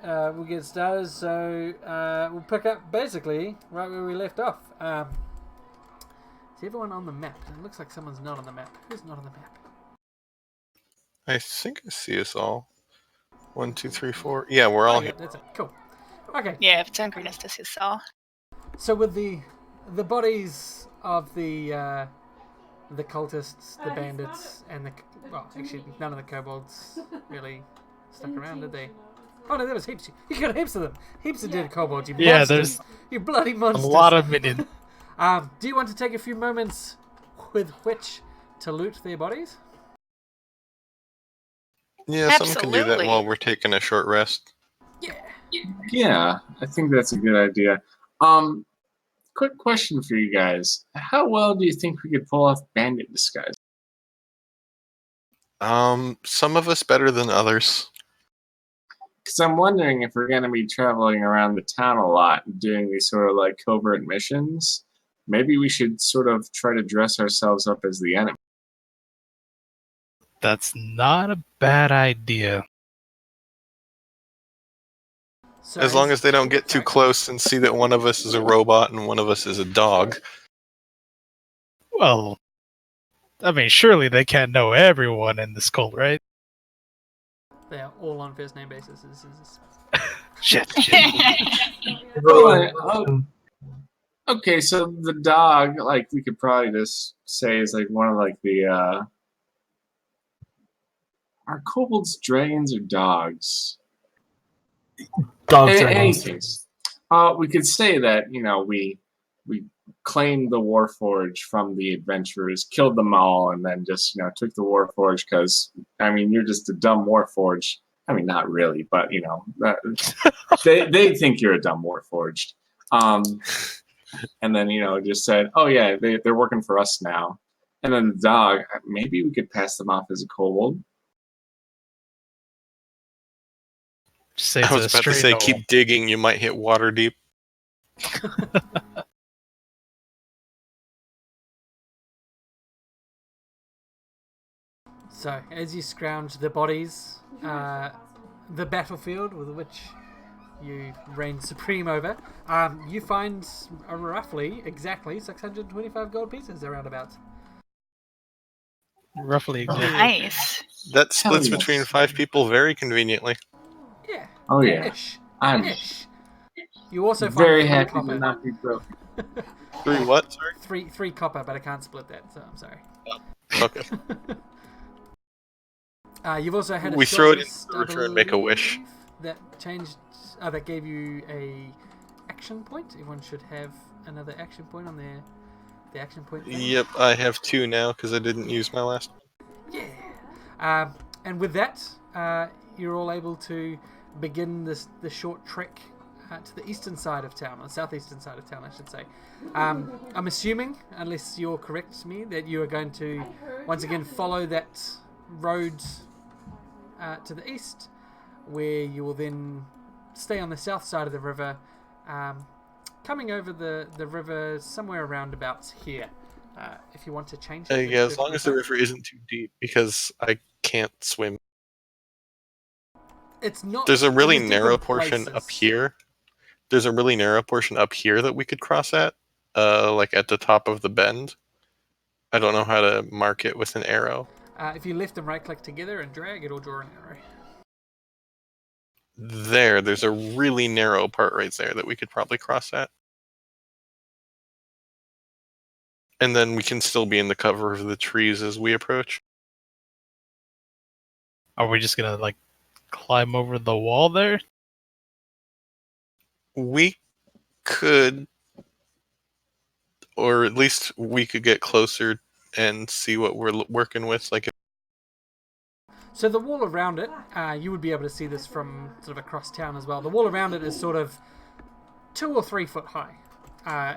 we'll get started. So we'll pick up basically right where we left off. Is everyone on the map? It looks like someone's not on the map. Who's not on the map? I think I see us all. 1, 2, 3, 4. Yeah, we're all here. That's it. Cool. Okay. Yeah, if it's on green, it's just his saw. So with the bodies of the cultists, the bandits, and actually none of the kobolds really stuck around, did they? Oh no, there was heaps. You got heaps of them. Heaps of dead kobolds. You monsters. You bloody monsters. A lot of minions. Do you want to take a few moments with which to loot their bodies? Yeah, someone can do that while we're taking a short rest. Yeah, I think that's a good idea. Quick question for you guys. How well do you think we could pull off bandit disguise? Some of us better than others. Because I'm wondering if we're going to be traveling around the town a lot and doing these sort of like covert missions, maybe we should sort of try to dress ourselves up as the enemy. That's not a bad idea. So As long as they don't get too close and see that one of us is a robot and one of us is a dog. Well, I mean, surely they can't know everyone in this cult, right? They are all on first name basis. Shit. Okay, so the dog, like, we could probably just say is like one of like the are kobolds dragons or dogs? Dogs In are any monsters. case, we could say that, you know, we claimed the Warforge from the adventurers, killed them all, and then just, you know, took the Warforge because, I mean, you're just a dumb Warforged. I mean, not really, but, you know, they think you're a dumb Warforged. And then, you know, just said, oh, yeah, they're working for us now. And then the dog, maybe we could pass them off as a kobold. I was about to say, keep digging, you might hit water deep. So, as you scrounge the bodies, the battlefield with which you reign supreme over, you find exactly 625 gold pieces around. Roughly exactly. Nice. That splits between 5 people very conventionally. Yeah. Oh, yeah. I'm Ish. You also find very 3 happy copper. to not be broke. 3 what? Sorry? 3 copper, but I can't split that, so I'm sorry. Okay. You've also had a we throw it in list, the river and make a wish. That changed. That gave you a action point. Everyone should have another action point on the action point thing. Yep, I have 2 now because I didn't use my last one. Yeah. And with that, you're all able to begin the short trek to the eastern side of town, or the southeastern side of town, I should say. I'm assuming, unless you'll correct me, that you are going to once again follow that road to the east, where you will then stay on the south side of the river, coming over the river somewhere around about here. If you want to change it. Yeah, as long as the river isn't too deep, because I can't swim. It's not. There's a really narrow portion up here. There's a really narrow portion up here that we could cross at, like at the top of the bend. I don't know how to mark it with an arrow. If you left and right click together and drag, it'll draw an arrow. There's a really narrow part right there that we could probably cross at. And then we can still be in the cover of the trees as we approach. Are we just gonna, like, climb over the wall there? We could, or at least we could get closer and see what we're working with. So the wall around it, you would be able to see this from sort of across town as well. The wall around it is sort of 2 or 3 foot high.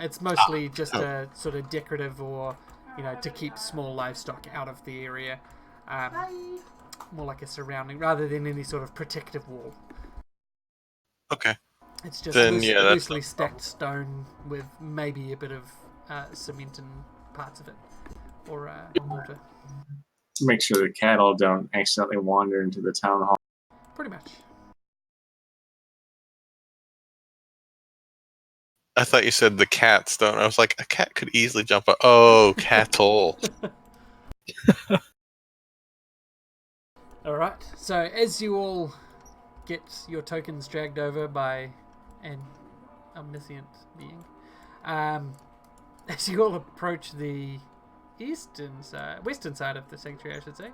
It's mostly just a sort of decorative, or, you know, to keep small livestock out of the area. More like a surrounding, rather than any sort of protective wall. Okay. It's just loosely stacked stone with maybe a bit of cement in parts of it, or mortar. Make sure the cattle don't accidentally wander into the town hall. Pretty much. I thought you said the cats don't. I was like, a cat could easily jump up. Oh, cattle. All right. So as you all get your tokens dragged over by an omniscient being, as you all approach the western side of the sanctuary, I should say.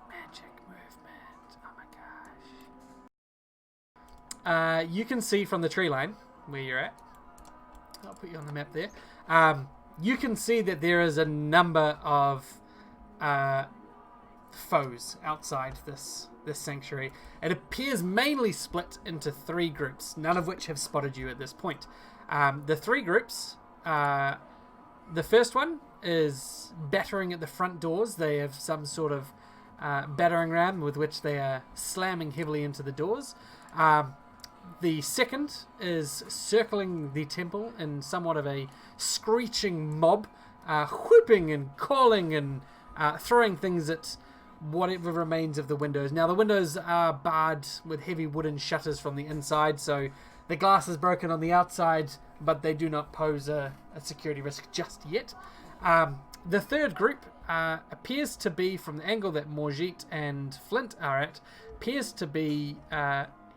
Magic movement. Oh my gosh. You can see from the tree line where you're at. I'll put you on the map there. You can see that there is a number of foes outside this sanctuary. It appears mainly split into 3 groups, none of which have spotted you at this point. The 3 groups, the first one is battering at the front doors. They have some sort of battering ram with which they are slamming heavily into the doors. The second is circling the temple in somewhat of a screeching mob, whooping and calling and throwing things at whatever remains of the windows. Now, the windows are barred with heavy wooden shutters from the inside, so the glass is broken on the outside, but they do not pose a security risk just yet. The third group appears to be, from the angle that Morgit and Flint are at, appears to be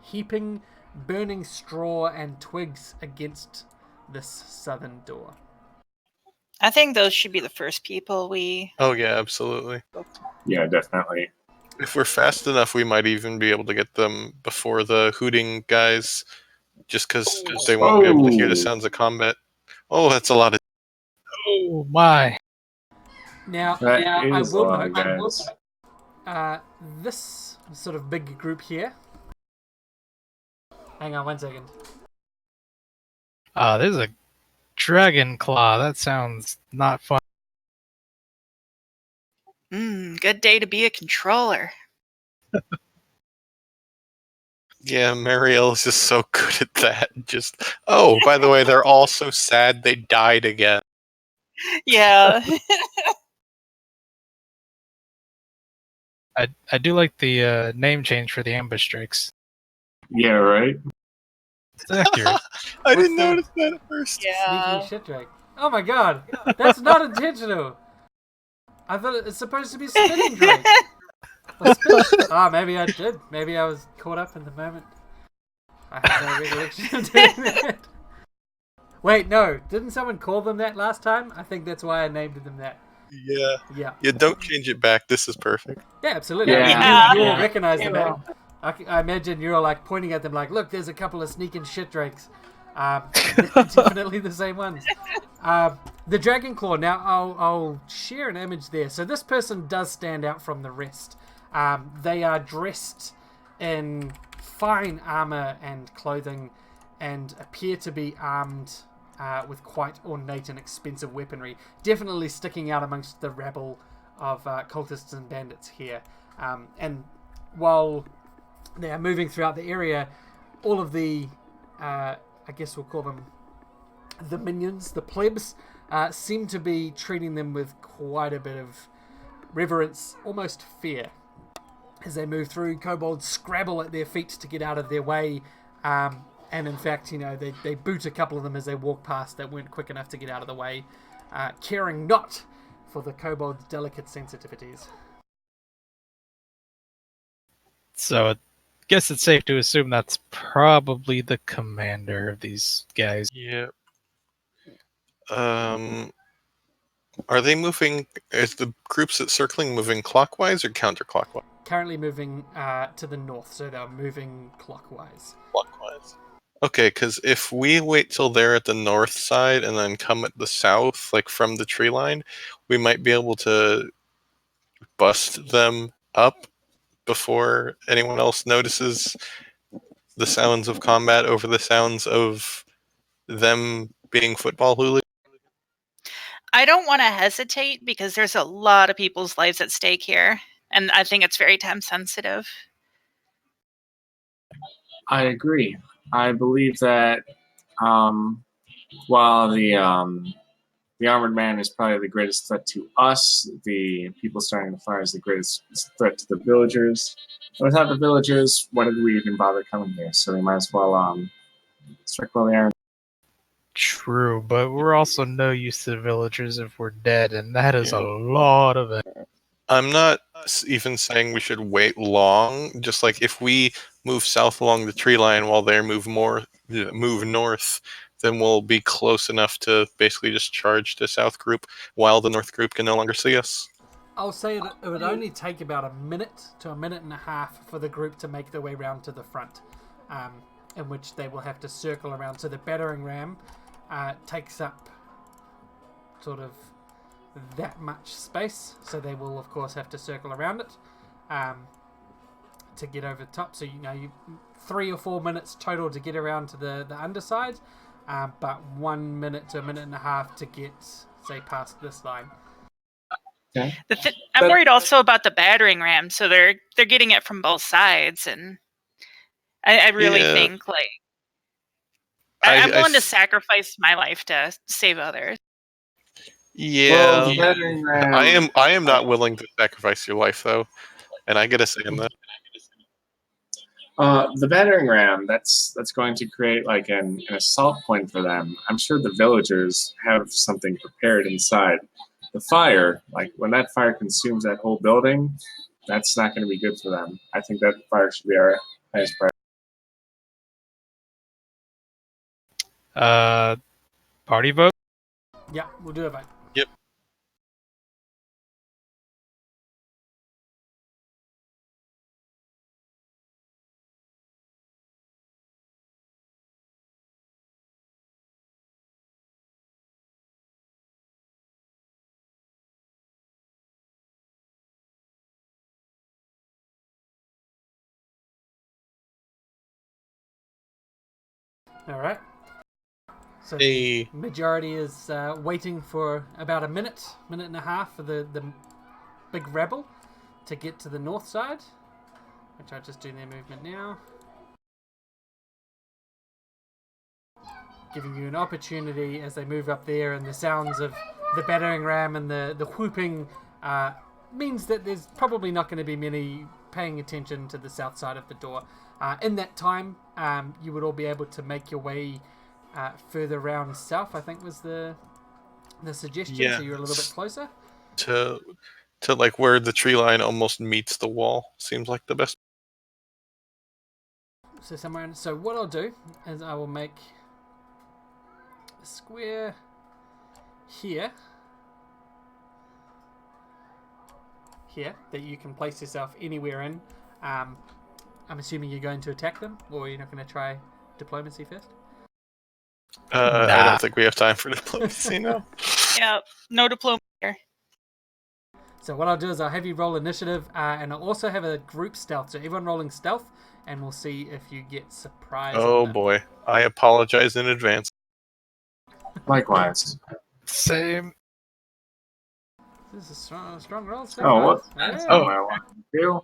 heaping burning straw and twigs against this southern door. I think those should be the first people we... Oh, yeah, absolutely. Yeah, definitely. If we're fast enough, we might even be able to get them before the hooting guys, just because they won't be able to hear the sounds of combat. Oh, that's a lot of... Oh my! Now, I will note, this sort of big group here. Hang on 1 second. There's a dragon claw. That sounds not fun. Good day to be a controller. Yeah, Marielle's just so good at that. Just, oh, by the way, they're all so sad they died again. Yeah. I do like the name change for the ambush strikes. Yeah, right? It's accurate. I didn't notice that at first. Yeah. Sneaky shit drake. Oh my god, that's not intentional. I thought it's supposed to be spinning drake. Maybe I did. Maybe I was caught up in the moment. I have no recollection of doing that. Wait, no. Didn't someone call them that last time? I think that's why I named them that. Yeah. Yeah, don't change it back. This is perfect. Yeah, absolutely. Yeah. You all recognize them. I imagine you're like pointing at them like, look, there's a couple of sneaking shit drakes. Definitely the same ones. The Dragon Claw. Now, I'll share an image there. So this person does stand out from the rest. They are dressed in fine armor and clothing and appear to be armed with quite ornate and expensive weaponry. Definitely sticking out amongst the rabble of cultists and bandits here. And while they are moving throughout the area, all of the, I guess we'll call them the minions, the plebs, seem to be treating them with quite a bit of reverence, almost fear. As they move through, kobolds scrabble at their feet to get out of their way. And in fact, they boot a couple of them as they walk past that weren't quick enough to get out of the way, caring not for the kobold's delicate sensitivities. So I guess it's safe to assume that's probably the commander of these guys. Yeah. Are they moving? Is the groups that's circling moving clockwise or counterclockwise? Currently moving to the north, so they're moving clockwise. Clockwise. Okay, because if we wait till they're at the north side and then come at the south, like from the tree line, we might be able to bust them up before anyone else notices the sounds of combat over the sounds of them being football hooligans. I don't want to hesitate because there's a lot of people's lives at stake here. And I think it's very time sensitive. I agree. I believe that while the armored man is probably the greatest threat to us, the people starting the fire is the greatest threat to the villagers. And without the villagers, why did we even bother coming here? So we might as well Strike while the iron. True, but we're also no use to the villagers if we're dead, and that is a lot of it. I'm not even saying we should wait long. Just like if we move south along the tree line while they move north, then we'll be close enough to basically just charge the south group while the north group can no longer see us. I'll say it would only take about a minute to a minute and a half for the group to make their way round to the front, in which they will have to circle around. So the battering ram takes up sort of that much space, so they will of course have to circle around it to get over the top. So you 3 or 4 minutes total to get around to the underside, but 1 minute to a minute and a half to get, say, past this line. Okay. I'm worried also about the battering ram, so they're getting it from both sides, and I really think like I'm willing to sacrifice my life to save others. Yeah, Well, the battering ram. I am not willing to sacrifice your life though, and I get a say in that. The battering ram, that's going to create like an assault point for them. I'm sure the villagers have something prepared inside. The fire, like when that fire consumes that whole building, that's not going to be good for them. I think that fire should be our highest priority. Party vote? Yeah, we'll do a vote. Yep. All right. So Hey. the majority is waiting for about a minute and a half for the big rebel to get to the north side, which I'll just do their movement now. Giving you an opportunity as they move up there, and the sounds of the battering ram and the whooping means that there's probably not going to be many paying attention to the south side of the door. In that time, you would all be able to make your way further around south, I think was the suggestion. Yeah. So you're a little bit closer. To like where the tree line almost meets the wall seems like the best. So somewhere. So what I'll do is I will make a square here that you can place yourself anywhere in. I'm assuming you're going to attack them, or you're not going to try diplomacy first. I don't think we have time for diplomacy now. Yeah, no diplomacy here. So what I'll do is I'll have you roll initiative, and I'll also have a group stealth. So everyone rolling stealth, and we'll see if you get surprised. Oh boy, I apologize in advance. Likewise. Same. This is a strong roll. So Oh, what? far. That's Yeah. not what I want to do.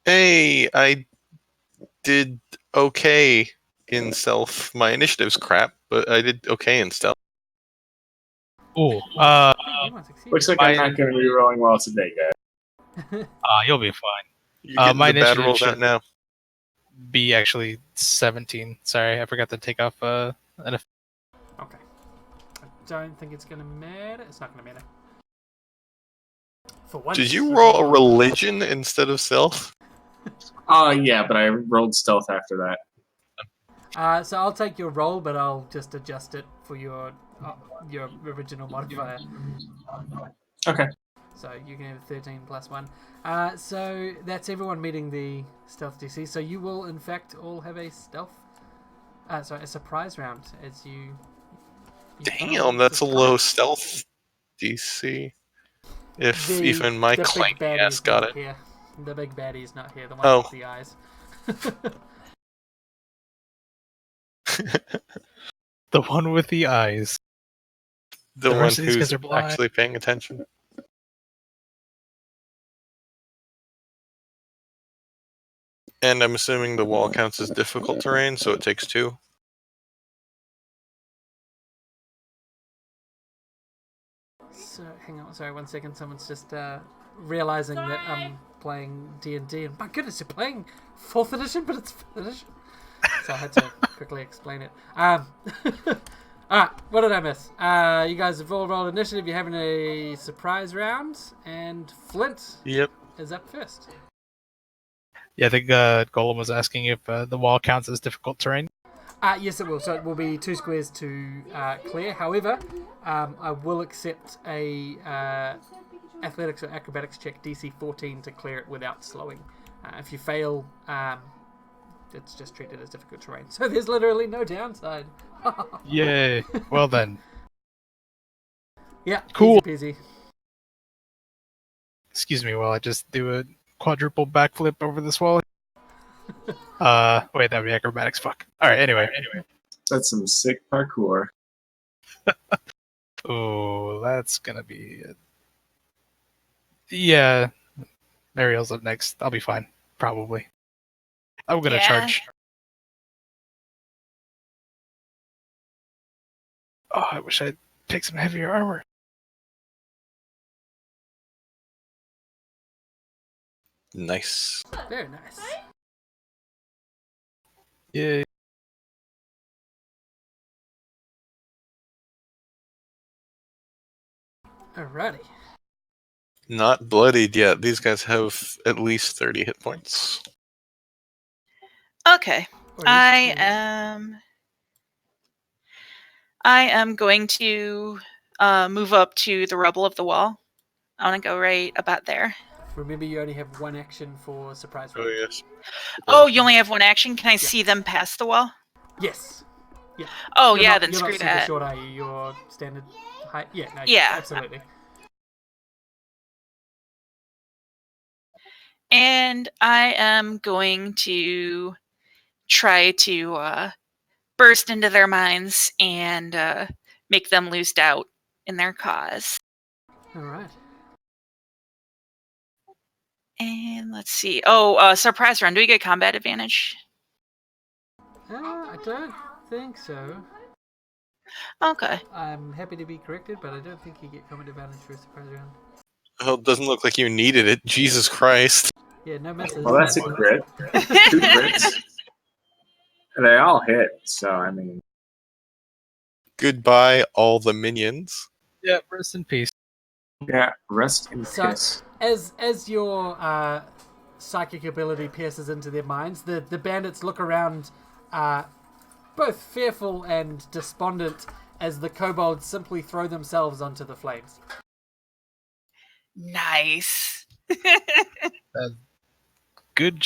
Hey, I did okay in stealth. My initiative's crap, but I did okay in stealth. Ooh, I think you might succeed. Looks like I'm not going to be rolling well today, guys. you'll be fine. You're getting my the bad initiative rolls out should- now. Be actually 17. Sorry, I forgot to take off an effect. Okay. I don't think it's going to matter. It's not going to matter. For once, Did you roll a religion instead of stealth? Yeah, but I rolled stealth after that. So I'll take your roll, but I'll just adjust it for your original modifier. Okay. So you can have 13 plus 1. So that's everyone meeting the stealth DC. So you will, in fact, all have a stealth. A surprise round as you. Damn, that's a low stealth DC. If even my clanky ass got it. Here. The big baddie is not here. The one with the eyes. The one with the eyes. The one rest of these who's guys are blind. actually paying attention. And I'm assuming the wall counts as difficult terrain, so it takes 2. So, hang on, sorry, 1 second. Someone's just realizing that I'm playing D&D, and my goodness, you're playing 4th edition, but it's 5th edition. So I had to quickly explain it. Alright, what did I miss? You guys have all rolled initiative. You're having a surprise round, and Flint is up first. Yeah, I think Golem was asking if the wall counts as difficult terrain. Yes, it will. So it will be 2 squares to clear. However, I will accept a athletics or acrobatics check DC 14 to clear it without slowing. If you fail, it's just treated as difficult terrain. So there's literally no downside. Yay! Well then. Yeah, cool. Easy peasy. Excuse me while I just do a quadruple backflip over this wall. Wait, that would be acrobatics. Fuck. All right. Anyway. That's some sick parkour. Oh, that's gonna be it. Yeah, Mariel's up next. I'll be fine, probably. I'm gonna charge. Oh, I wish I'd picked some heavier armor. Nice. Very nice. Yeah. Alrighty. Not bloodied yet. These guys have at least 30 hit points. Okay. I am going to move up to the rubble of the wall. I want to go right about there. Remember, you only have 1 action for surprise round. Oh, yes. Oh, you only have 1 action? Can I see them past the wall? Yes. Yeah. Oh, You're then screw that. You're not super short, are you? You're standard height? Yeah, no, yeah. Absolutely. And I am going to try to burst into their minds and make them lose doubt in their cause. Alright. And let's see. Oh, surprise round. Do we get combat advantage? I don't think so. Okay. I'm happy to be corrected, but I don't think you get combat advantage for a surprise round. Oh, it doesn't look like you needed it. Jesus Christ. Yeah, no misses. Well, that's a crit. 2 crits. And they all hit, so I mean. Goodbye, all the minions. Yeah, rest in peace. Yeah, rest in So, peace. as your psychic ability pierces into their minds, the bandits look around both fearful and despondent as the kobolds simply throw themselves onto the flames. Nice. Good.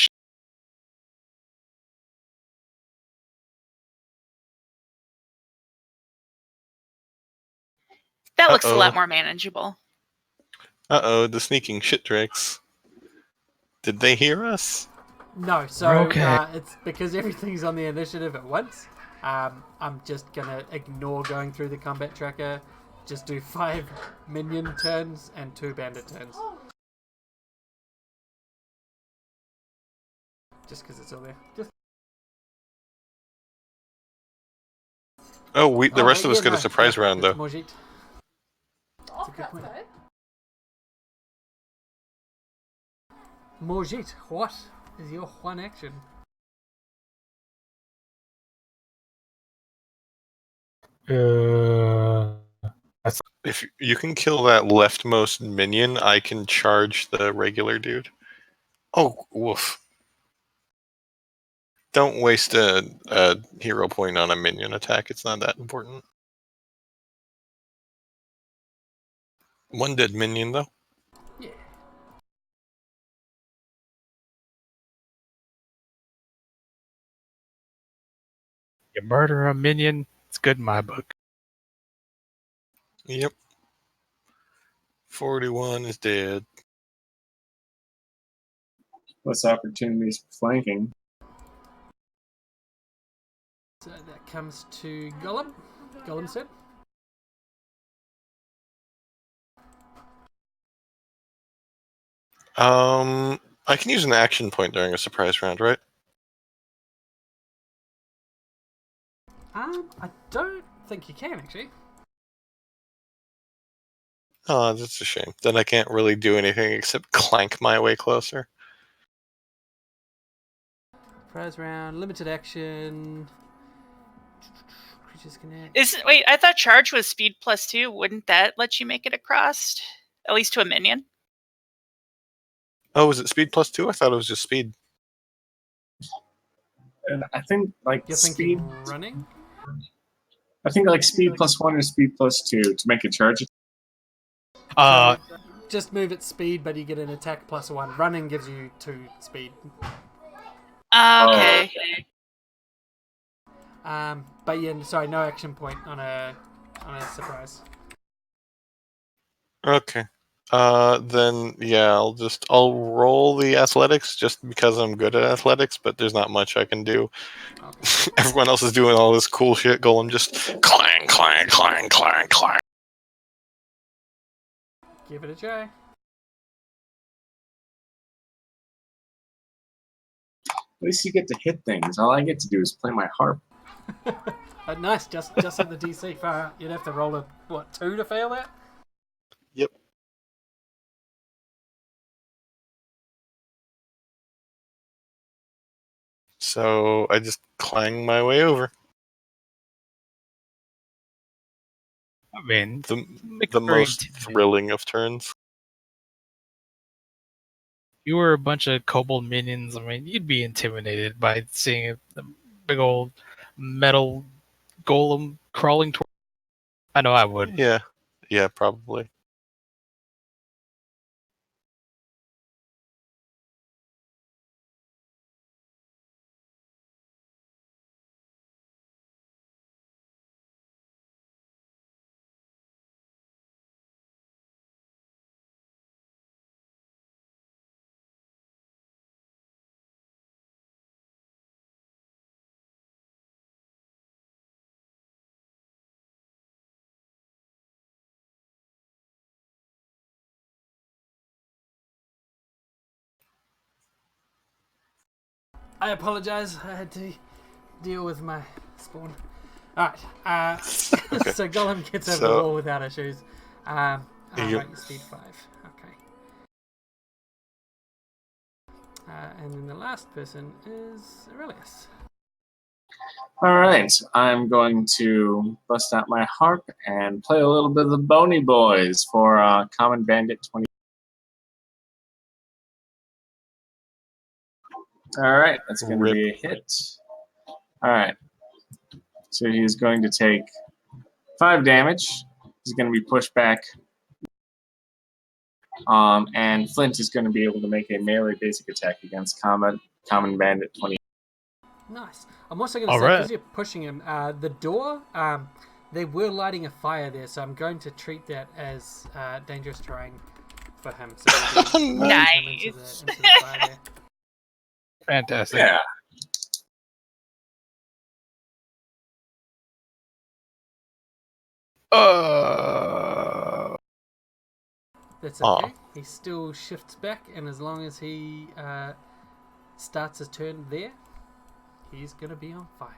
That looks a lot more manageable. Uh-oh, the sneaking shit tricks. Did they hear us? No, so okay. It's because everything's on the initiative at once. I'm just gonna ignore going through the combat tracker. Just do 5 minion turns and 2 bandit turns. Just because it's all there. The rest of us get a surprise round, though. Morjit. That's a good point. Morjit, what is your 1 action? If you can kill that leftmost minion, I can charge the regular dude. Oh, woof. Don't waste a hero point on a minion attack. It's not that important. 1 dead minion, though. Yeah. You murder a minion, it's good in my book. Yep. 41 is dead. Less opportunities for flanking. So that comes to Gollum. Gollum said. I can use an action point during a surprise round, right? I don't think you can, actually. Oh, that's a shame. Then I can't really do anything except clank my way closer. Prize round, limited action. Creatures can. Wait, I thought charge was speed +2. Wouldn't that let you make it across? At least to a minion? Oh, was it speed +2? I thought it was just speed. And I think like You're speed. thinking running? I think like speed +1 or speed +2 to make a charge. So just move at speed, but you get an attack +1. Running gives you 2 speed. Okay. But yeah, sorry, no action point on a surprise. Okay. Then yeah, I'll roll the athletics just because I'm good at athletics, but there's not much I can do. Okay. Everyone else is doing all this cool shit. Golem just clang, clang, clang, clang, clang. Give it a try. At least you get to hit things. All I get to do is play my harp. Nice, just hit the DC. Far out. You'd have to roll a 2 to fail that. Yep. So I just clang my way over. I mean, The most thrilling of turns. You were a bunch of kobold minions. I mean, you'd be intimidated by seeing a big old metal golem crawling toward. I know I would. Yeah, probably. I apologize. I had to deal with my spawn. Alright. Okay. So Golem gets over the wall without issues. Right, speed 5. Okay. And then the last person is Aurelius. All right, I'm going to bust out my harp and play a little bit of the Bony Boys for Common Bandit 20. All right, that's going to be a hit. All right, so he's going to take 5 damage. He's going to be pushed back. And Flint is going to be able to make a melee basic attack against Common Bandit 20. Nice. I'm also going to say, because you're pushing him, the door, they were lighting a fire there, so I'm going to treat that as dangerous terrain for him. So nice. Him into the fire there. Fantastic. Yeah. That's okay. He still shifts back, and as long as he starts his turn there, he's going to be on fire.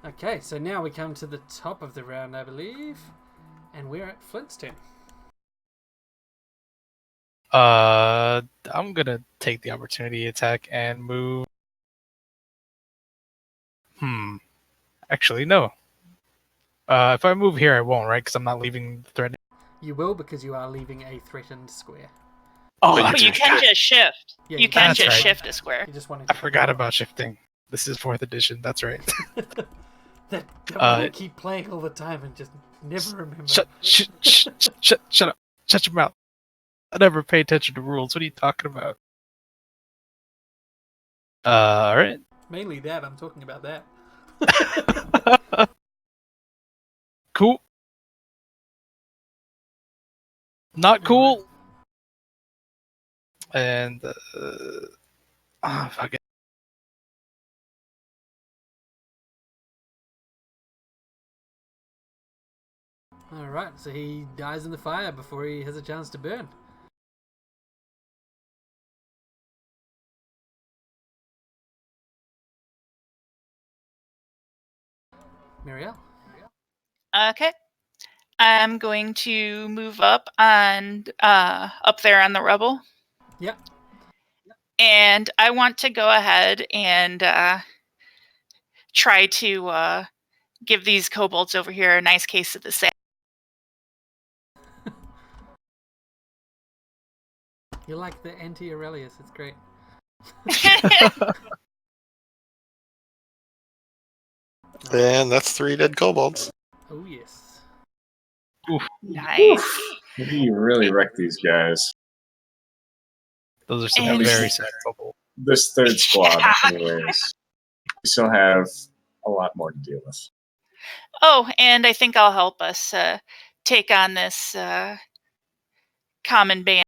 Okay, so now we come to the top of the round, I believe, and we're at Flint's turn. I'm gonna take the opportunity attack and move. Actually, no. If I move here, I won't, right? Because I'm not leaving the threatened. You will, because you are leaving a threatened square. Oh, but you can just shift. Yeah, you can just right. shift a square. I forgot about shifting. This is 4th edition. That's right. that I keep playing all the time and just never remember. Shut up. Shut your mouth. I never pay attention to rules. What are you talking about? All right. Mainly that. I'm talking about that. Cool. Not cool. And fuck it. Alright, so he dies in the fire before he has a chance to burn. Muriel? Okay. I'm going to move up up there on the rubble. Yep. And I want to go ahead and try to give these kobolds over here a nice case of the sack. You like the anti-Aurelius. It's great. And that's 3 dead kobolds. Oh, yes. Nice. You really wrecked these guys. Those are some And- very sad kobolds. This third squad, Yeah. anyways. We still have a lot more to deal with. Oh, and I think I'll help us take on this common band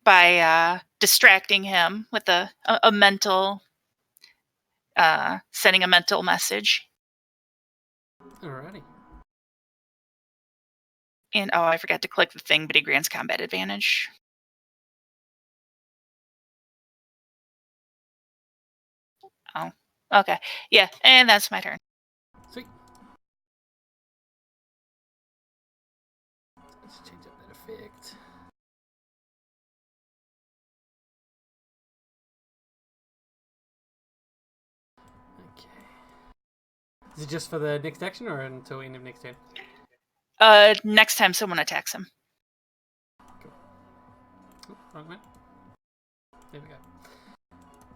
by distracting him with a mental, sending a mental message. Alrighty. And I forgot to click the thing, but he grants combat advantage. Oh, okay. Yeah, and that's my turn. Sweet. Let's change up that effect. Okay. Is it just for the next action or until end of next turn? Next time someone attacks him. Oh, wrong one. There we go.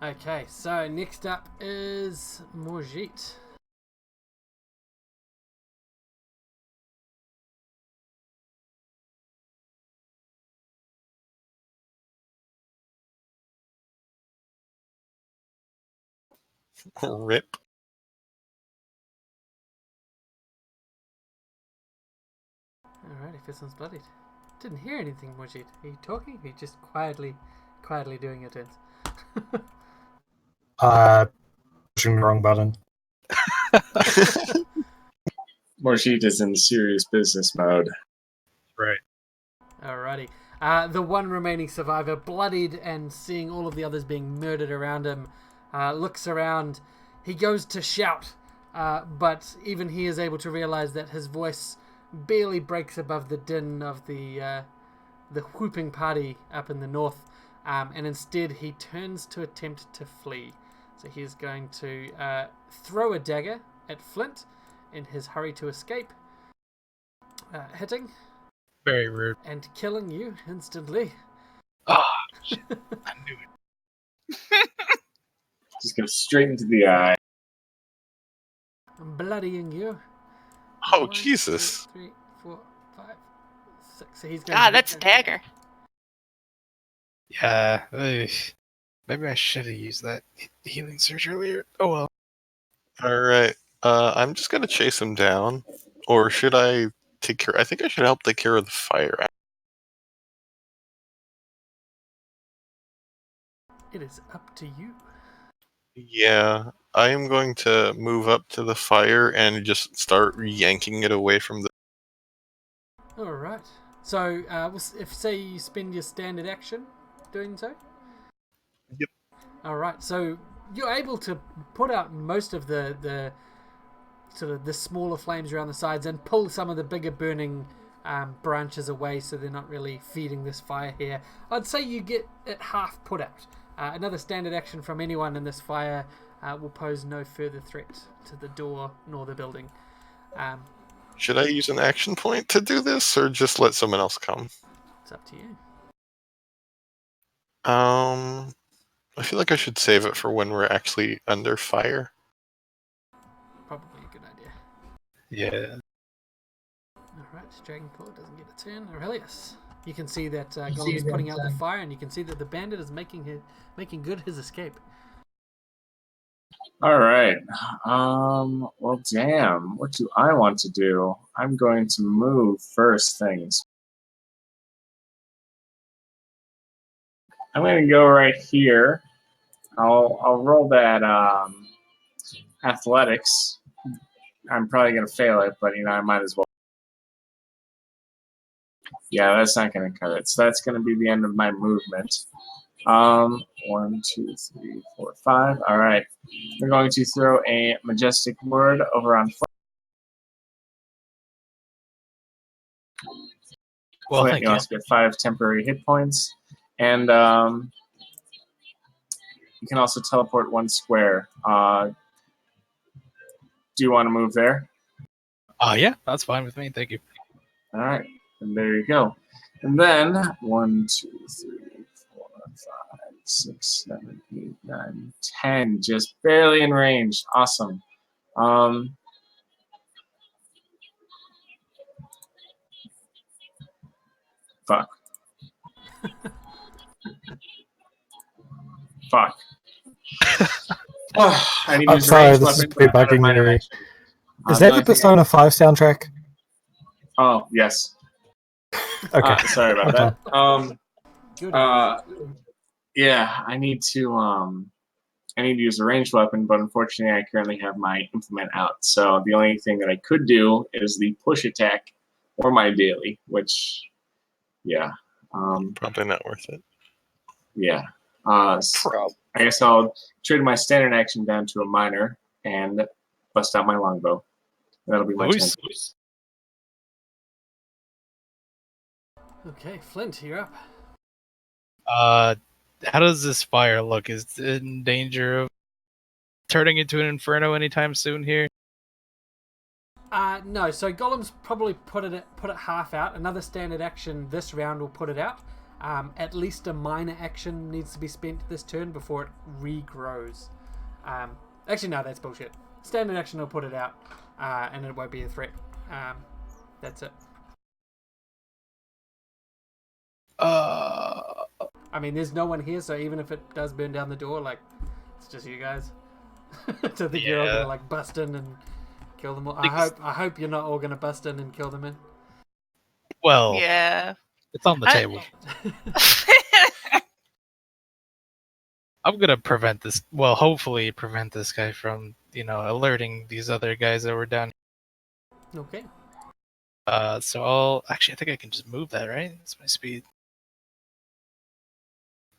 Okay, so next up is Morjit. Rip. Alrighty, first one's bloodied. Didn't hear anything, Morjit. Are you talking? Are you just quietly doing your turns? Pushing the wrong button. Morshit is in serious business mode. Right. Alrighty. The one remaining survivor, bloodied and seeing all of the others being murdered around him, looks around. He goes to shout, but even he is able to realize that his voice barely breaks above the din of the whooping party up in the north, and instead he turns to attempt to flee. So he's going to throw a dagger at Flint in his hurry to escape, hitting Very rude. and killing you instantly. Oh, shit. I knew it. Just goes straight into the eye. Bloodying you. Oh, 1, Jesus. 2, 3, 4, 5, 6. So he's going to That's a dagger. Yeah. Maybe I should have used that healing surge earlier. Oh well. Alright. I'm just gonna chase him down. Or should I take care? I think I should help take care of the fire. It is up to you. Yeah. I am going to move up to the fire and just start yanking it away from the. Alright. So, if say you spend your standard action doing so? Yep. Alright, so you're able to put out most of the sort of the smaller flames around the sides and pull some of the bigger burning branches away so they're not really feeding this fire here. I'd say you get it half put out. Another standard action from anyone in this fire will pose no further threat to the door nor the building. Should I use an action point to do this, or just let someone else come? It's up to you. I feel like I should save it for when we're actually under fire. Probably a good idea. Yeah. Alright, Dragonpaw doesn't get a turn. Aurelius. You can see that Golem is putting out the fire, and you can see that the bandit is making good his escape. All right. Well, damn. What do I want to do? I'm going to move first things. I'm going to go right here. I'll roll that athletics. I'm probably going to fail it, but I might as well. Yeah, that's not going to cut it. So that's going to be the end of my movement. 1, 2, 3, 4, 5. All right. We're going to throw a majestic word over on Well, Flint, thank you you. also get 5 temporary hit points. And you can also teleport 1 square. Do you want to move there? Yeah, that's fine with me. Thank you. All right, and there you go. And then 1, 2, 3, 4, 5, 6, 7, 8, 9, 10, just barely in range. Awesome. Fuck. Fuck. Oh, I need to I'm use a sorry, ranged this is weapon, but pretty not a bugging minor me. action. Is The that only the thing Persona 5 soundtrack? Oh, yes. Okay. Sorry about Okay. that. Good. Yeah, I need to use a ranged weapon, but unfortunately I currently have my implement out. So the only thing that I could do is the push attack or my daily, which, yeah. Probably not worth it. Yeah. I guess I'll trade my standard action down to a minor and bust out my longbow. That'll be my turn. Okay, Flint, you're up. How does this fire look? Is it in danger of turning into an inferno anytime soon here? No, so Golem's probably put it half out. Another standard action this round will put it out. At least a minor action needs to be spent this turn before it regrows. Actually, no, that's bullshit. Standard action will put it out, and it won't be a threat. That's it. I mean, there's no one here, so even if it does burn down the door, like, it's just you guys. So I think you're all gonna like bust in and kill them all. I hope you're not all gonna bust in and kill them in. Well, Yeah. it's on the table. I'm gonna prevent this. Well, hopefully prevent this guy from, alerting these other guys that were down. Okay. So I'll actually. I think I can just move that, right? That's my speed.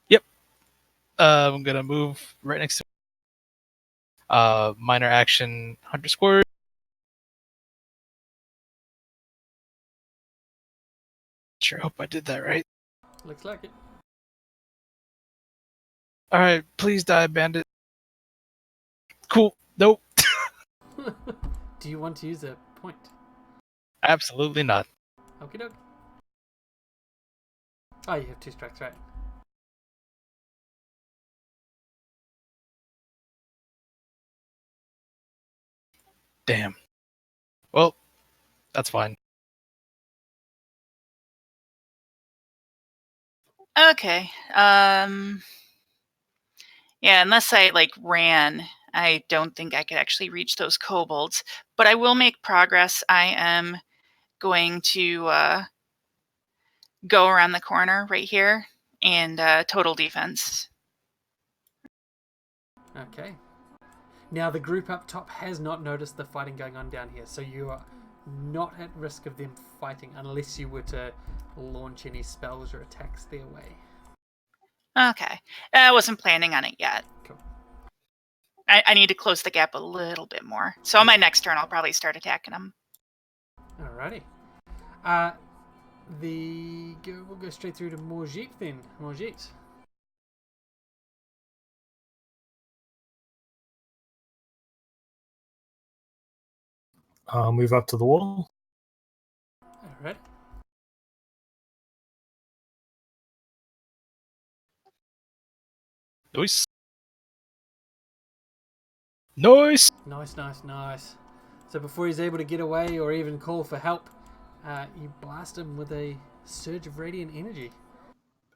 Yep. I'm gonna move right next to. Minor action, 100 squares. Sure, hope I did that right. Looks like it. All right, please die, bandit. Cool. Nope. Do you want to use a point? Absolutely not. Okie doke. Oh, you have 2 strikes, right? Damn. Well, that's fine. Okay. Yeah, unless I ran, I don't think I could actually reach those kobolds. But I will make progress. I am going to go around the corner right here and total defense. Okay. Now the group up top has not noticed the fighting going on down here, so you are not at risk of them fighting unless you were to launch any spells or attacks their way. Okay. I wasn't planning on it yet. Cool. I need to close the gap a little bit more. So on my next turn, I'll probably start attacking them. Alrighty. We'll go straight through to Morgit then. Morgit. I'll move up to the wall. Alright. Nice. Nice. Nice. So before he's able to get away or even call for help, you blast him with a surge of radiant energy.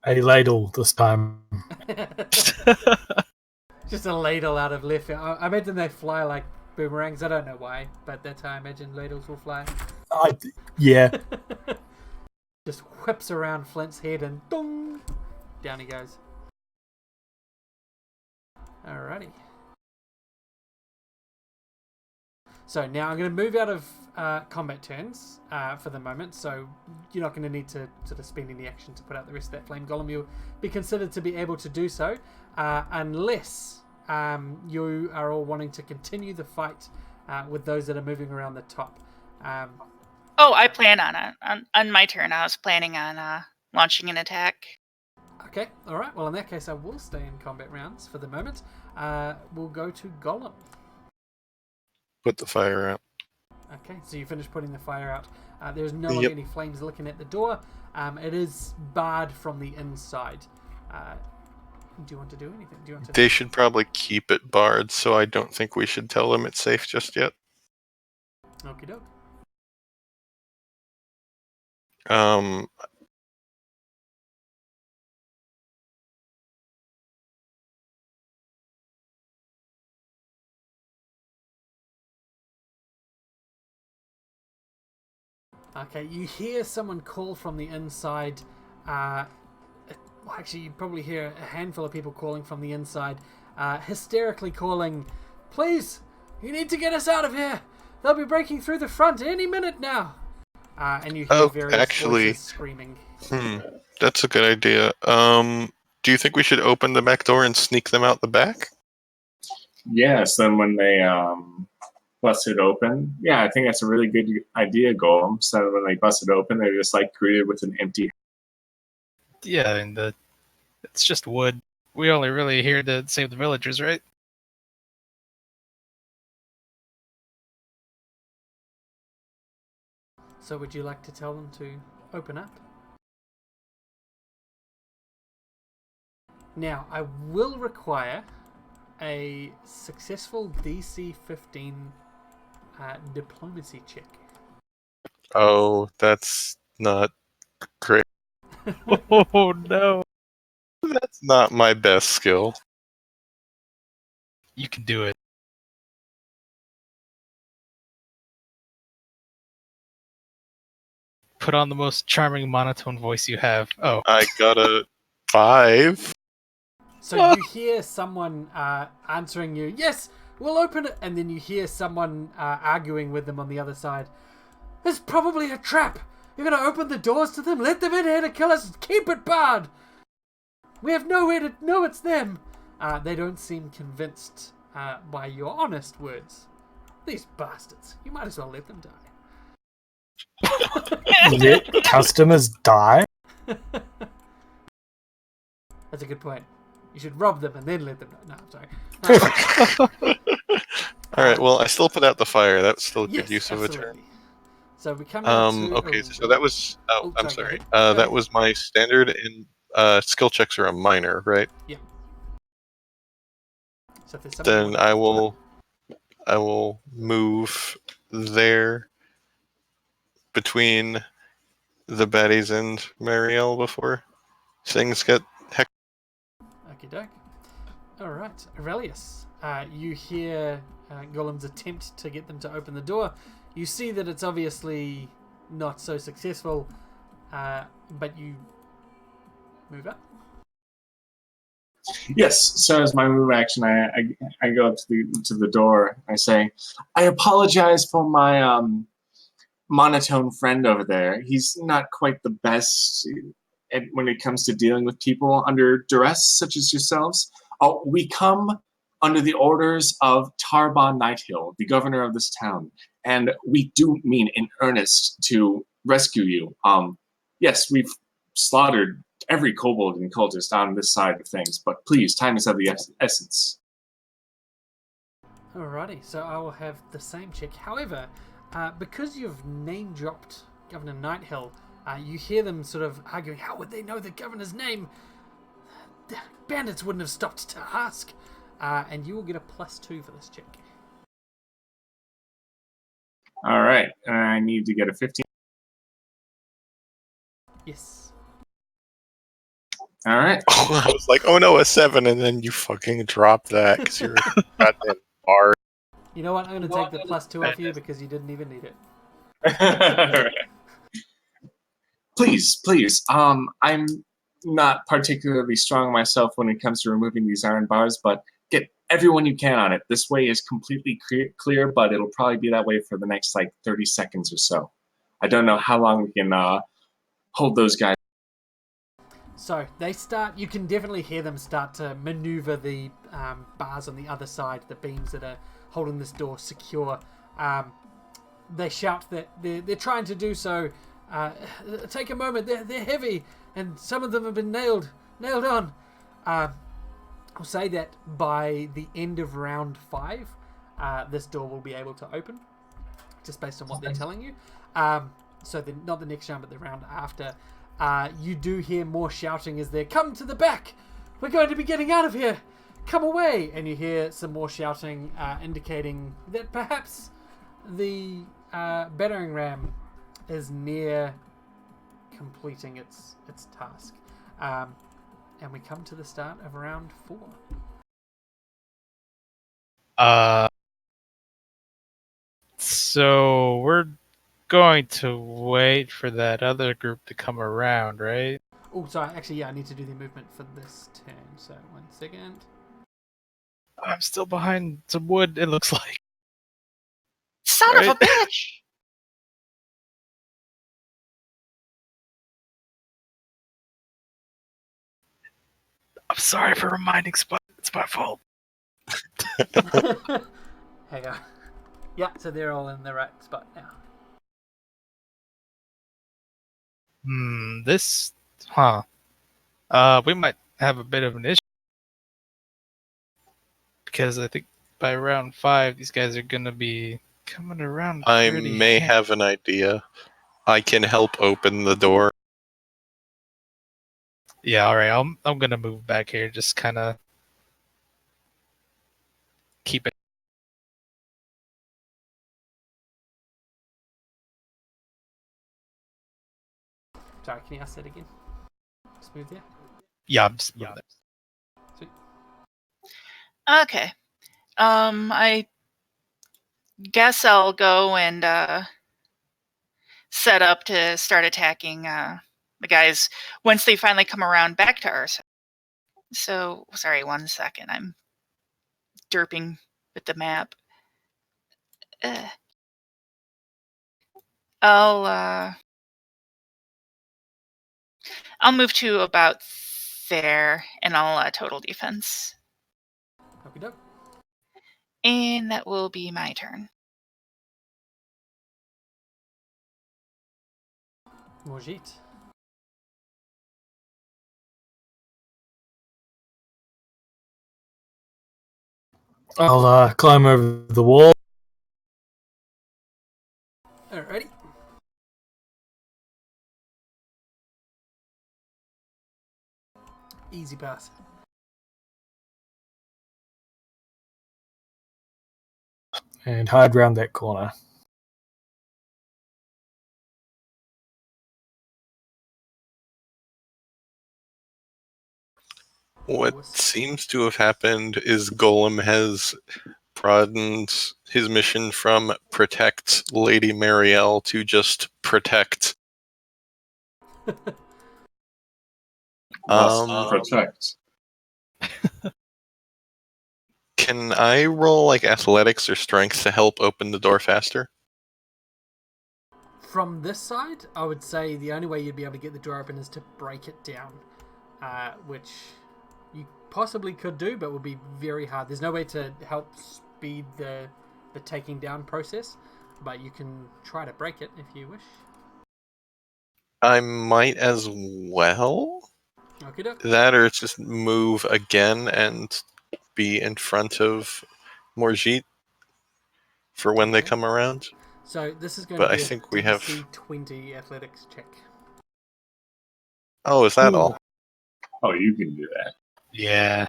A ladle this time. Just a ladle out of left field. I imagine they fly like boomerangs. I don't know why, but that's how I imagine ladles will fly. Yeah. Just whips around Flint's head and dong! Down he goes. Alrighty. So now I'm going to move out of combat turns for the moment, so you're not going to need to sort of spend any action to put out the rest of that flame golem. You'll be considered to be able to do so unless you are all wanting to continue the fight with those that are moving around the top. Oh, I plan on my turn. I was planning on launching an attack. Okay, alright. Well, in that case, I will stay in combat rounds for the moment. We'll go to Golem. Put the fire out. Okay, so you finish putting the fire out. There's no Yep. longer any flames looking at the door. It is barred from the inside. Do you want to do anything? Do you want to? They should probably keep it barred, so I don't think we should tell them it's safe just yet. Okie doke. Um, Okay, you hear someone call from the inside. Well, actually, you probably hear a handful of people calling from the inside, hysterically calling, "Please, you need to get us out of here! They'll be breaking through the front any minute now!" And you hear various voices screaming. That's a good idea. Do you think we should open the back door and sneak them out the back? Yes, then when they bust it open, yeah, I think that's a really good idea, Golem. So when they bust it open, they're just like greeted with an empty. Yeah, and it's just wood. We only really here to save the villagers, right? So would you like to tell them to open up? Now, I will require a successful DC 15 diplomacy check. Oh, that's not great. Oh no! That's not my best skill. You can do it. Put on the most charming monotone voice you have. Oh, I got a 5. So you hear someone answering you, "Yes, we'll open it," and then you hear someone arguing with them on the other side. "It's probably a trap. You're going to open the doors to them, let them in here to kill us, keep it barred. We have no way to know it's them." They don't seem convinced by your honest words. "These bastards, you might as well let them die." Let customers die? That's a good point. You should rob them and then let them die. No, I'm sorry. Alright, well, I still put out the fire. That's still a good Yes, use of a turn. absolutely. So we come down to... Okay, so that was... Oh, I'm sorry. Go That ahead. was my standard, and skill checks are a minor, right? Yeah. So if there's something Then I will move there between the baddies and Marielle before things get hectic. Okie doke. Alright, Aurelius. You hear Golem's attempt to get them to open the door. You see that it's obviously not so successful, but you move up. Yes. So as my move action, I go up to the door. I say, "I apologize for my monotone friend over there. He's not quite the best when it comes to dealing with people under duress, such as yourselves. Oh, we come under the orders of Tarbon Nighthill, the governor of this town, and we do mean in earnest to rescue you. Yes, we've slaughtered every kobold and cultist on this side of things, but please, time is of the essence." Alrighty, so I will have the same check. However, because you've name dropped Governor Nighthill, you hear them sort of arguing, "How would they know the governor's name? The bandits wouldn't have stopped to ask." And you will get a +2 for this check. All right, I need to get a 15. Yes. All right. I was like, oh no, a 7, and then you fucking drop that because you're a goddamn bard. You know what? I'm going to take the +2 off you because you didn't even need it. Please, I'm not particularly strong myself when it comes to removing these iron bars, but get everyone you can on it. This way is completely clear, but it'll probably be that way for the next, 30 seconds or so. I don't know how long we can hold those guys. So they start, you can definitely hear them start to maneuver the bars on the other side, the beams that are holding this door secure. they shout that they're trying to do so. Take a moment. They're heavy, and some of them have been nailed on. I'll say that by the end of round 5, this door will be able to open, just based on what they're telling you. So not the next round, but the round after. You do hear more shouting as they come to the back. We're going to be getting out of here. Come away. And you hear some more shouting, indicating that perhaps the battering ram is near completing its task. And we come to the start of round 4. So we're going to wait for that other group to come around, right? Oh, sorry. Actually, yeah, I need to do the movement for this turn. So 1 second. I'm still behind some wood, it looks like. Son of a bitch! I'm sorry for reminding Spot. It's my fault. Hang on. Yeah, so they're all in the right spot now. This... Huh. We might have a bit of an issue. Because I think by round 5, these guys are gonna be coming around I pretty may have an idea. I can help open the door. Yeah, alright, I'm gonna move back here, just kinda keep it. Sorry, can you ask that again? Smooth there? Yeah, I'm just moving there. Sweet. Okay. I guess I'll go and set up to start attacking the guys once they finally come around back to our side. So, sorry, 1 second. I'm derping with the map. I'll move to about there, and I'll total defense. Okey doke. And that will be my turn. Morjit. I'll climb over the wall. Alrighty. Easy pass. And hide round that corner. What seems to have happened is Golem has broadened his mission from protect Lady Marielle to just protect. Protect. Can I roll like athletics or strength to help open the door faster? From this side, I would say the only way you'd be able to get the door open is to break it down, which you possibly could do, but would be very hard. There's no way to help speed the taking down process, but you can try to break it if you wish. I might as well. Okay, doke. That or just move again and be in front of Morjit for when they come around. So this is going But to be I think we have... DC 20 athletics check. Oh, is that all? Oh, you can do that. Yeah.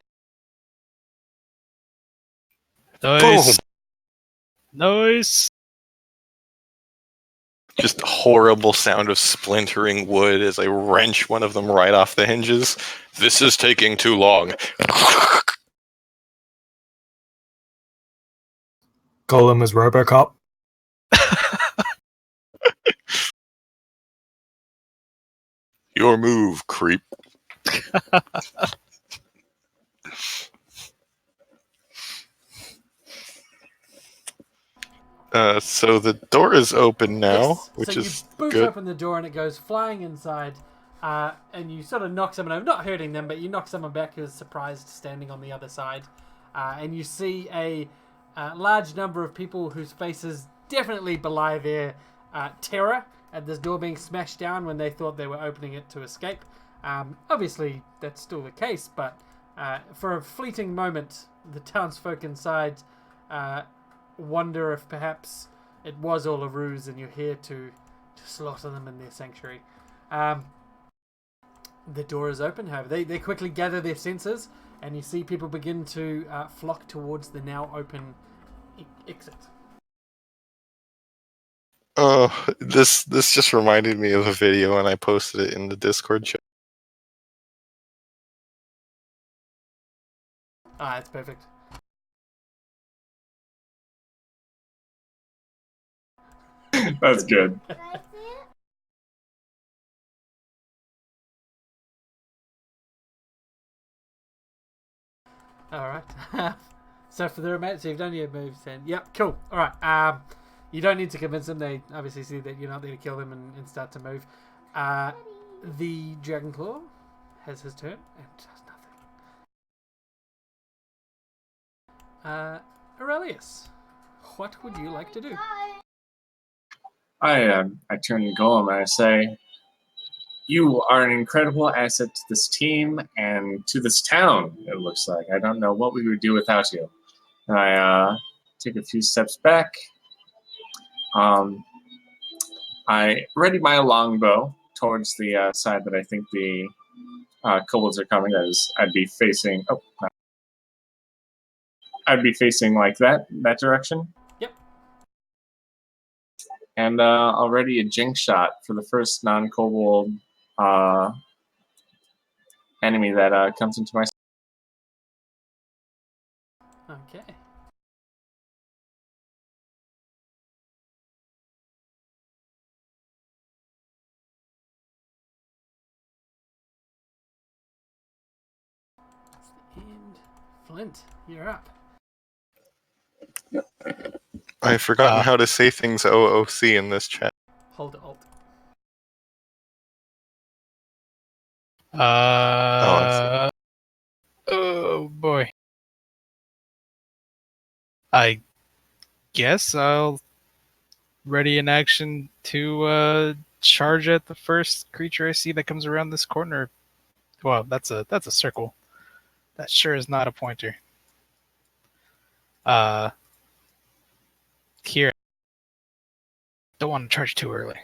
Nice. Boom! Nice. Just horrible sound of splintering wood as I wrench one of them right off the hinges. This is taking too long. Golem is Robocop. Your move, creep. So the door is open now, Yes. which so is you boot good. open the door and it goes flying inside, and you sort of knock someone over, not hurting them, but you knock someone back who's surprised standing on the other side, and you see a large number of people whose faces definitely belie their terror at this door being smashed down when they thought they were opening it to escape. Obviously, that's still the case, but for a fleeting moment, the townsfolk inside wonder if perhaps it was all a ruse and you're here to slaughter them in their sanctuary. The door is open, however. They quickly gather their senses, and you see people begin to flock towards the now open exit. Oh, this just reminded me of a video, and I posted it in the Discord chat. That's perfect. That's good. Alright. So for the remainder, so you've done your moves then. Yep, cool. Alright. You don't need to convince them. They obviously see that you're not there to kill them and start to move. The Dragonclaw has his turn and does nothing. Aurelius, what would you like to do? I turn to Golem and I say, "You are an incredible asset to this team and to this town. It looks like I don't know what we would do without you." And I take a few steps back. I ready my longbow towards the side that I think the kobolds are coming. That is, I'd be facing. Oh, no. I'd be facing like that direction. Yep. And already a jinx shot for the first non-kobold enemy that comes into my. Okay. And Flint, you're up. I've forgotten how to say things OOC in this chat. Hold Alt. Oh boy. I guess I'll ready in action to charge at the first creature I see that comes around this corner. Well, that's a circle. That sure is not a pointer. Here. Don't want to charge too early.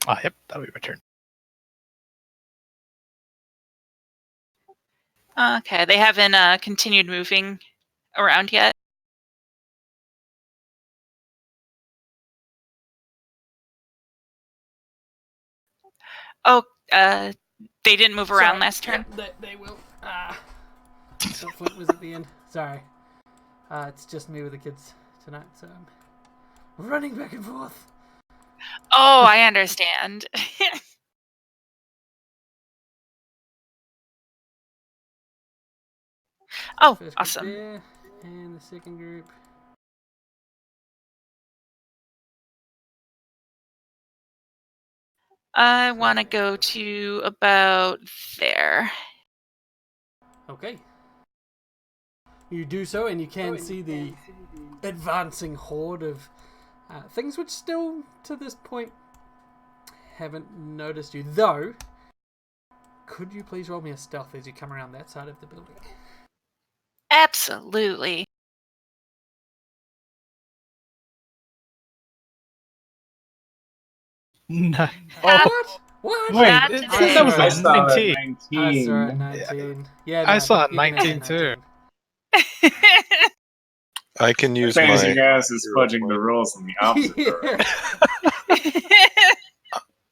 Yep, that'll be my turn. Okay, they haven't continued moving around yet. Oh, they didn't move around last turn. Yep, they will. So Flint was at the end. Sorry. It's just me with the kids tonight, so I'm running back and forth. Oh, I understand. Oh, First group awesome. there, and the second group. I want to go to about there. Okay. You do so, and you can see the advancing horde of things which still, to this point, haven't noticed you. Though, could you please roll me a stealth as you come around that side of the building? Absolutely. No. What? Wait, Not that was I a saw that 19. 19. I saw it 19. Yeah, I no, saw it you can have 19 too. I can use Fancy my. Gas is fudging the rules in the opposite direction.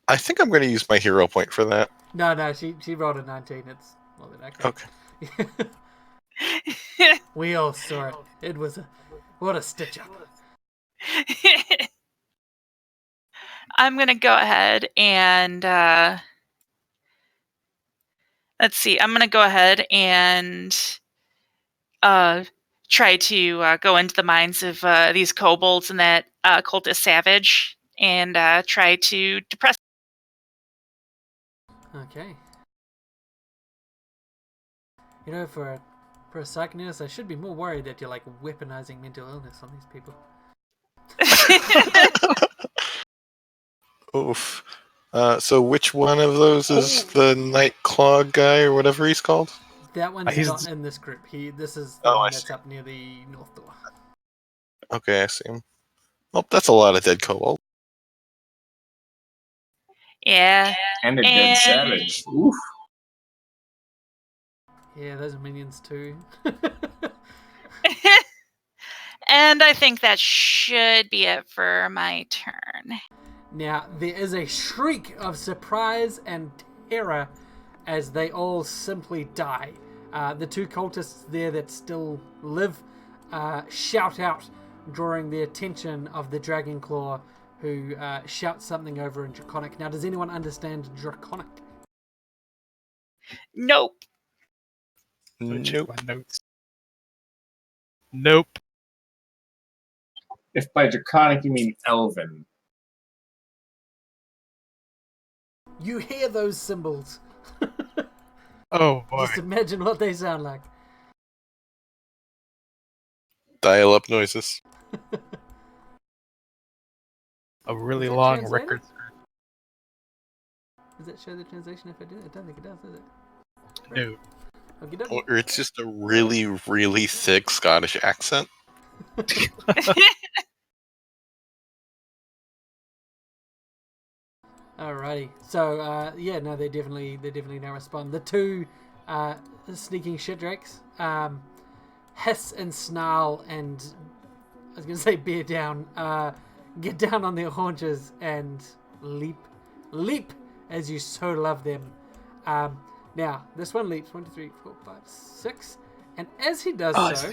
I think I'm going to use my hero point for that. No, she rolled a 19. It's more than okay. We all saw it. It was what a stitch up. I'm going to go ahead and let's see. I'm going to go ahead and try to go into the minds of these kobolds and that cultist savage and try to depress Okay. You know, for a psych nurse, I should be more worried that you're like weaponizing mental illness on these people. Oof. So which one of those is the Nightclaw guy or whatever he's called? That one's He's- not in this group. This is the Oh, one I that's see. up near the north door. Okay, I see him. Well, that's a lot of dead kobold. Yeah. And a dead And- savage. Oof. Yeah, those are minions too. And I think that should be it for my turn. Now, there is a shriek of surprise and terror as they all simply die. The two cultists there that still live shout out, drawing the attention of the Dragon Claw, who shouts something over in Draconic. Now, does anyone understand Draconic? Nope. Let me check Nope. my notes. Nope. If by draconic you mean elven. You hear those symbols. Oh boy. Just imagine what they sound like. Dial-up noises. A really Is that long translated? record. Does that show the translation if I do it? I don't think it does, does it? No. Okay, dokie. Or it's just a really, really thick Scottish accent. Alrighty. So yeah, no, they definitely now respond. The two sneaking shit drakes hiss and snarl and I was gonna say bear down, get down on their haunches and leap as you so love them. Now this one leaps 1, 2, 3, 4, 5, 6, and as he does so,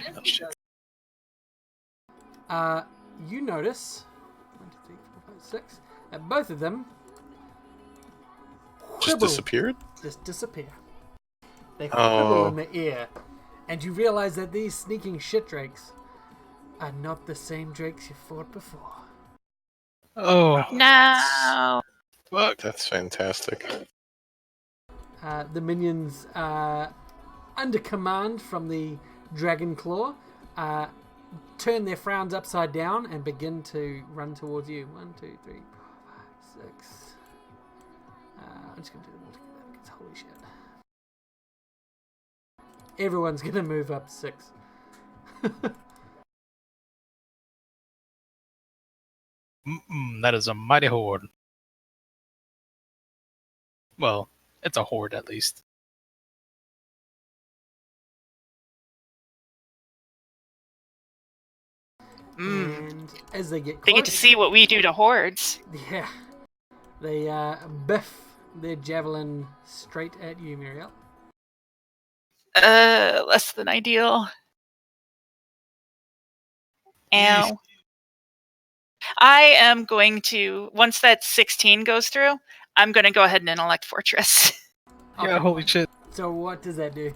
you notice 1, 2, 3, 4, 5, 6 that both of them Just quibble, disappeared? just disappear. They quibble Oh. in the air, and you realize that these sneaking shit drakes are not the same drakes you fought before. Oh. No. Fuck. That's fantastic. The minions, under command from the Dragon Claw, turn their frowns upside down and begin to run towards you. 1, 2, 3, 4, 5, 6. I'm just going to do them all together because holy shit. Everyone's going to move up 6. That is a mighty horde. Well, it's a horde at least. And as they get They close, get to see what we do to hordes. yeah, they biff their javelin straight at you, Muriel. Less than ideal. Ow. I am going to, once that 16 goes through, I'm going to go ahead and intellect Fortress. Yeah, holy shit. So what does that do?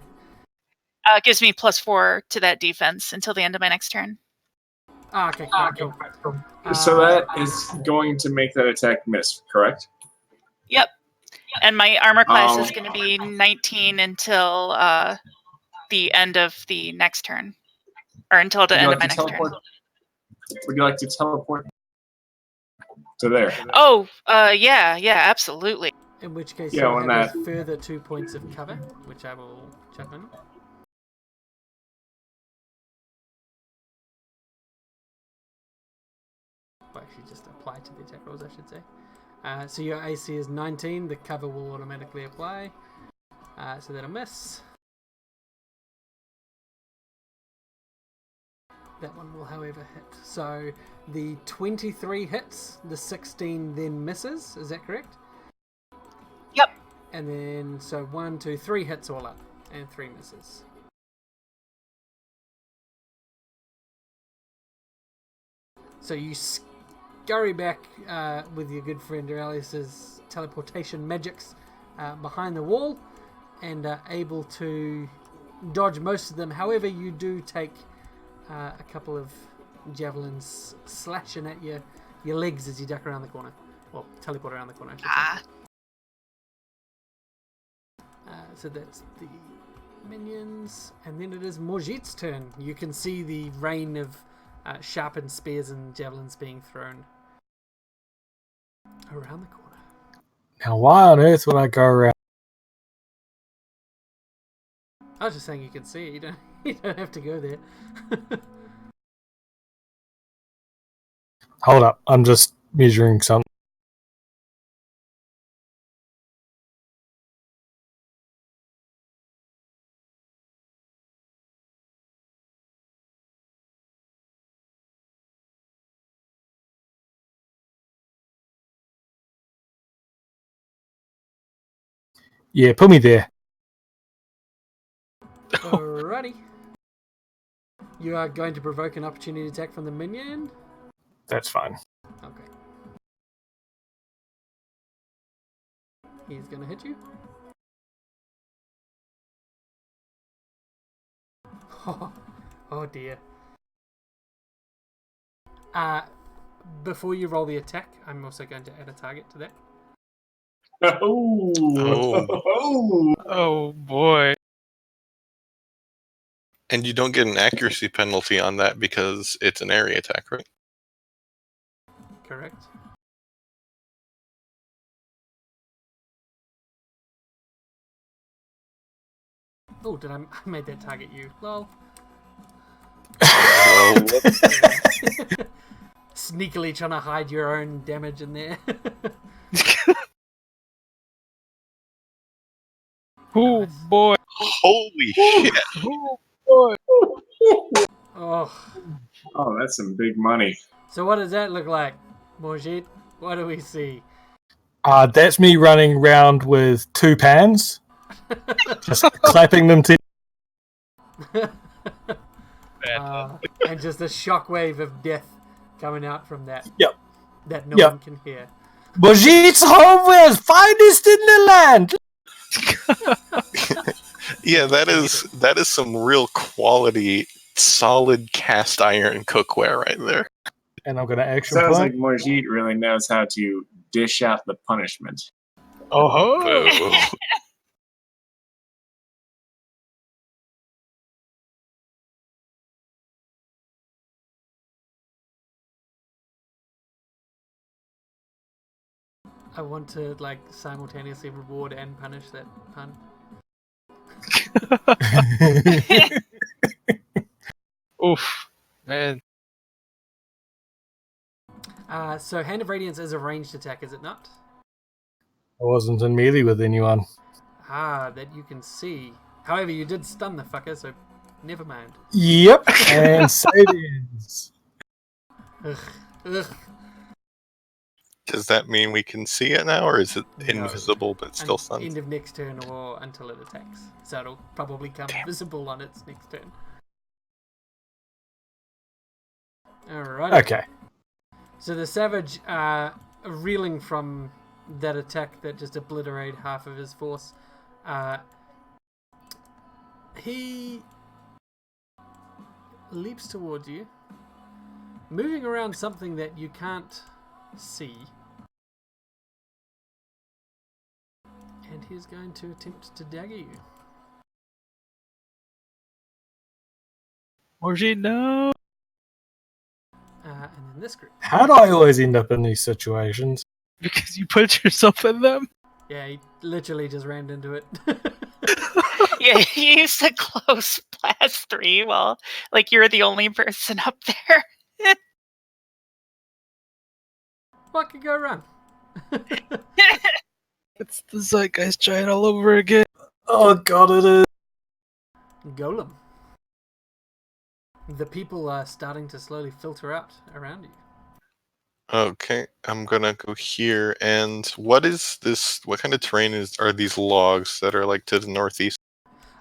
It gives me +4 to that defense until the end of my next turn. Okay, cool. So that is going to make that attack miss, correct? Yep. And my armor class is going to be 19 until the end of the next turn. Or until the end of my next turn. Would you like to teleport to there? Oh, yeah, absolutely. In which case, Yeah, you'll when have a further 2 points of cover, which I will chuck in. Well, actually, just apply to the attack rolls, I should say. So your AC is 19, the cover will automatically apply. So that'll miss. That one will, however, hit. So the 23 hits, the 16 then misses, is that correct? Yep. And then, so 1, 2, 3 hits all up, and 3 misses. So you scurry back with your good friend Aurelius's teleportation magics behind the wall, and are able to dodge most of them. However, you do take a couple of javelins slashing at your legs as you duck around the corner. Well, teleport around the corner, I should say. So that's the minions, and then it is Morjit's turn. You can see the rain of sharpened spears and javelins being thrown around the corner. Now, why on earth would I go around? I was just saying you can see it. You don't have to go there. Hold up, I'm just measuring something. Yeah, put me there. Alrighty. You are going to provoke an opportunity attack from the minion. That's fine. Okay. He's going to hit you. Oh dear. Before you roll the attack, I'm also going to add a target to that. Oh boy. And you don't get an accuracy penalty on that because it's an area attack, right? Correct. Oh, I made that target you? Lol. Sneakily trying to hide your own damage in there. Oh Nice. boy. Holy shit! Oh boy. Oh, that's some big money. So what does that look like, Morjit? What do we see? That's me running around with two pans, just clapping them to. And just a shockwave of death coming out from that. Yep. That no Yep. one can hear. Morjit's homewares, finest in the land. Yeah, that is some real quality, solid cast iron cookware right there. And I'm going to action Sounds point. like Morjit really knows how to dish out the punishment. Oh. Boo. I want to simultaneously reward and punish that pun. Oof. Man. So Hand of Radiance is a ranged attack, is it not? I wasn't in melee with anyone. That you can see. However, you did stun the fucker, so never mind. Yep. And Sabians. Ugh. Does that mean we can see it now, or is it No. invisible but still stunned? End of next turn or until it attacks. So it'll probably come visible on its next turn. Alright. Okay. So the Savage, reeling from that attack that just obliterated half of his force, he leaps towards you, moving around something that you can't see. And he's going to attempt to dagger you. Morjit, no. And then this group. How do I always end up in these situations? Because you put yourself in them? Yeah, he literally just rammed into it. Yeah, you used a close blast 3 while, you're the only person up there. What could go wrong? It's the Zeitgeist giant all over again. Oh god, it is. Golem. The people are starting to slowly filter out around you. Okay, I'm gonna go here. And what is this? What kind of terrain are these logs that are to the northeast?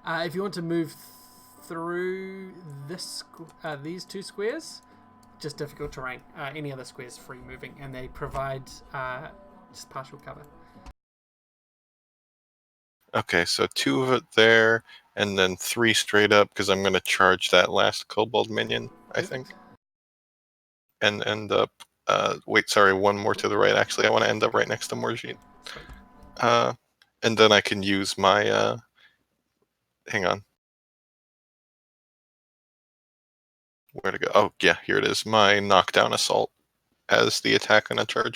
If you want to move through these two squares, just difficult terrain. Any other squares free moving, and they provide just partial cover. Okay, so 2 of it there, and then 3 straight up, because I'm gonna charge that last kobold minion, I think. And end up... wait, sorry, 1 more to the right. Actually, I want to end up right next to Morjit. And then I can use my hang on. Where to go? Oh, yeah, here it is. My knockdown assault as the attack on a charge.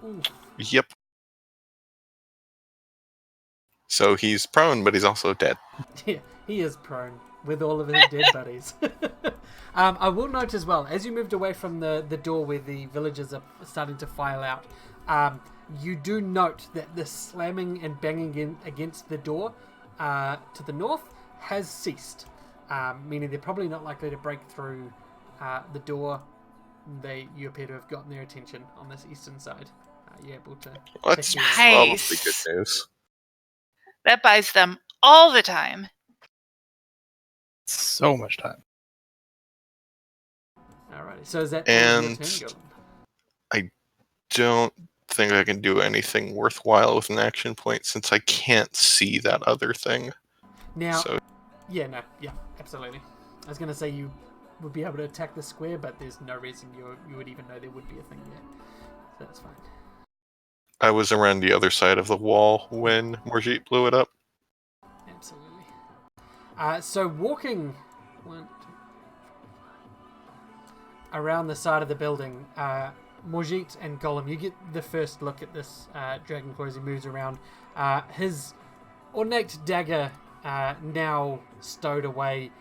Ooh. Yep. So he's prone, but he's also dead. Yeah, he is prone with all of his dead buddies. I will note as well, as you moved away from the door where the villagers are starting to file out, you do note that the slamming and banging against the door to the north has ceased, meaning they're probably not likely to break through the door. You appear to have gotten their attention on this eastern side. You're able to... That's Nice. probably good news. That buys them all the time. So much time. Alrighty, so is that And your turn, Golem? I don't think I can do anything worthwhile with an action point since I can't see that other thing. Now, So yeah, absolutely. I was going to say you would be able to attack the square, but there's no reason you would even know there would be a thing there. So that's fine. I was around the other side of the wall when Morjeet blew it up. Absolutely. So walking around the side of the building, Morjeet and Golem, you get the first look at this Dragonclaw as he moves around. His ornate dagger now stowed away.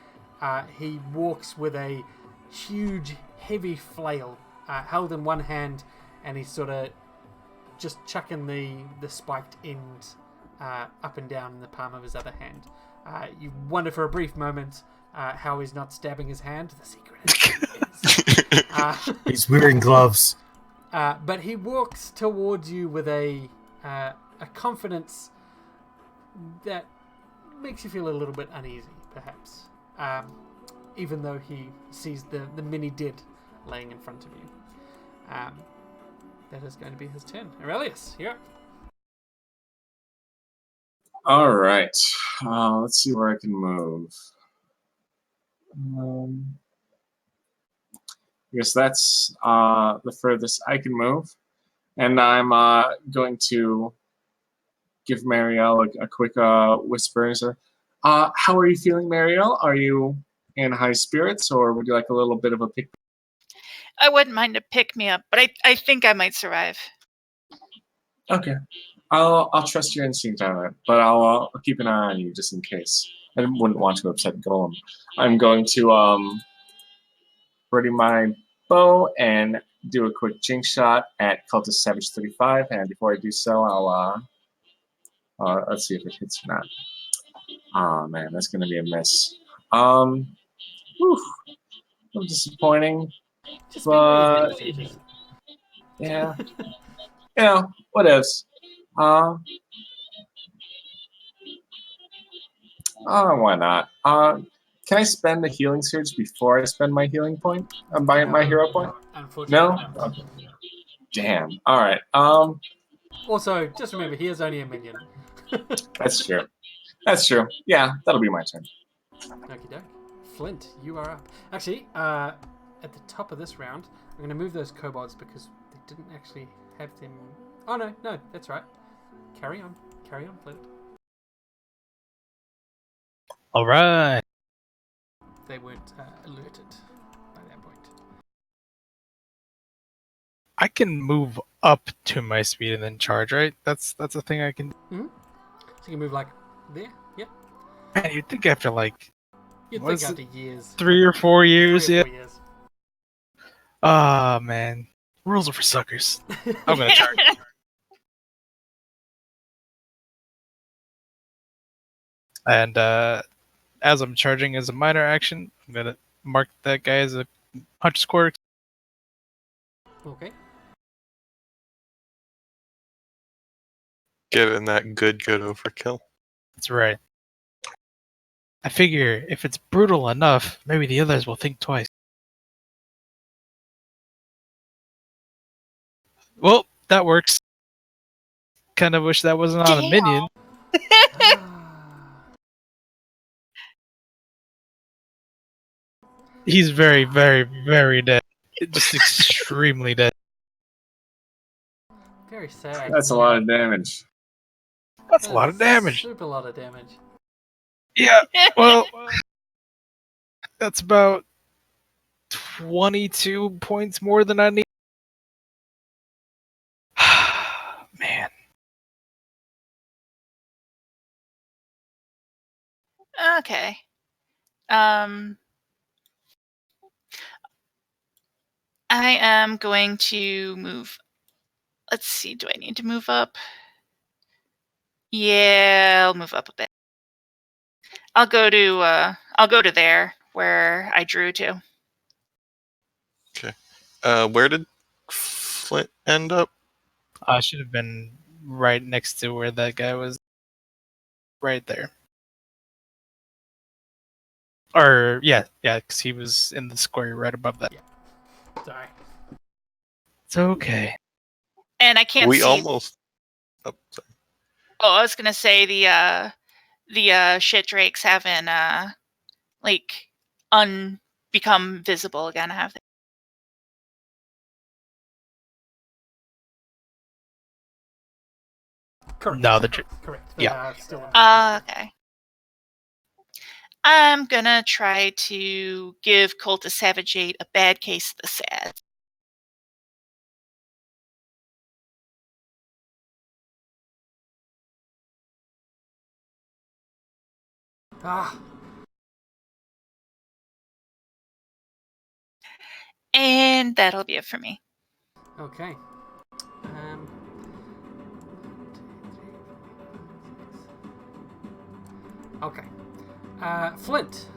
He walks with a huge, heavy flail held in one hand, and he's sort of just chucking the spiked end up and down in the palm of his other hand. You wonder for a brief moment how he's not stabbing his hand. The secret is... He's wearing gloves. But he walks towards you with a confidence that makes you feel a little bit uneasy, perhaps. Even though he sees the mini dead laying in front of you. That is going to be his turn. Aurelius, you're up. All right. Let's see where I can move. I guess that's the furthest I can move. And I'm going to give Marielle a quick whisper. How are you feeling, Marielle? Are you in high spirits, or would you like a little bit of a pick? I wouldn't mind to pick me up, but I think I might survive. Okay. I'll trust your instinct on it, but I'll keep an eye on you just in case. I wouldn't want to upset Golem. I'm going to ready my bow and do a quick jinx shot at Cultist Savage 35, and before I do so, I'll let's see if it hits or not. Oh man, that's gonna be a miss. Whew, a little disappointing, Just but yeah, what else? Why not? Can I spend the healing surge before I spend my healing point? My hero point? Unfortunately, No? Okay. Damn. All right. Also, just remember, he is only a minion. That's true. That's true. Yeah, that'll be my turn. Okie doke. Flint, you are up. Actually, at the top of this round, I'm going to move those kobolds because they didn't actually have them. Oh, no, that's right. Carry on, Flint. All right. They weren't alerted by that point. I can move up to my speed and then charge, right? That's a thing I can do. Mm-hmm. So you can move like there, yeah. Man, you'd think after like You'd What think is after years. 3 or 4 years, 3 or yeah. 4 years. Ah, man. Rules are for suckers. I'm gonna charge. And as I'm charging as a minor action, I'm gonna mark that guy as a hunter's quarter. Okay. Given that good overkill. That's right. I figure if it's brutal enough, maybe the others will think twice. Well, that works. Kind of wish that wasn't on a minion. He's very, very, very dead. Just extremely dead. Very sad. That's a lot of damage. That's a lot of damage. Super lot of damage. Yeah, well, that's about 22 points more than I need. Man. Okay. I am going to move. Let's see. Do I need to move up? Yeah, I'll move up a bit. I'll go to there where I drew to. Okay. Where did Flint end up? I should have been right next to where that guy was. Right there. Or, yeah, because he was in the square right above that. Yeah. Sorry. It's okay. And I can't We see. almost. Oh, sorry. Oh, I was gonna say the shit drakes haven't become visible again, have they? Correct. No, correct. Yeah. They are still in Okay. I'm gonna try to give Cultus Savage 8 a bad case of the sad. And that'll be it for me. Okay. Okay. Flint.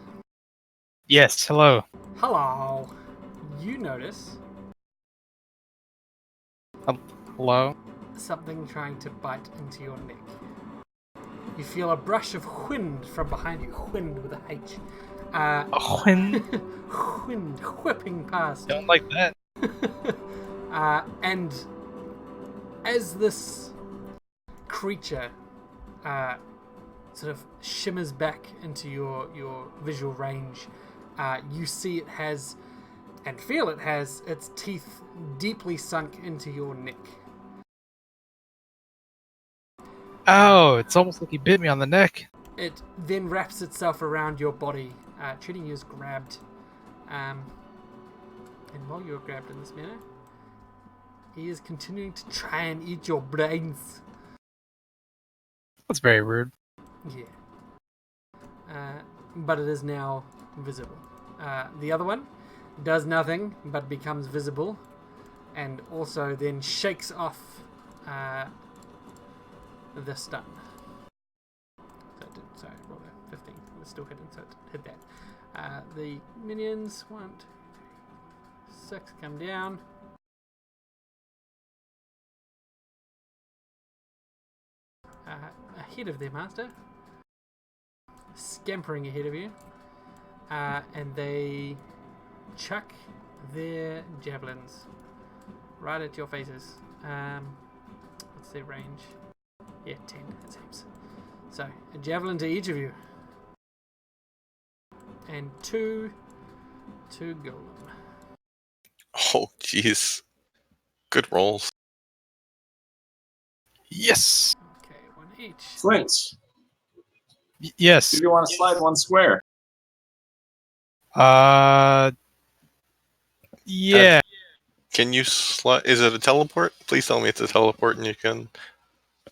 Yes, hello. Hello. You notice Hello? something trying to bite into your neck. You feel a brush of wind from behind you. Wind with a H. When? Wind whipping past. Don't like that. And as this creature sort of shimmers back into your visual range, you see it has, and feel it has, its teeth deeply sunk into your neck. Oh, it's almost like he bit me on the neck. It then wraps itself around your body, treating you as grabbed. And while you're grabbed in this manner, he is continuing to try and eat your brains. That's very rude. Yeah. But it is now visible. The other one does nothing but becomes visible, and also then shakes off the stun. So I rolled a 15. It was still hidden, so it hit that. The minions, 1, 2, 3, 6, come down. Ahead of their master. Scampering ahead of you. And they chuck their javelins right at your faces. What's their range? Yeah, 10, it seems. So, a javelin to each of you. And 2 to Golem. Oh, jeez. Good rolls. Yes. Okay, 1 each. Flint, Yes. do you want to slide one square? Yeah. Can you slide? Is it a teleport? Please tell me it's a teleport and you can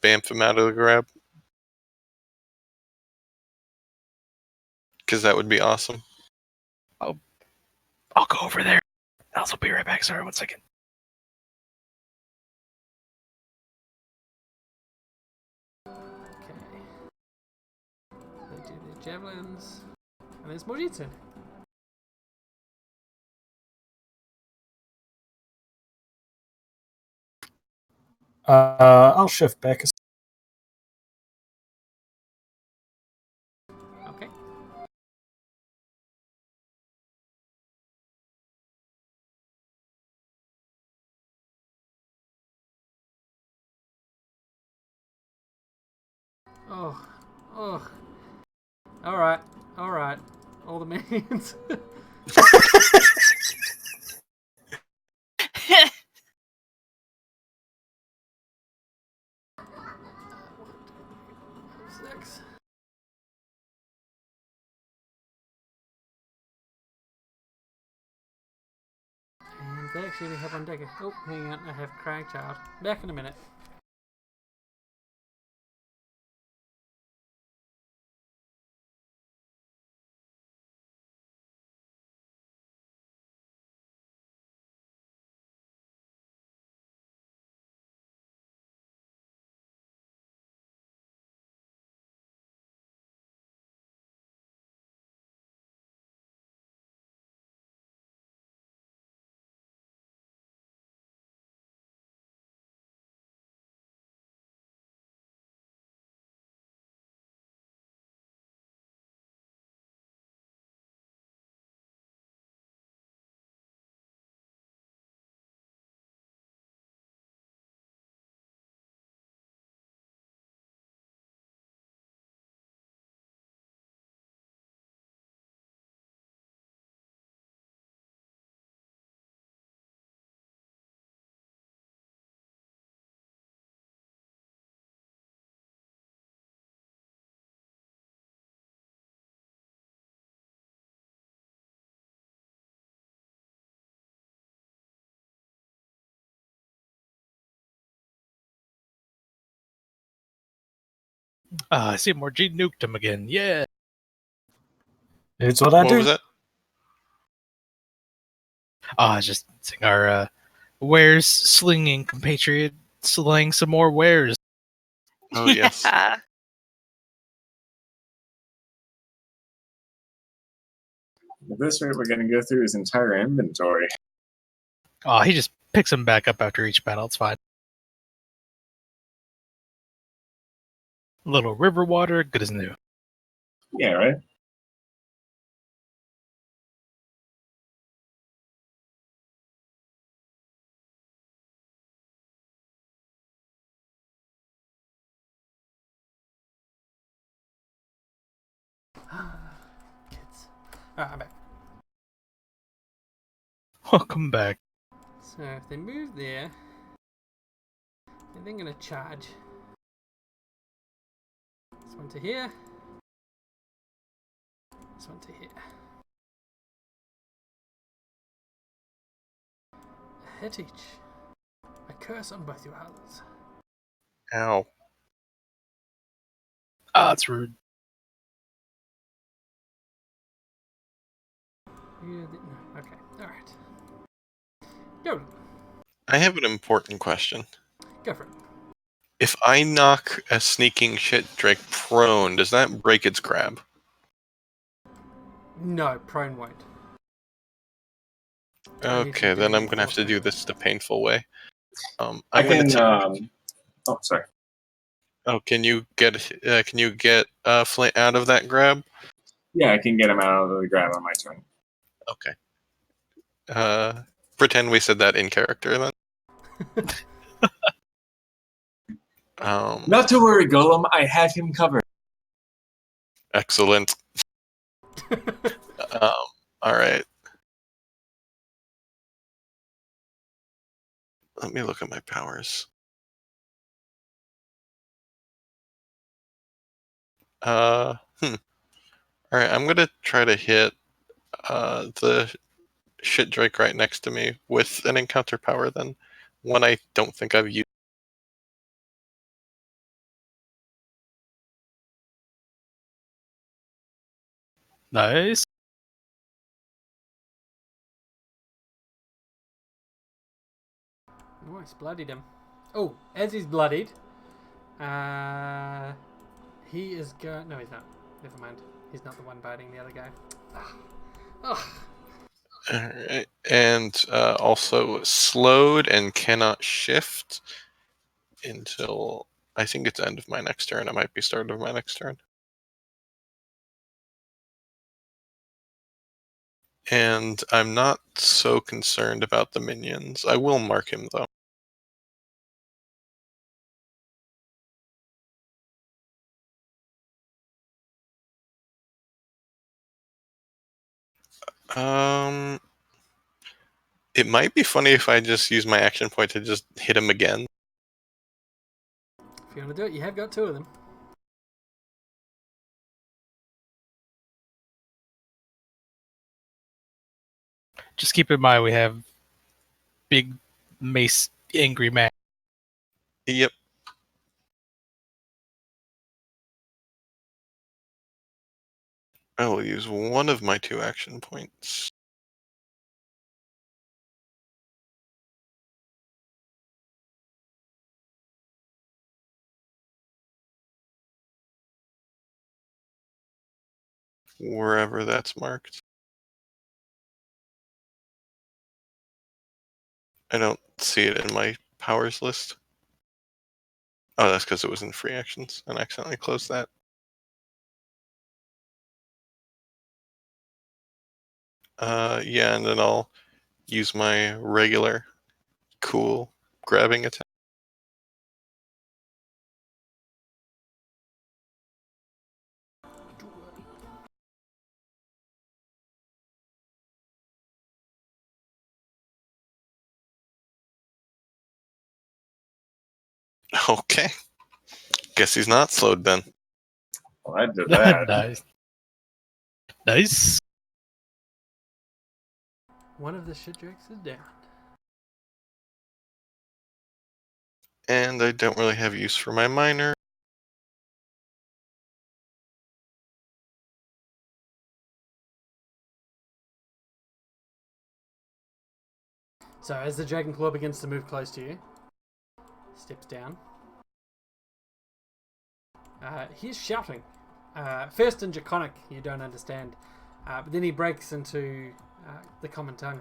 bamf him out of the grab. Because that would be awesome. I'll go over there. I'll be right back. Sorry, 1 second. Okay. They do their javelins. And there's more turn. I'll shift back. Okay. Oh. Alright. All the minions. 6. And they actually have one dagger. Oh, hang on, I have Cragchild. Back in a minute. I see Morgine nuked him again. Yeah. It's what I What do. was that? Just seeing our wares slinging compatriot slaying some more wares. Oh, yes. Yeah. At this rate, we're going to go through his entire inventory. He just picks them back up after each battle. It's fine. A little river water, good as new. Yeah, right? Kids. Alright, I'm back. Welcome back. So if they move there, they're then going to charge. This one to here. This one to here. A hit each. A curse on both your houses. Ow. That's rude. No, okay, alright. Go. I have an important question. Go for it. If I knock a sneaking shit drake prone, does that break its grab? No, prone won't. Okay, then I'm gonna have to do this the painful way. I'm I gonna can. Oh, sorry. Oh, can you get Flint out of that grab? Yeah, I can get him out of the grab on my turn. Okay. Pretend we said that in character then. Not to worry, Golem. I have him covered. Excellent. All right. Let me look at my powers. All right, I'm gonna try to hit the shit drake right next to me with an encounter power. Then, one I don't think I've used. Nice. Nice, bloodied him. Oh, as he's bloodied, he is going. No, he's not. Never mind. He's not the one biting the other guy. Ugh. Alright, and also slowed and cannot shift until I think it's end of my next turn. It might be start of my next turn. And I'm not so concerned about the minions. I will mark him though. It might be funny if I just use my action point to just hit him again. If you want to do it, you have got 2 of them. just keep in mind we have big mace angry man. Yep. I will use one of my 2 action points. Wherever that's marked. I don't see it in my powers list. Oh, that's because it was in free actions and I accidentally closed that. Yeah, and then I'll use my regular cool grabbing attack. Okay. Guess he's not slowed then. Well, I did that. Nice. Nice. One of the shit jokes is down. And I don't really have use for my minor. So as the dragon claw begins to move close to you, steps down. He's shouting. First in Draconic, you don't understand, but then he breaks into the common tongue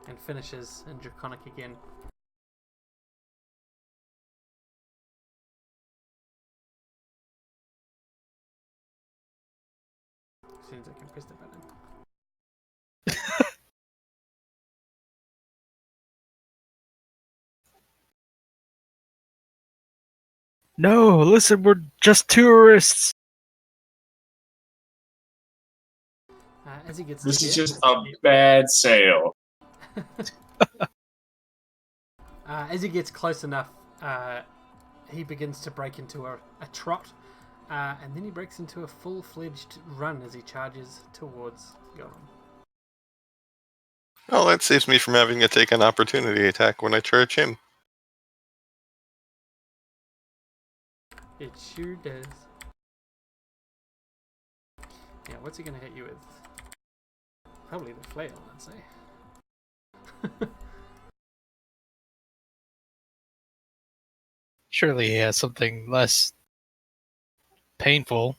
and finishes in Draconic again. As soon as I can press the button. No, listen, we're just tourists. As he gets This is near, just a bad sale. as he gets close enough, he begins to break into a trot, and then he breaks into a full-fledged run as he charges towards Golem. Oh, that saves me from having to take an opportunity attack when I charge him. It sure does. Yeah, what's he going to hit you with? Probably the flail, I'd say. Surely he has something less painful.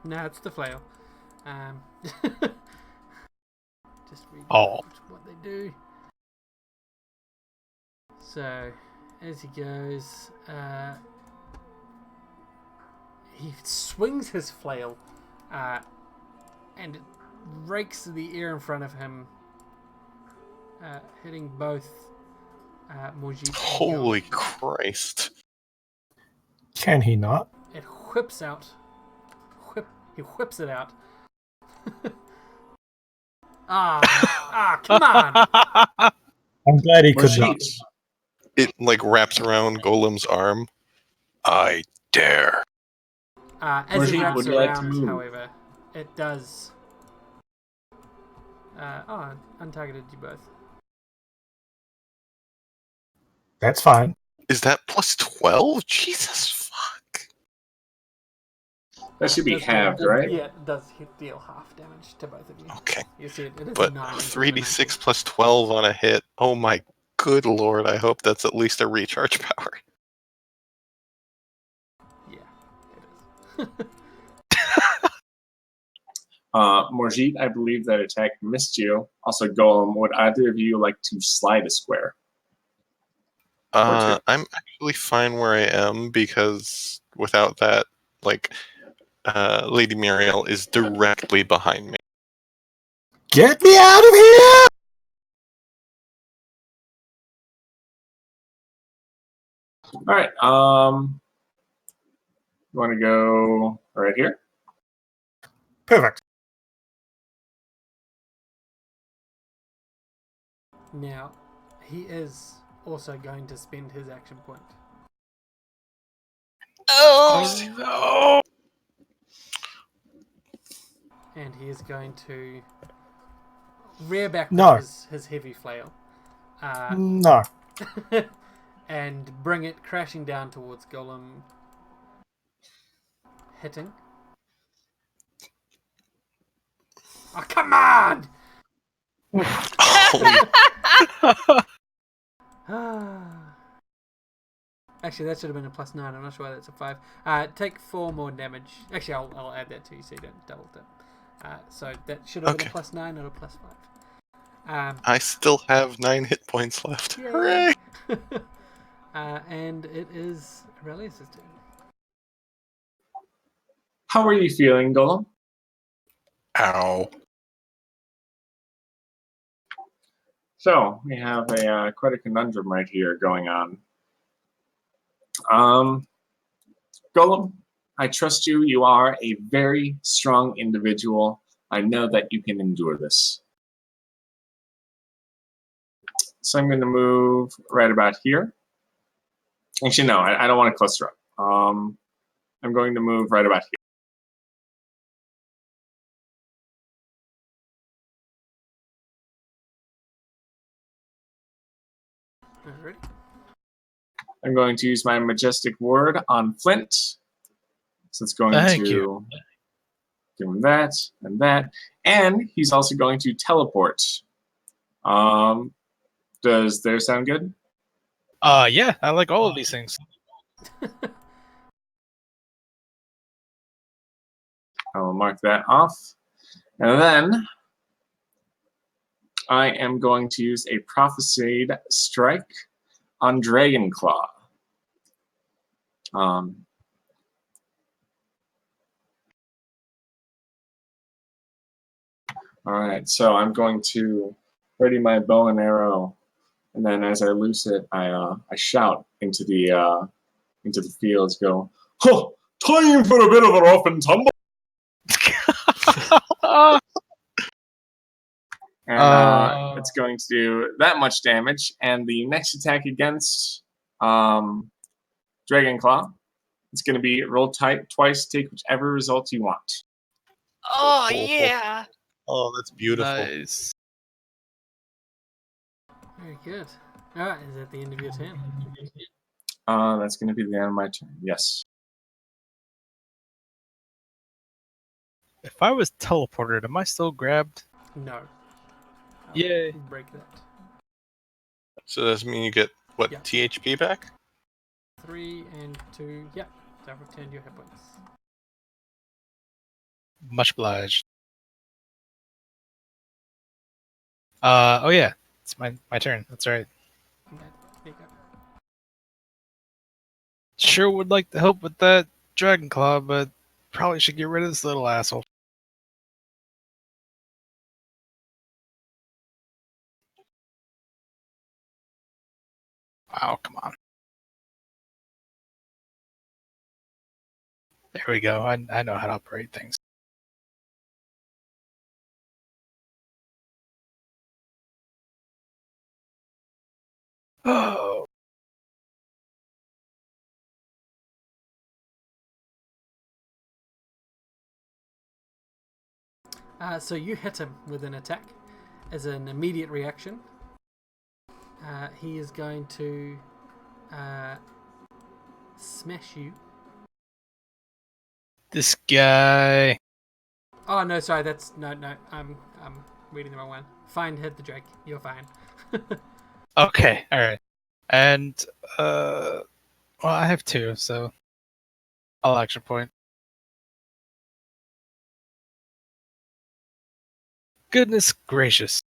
No, it's the flail. Just read what they do. So, as he goes, he swings his flail, and it rakes the air in front of him, hitting both Morjit and Holy Golem. Christ. Can he not? It whips out. He whips it out. Come on! I'm glad he could not. Morjit, It like wraps around Golem's arm. I dare. As it Morjit, wraps would you like to around, move? however, it does. Untargeted you both. That's fine. Is that plus 12? Jesus fuck. that should be Does halved, deal, right? Yeah, it does deal half damage to both of you. Okay. You see it is But 9 3d6 plus 12 on a hit. Oh my good lord, I hope that's at least a recharge power. Yeah, it is. Morjit, I believe that attack missed you. Also, Golem, would either of you like to slide a square? I'm actually fine where I am because without that, like, Lady Muriel is directly behind me. Get me out of here! All right. You want to go right here? Perfect. Now, he is also going to spend his action point. Oh! And he is going to rear back No. with his heavy flail. No. And bring it crashing down towards Golem. Hitting. Oh, come on! Actually, that should have been a +9. I'm not sure why that's a 5. Take 4 more damage. Actually, I'll add that to you so you don't double dip. So that should have been a +9, not a +5. I still have 9 hit points left. Yay. Hooray! And it is Aurelius' turn. How are you feeling, Golem? Ow. So we have a quite a conundrum right here going on. Golem, I trust you. You are a very strong individual. I know that you can endure this. So I'm going to move right about here. Actually, no, I don't want to cluster up. I'm going to move right about here. Alright. I'm going to use my majestic word on Flint. So it's going Thank to you. give him that and that. And he's also going to teleport. Does there sound good? Yeah, I like all of these things. I will mark that off. And then I am going to use a prophesied strike on Dragonclaw. All right, so I'm going to ready my bow and arrow, and then as I loose it, I shout into the fields. Go, huh, time for a bit of a rough and tumble. And it's going to do that much damage. And the next attack against Dragonclaw, it's going to be roll twice, take whichever result you want. Oh, yeah. Oh, that's beautiful. Nice. Very good. Alright, is that the end of your turn? That's going to be the end of my turn. Yes. If I was teleported, am I still grabbed? No. I'll Yay. break that. So does that mean you get, what, Yeah. THP back? 3 and 2. Yep. So I've returned your hit points. Much obliged. Oh yeah, it's my turn. That's right. Okay, there you go. Sure would like to help with that Dragonclaw, but probably should get rid of this little asshole. Wow, come on. There we go. I know how to operate things. Oh. So you hit him with an attack as an immediate reaction. He is going to smash you. This guy. Oh no, sorry, that's no. I'm reading the wrong one. Fine, hit the Drake. You're fine. Okay, alright. And well, I have 2, so I'll action point. Goodness gracious.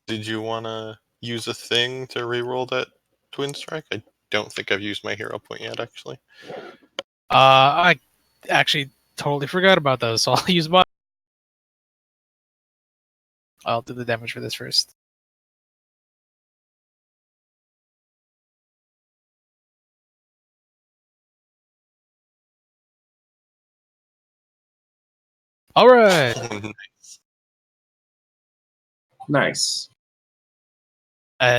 Did you want to use a thing to reroll that twin strike? I don't think I've used my hero point yet, actually. I actually totally forgot about those, so I'll use my. I'll do the damage for this first. Alright. Nice.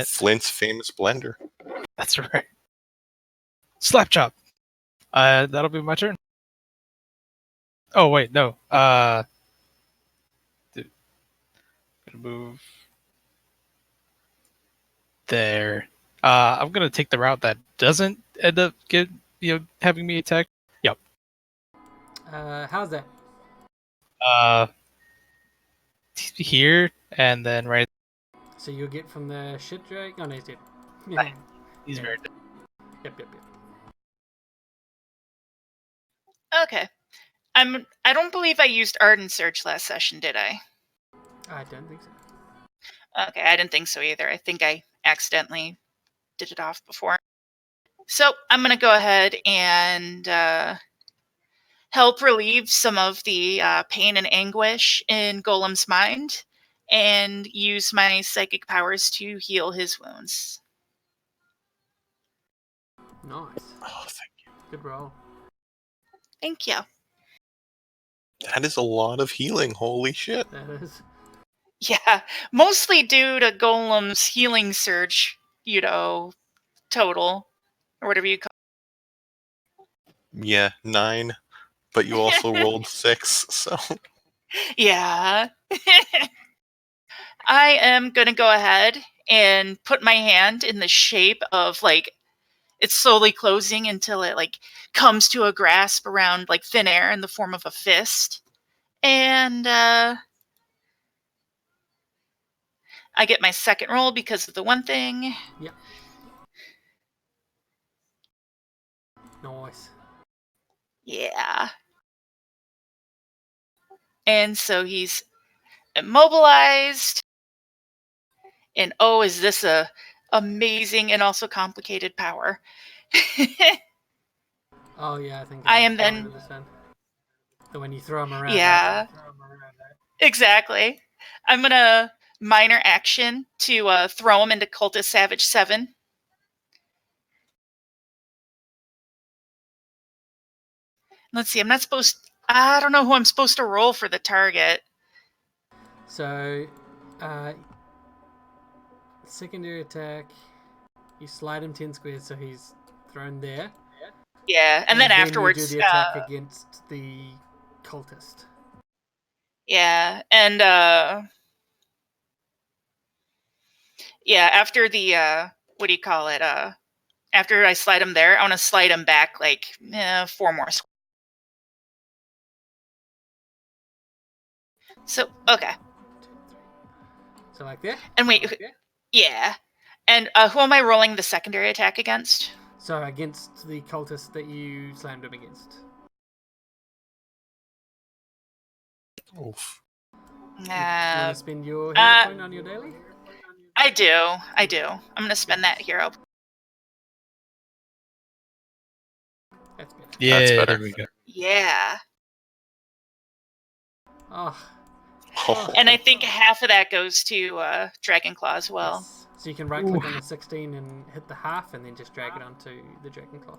Flint's famous blender. That's right. Slap chop. That'll be my turn. Oh wait, no. Gonna move there. I'm gonna take the route that doesn't end up having me attack. Yep. How's that? Here and then right. So you'll get from the shit drake. Oh no, he's dead. He's Yeah. very dead. Yep, yep, yep. Okay. I don't believe I used Arden Surge last session, did I? I don't think so. Okay, I didn't think so either. I think I accidentally did it off before. So I'm going to go ahead and help relieve some of the pain and anguish in Golem's mind and use my psychic powers to heal his wounds. Nice. Oh, thank you. Good roll. Thank you. That is a lot of healing. Holy shit. That is. Yeah, mostly due to Golem's healing surge, total, or whatever you call Yeah, 9. But you also rolled 6, so. it. Yeah. I am going to go ahead and put my hand in the shape of, it's slowly closing until it, comes to a grasp around, thin air in the form of a fist. And, I get my second roll because of the one thing. Yep. Nice. Yeah. And so he's immobilized. And oh, is this a amazing and also complicated power. Oh yeah, I think I am then. understand. So when you throw them around. Yeah. Exactly. I'm going to minor action to throw him into Cultist Savage 7. Let's see, I don't know who I'm supposed to roll for the target. So, secondary attack, you slide him 10 squares so he's thrown there. Yeah, and then afterwards... you do the attack against the cultist. Yeah, and yeah, after the what do you call it? After I slide him there, I want to slide him back 4 more squares. So okay. So like that. And wait, yeah. And who am I rolling the secondary attack against? So against the cultist that you slammed him against. Oof. You want to spend your hero point on your daily? I do. I'm going to spend that hero. That's better. Yeah, That's better. there we go. Yeah. Oh. And I think half of that goes to Dragonclaw as well. Yes. So you can right click on the 16 and hit the half and then just drag it onto the Dragonclaw.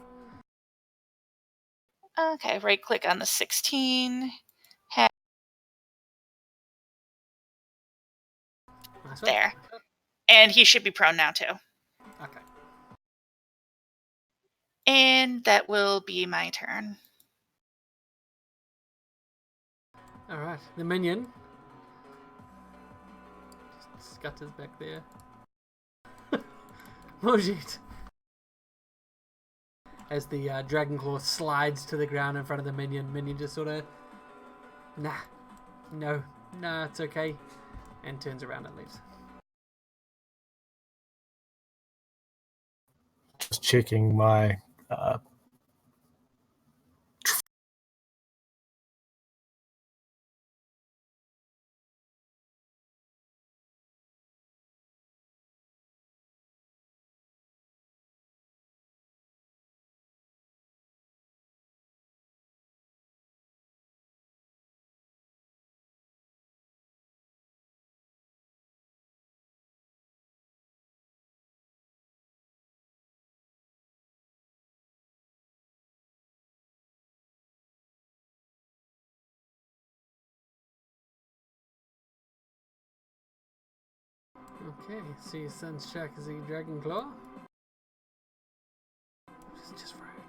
Okay, right click on the 16. Nice There. And he should be prone now too. Okay. And that will be my turn. Alright, the minion. Just scutters back there. Oh shit. As the Dragonclaw slides to the ground in front of the minion just sort of... Nah, it's okay. And turns around and leaves. Just checking my Okay, so your son's Shack is a Dragonclaw. Just froze.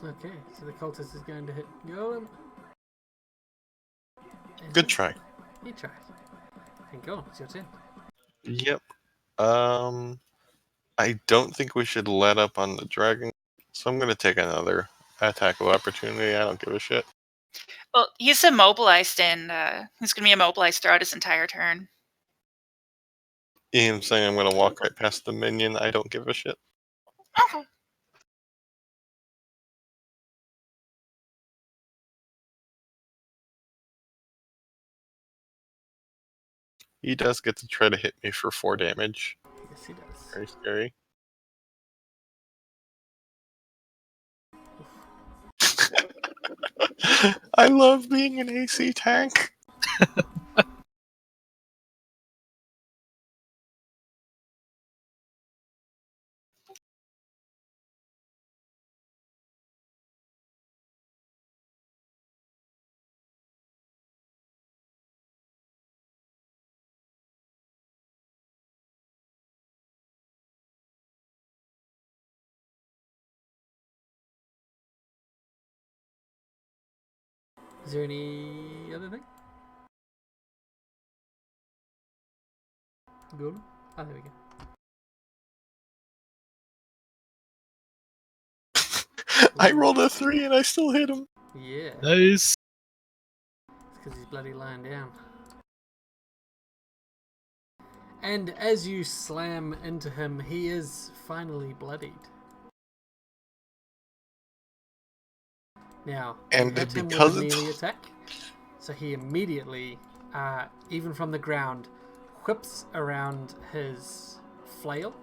Okay, so the cultist is going to hit Golem. Good try. He tried. And Golem, it's your turn. Yep. I don't think we should let up on the dragon, so I'm going to take another attack of opportunity. I don't give a shit. Well, he's immobilized, and he's going to be immobilized throughout his entire turn. Ian saying I'm going to walk right past the minion. I don't give a shit. Okay. He does get to try to hit me for 4 damage. Yes, he does. Very scary. I love being an AC tank. Is there any other thing? Golem? Oh, there we go. I rolled a 3 and I still hit him. Yeah. Nice. It's because he's bloody lying down. And as you slam into him, he is finally bloodied. Now, And you hit him with because a it's- melee attack, so he immediately, even from the ground, whips around his flail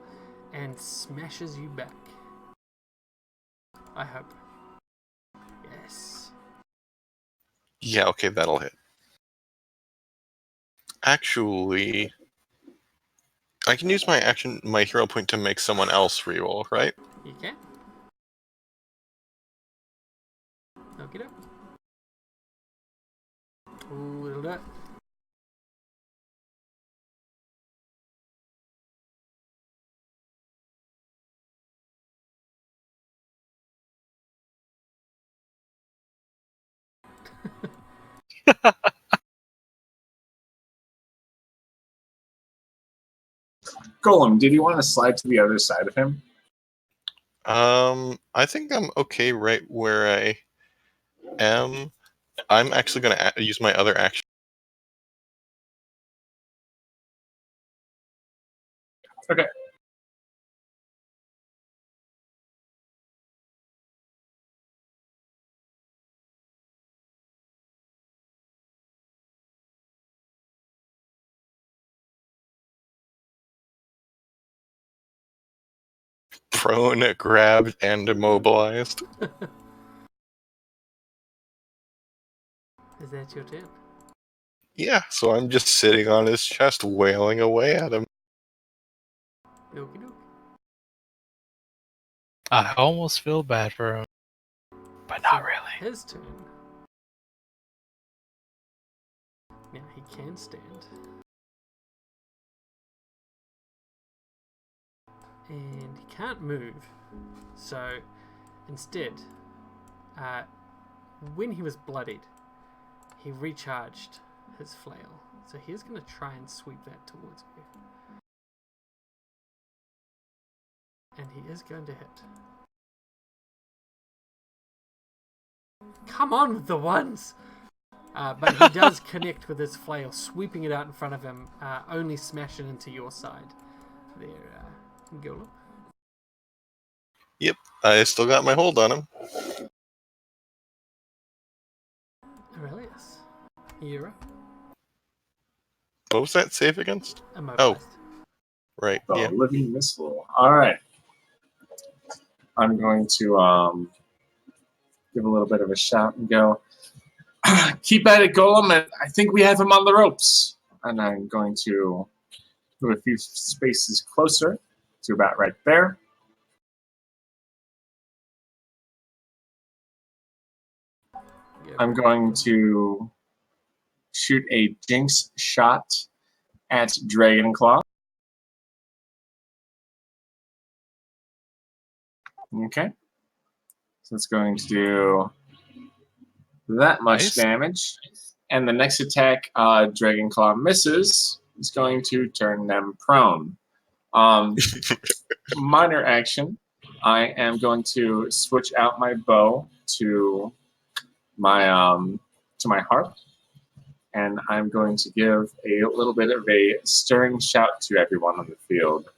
and smashes you back. I hope. Yes. Yeah, okay, that'll hit. Actually, I can use my hero point to make someone else reroll, right? You can. Okie doke. Ooh, it'll do it. Golem, did you want to slide to the other side of him? I think I'm okay right where I am. I'm actually going to use my other action. Okay. Prone, grabbed, and immobilized. Is that your turn? Yeah, so I'm just sitting on his chest, wailing away at him. Okie doke. I almost feel bad for him, but not really. His turn. Now he can stand. And he can't move. So instead, when he was bloodied, he recharged his flail. So he's going to try and sweep that towards you. And he is going to hit. Come on with the ones! But he does connect with his flail, sweeping it out in front of him, only smashing into your side. There, Golem. Yep, I still got my hold on him. Aurelius. You're up. What was that save against? Immobilized. Right, The yeah. living missile. All right. I'm going to give a little bit of a shout and go, keep at it, Golem. And I think we have him on the ropes. And I'm going to move a few spaces closer to about right there. I'm going to shoot a Jinx shot at Dragonclaw. Okay. So it's going to do that much Nice. damage. And the next attack, Dragon Claw misses. Is going to turn them prone. Minor action. I am going to switch out my bow to my harp, and I'm going to give a little bit of a stirring shout to everyone on the field.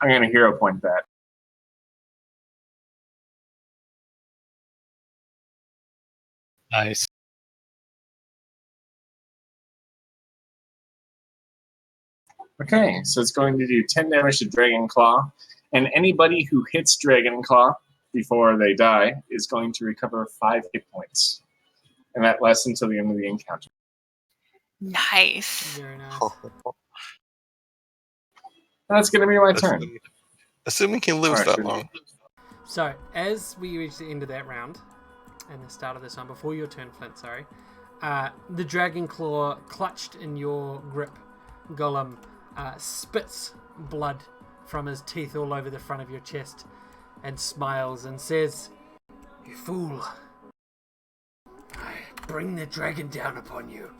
I'm going to hero point that. Nice. Okay, so it's going to do 10 damage to Dragon Claw, and anybody who hits Dragon Claw before they die is going to recover 5 hit points. And that lasts until the end of the encounter. Nice. Very nice. That's going to be my turn. Assuming he lives that long. So, as we reach the end of that round, and the start of this one, before your turn, Flint, sorry, the Dragon Claw clutched in your grip, Golem, spits blood from his teeth all over the front of your chest and smiles and says, "You fool, I bring the dragon down upon you.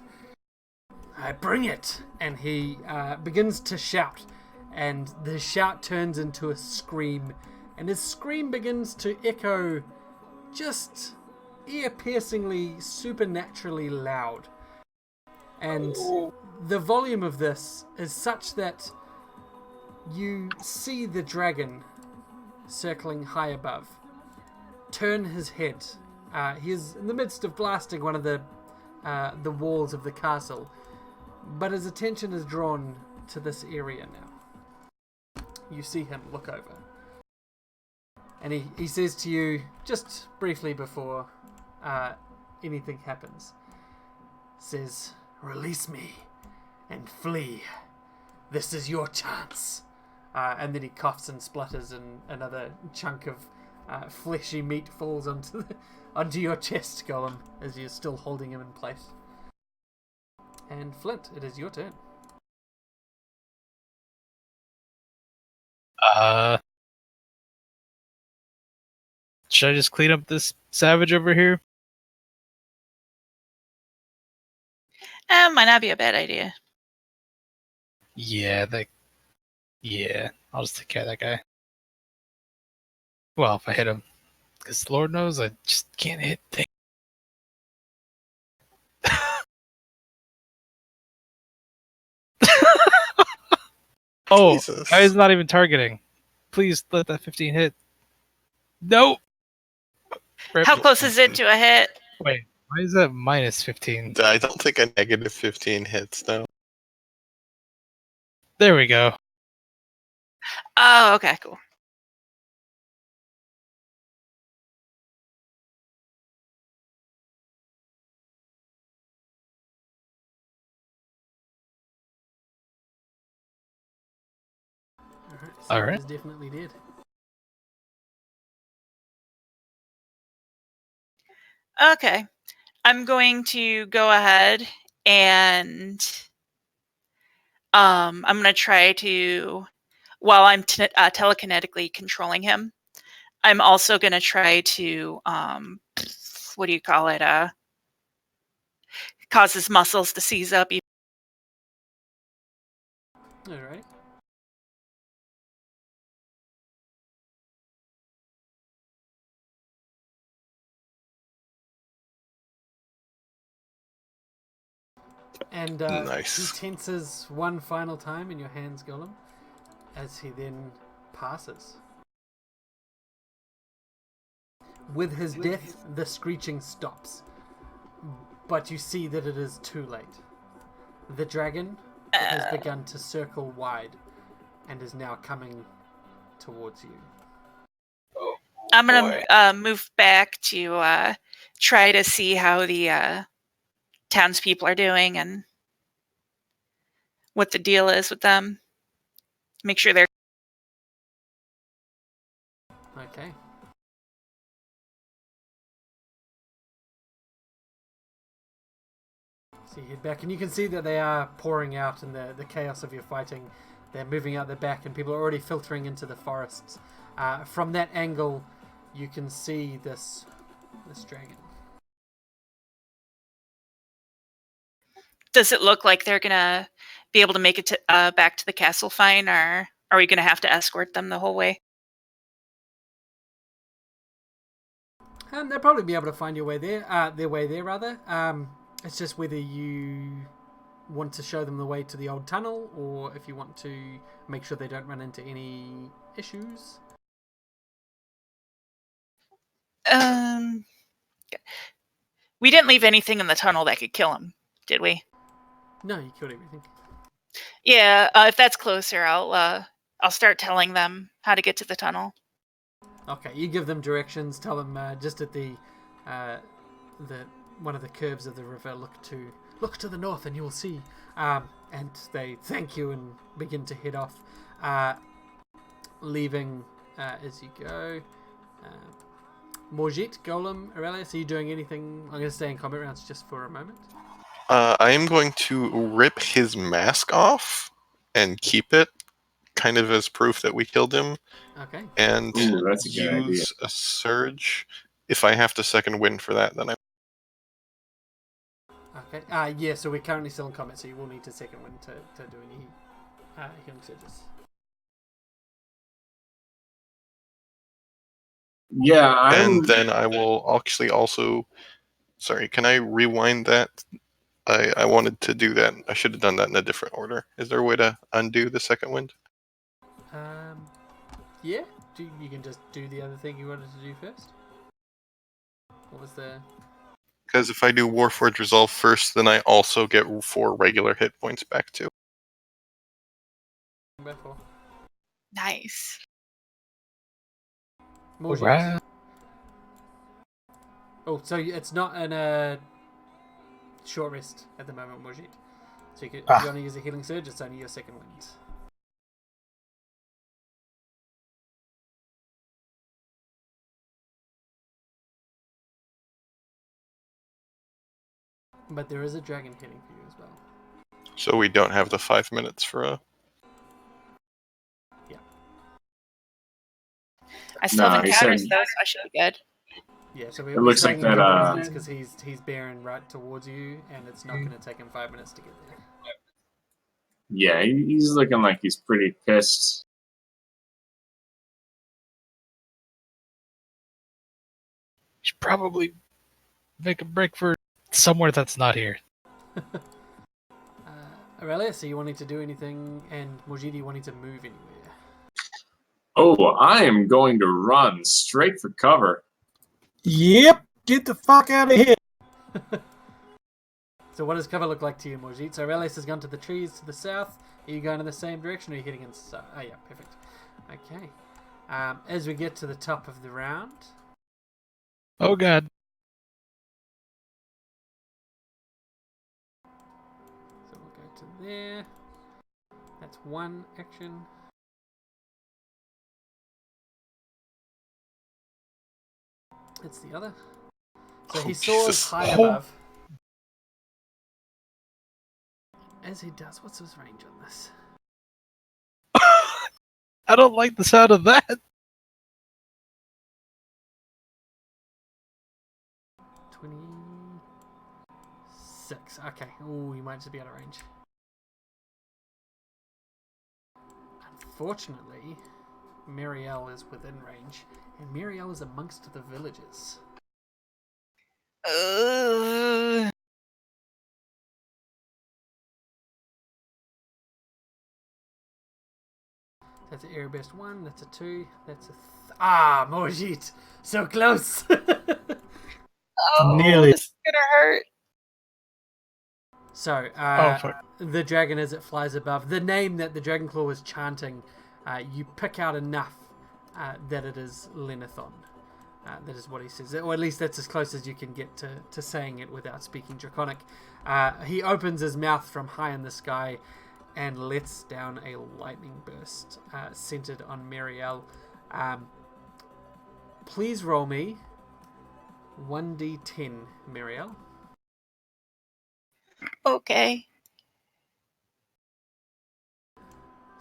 I bring it." And he begins to shout, and the shout turns into a scream, and his scream begins to echo just ear-piercingly, supernaturally loud. And the volume of this is such that you see the dragon circling high above turn his head. He is in the midst of blasting one of the walls of the castle, but his attention is drawn to this area now. You see him look over, and he says to you, just briefly before anything happens, says, "Release me and flee. This is your chance." And then he coughs and splutters, and another chunk of fleshy meat falls onto your chest, Golem, as you're still holding him in place. And Flint, it is your turn. Should I just clean up this savage over here? Might not be a bad idea. Yeah, I'll just take care of that guy. Well, if I hit him. Because Lord knows I just can't hit things. Oh, Jesus. I was not even targeting. Please let that 15 hit. Nope. How close is it to a hit? Wait, why is that minus 15? I don't think a negative 15 hits, no. There we go. Oh, okay, cool. Alright, so Alright. he's definitely dead. Okay. I'm going to go ahead and I'm going to try to, while I'm telekinetically controlling him, I'm also going to try to, what do you call it? Cause his muscles to seize up. Alright. And Nice. he tenses one final time in your hands, Golem, as he then passes. With his death, the screeching stops, but you see that it is too late. The dragon has begun to circle wide and is now coming towards you. I'm going to move back to try to see how the townspeople are doing and what the deal is with them. Make sure they're... Okay. So you head back, and you can see that they are pouring out in the chaos of your fighting. they're moving out the back, and people are already filtering into the forests. From that angle, you can see this dragon. Does it look like they're gonna be able to make it to, back to the castle fine, or are we gonna have to escort them the whole way? They'll probably be able to find their way there rather. It's just whether you want to show them the way to the old tunnel, or if you want to make sure they don't run into any issues. We didn't leave anything in the tunnel that could kill him, did we? No, you killed everything. Yeah, if that's closer, I'll start telling them how to get to the tunnel. Okay, you give them directions. Tell them just at the one of the curves of the river. Look to the north, and you will see. And they thank you and begin to head off, leaving as you go. Morjit, Golem, Aurelius, are you doing anything? I'm going to stay in combat rounds just for a moment. I am going to rip his mask off and keep it, kind of as proof that we killed him. Okay. And that's a good idea. use a surge. If I have to second wind for that, then I. Okay. Yeah. So we're currently still in combat, so you will need to second wind to do any healing surges. Yeah, And then I will actually also. Sorry, can I rewind that? I wanted to do that. I should have done that in a different order. Is there a way to undo the second wind? Yeah. You can just do the other thing you wanted to do first. What was the? Because if I do Warforged Resolve first, then I also get 4 regular hit points back too. Nice. Right. Oh, so it's not in a short rest at the moment, Morjit. So you only use a healing surge. It's only your second wind. But there is a dragon heading for you as well. So we don't have the 5 minutes for a. Yeah. I still have encounters though, so I should be good. Yeah, so it looks like that. Because he's bearing right towards you, and it's not going to take him 5 minutes to get there. Yeah, he's looking like he's pretty pissed. Should probably make a break for somewhere that's not here. Aurelius, are you wanting to do anything, and Mojidi wanting to move anywhere? Oh, I am going to run straight for cover. Yep, get the fuck out of here. So what does cover look like to you, Morjit? So Aurelius has gone to the trees to the south. Are you going in the same direction, or are you heading inside? Oh, yeah, perfect. Okay. As we get to the top of the round... Oh, God. So we'll go to there. That's one action. That's the other. So he soars high above. As he does, what's his range on this? I don't like the sound of that. 26. Okay. Oh, he might just be out of range. Unfortunately, Muriel is within range, and Muriel is amongst the villagers. That's an area best 1. That's a 2. That's a Morjit, so close. Nearly. This is gonna hurt. So, the dragon, as it flies above, the name that the Dragonclaw was chanting, you pick out enough that it is Lenithon. That is what he says, or at least that's as close as you can get to saying it without speaking Draconic. He opens his mouth from high in the sky and lets down a lightning burst centered on Muriel. Please roll me 1d10, Muriel. Okay.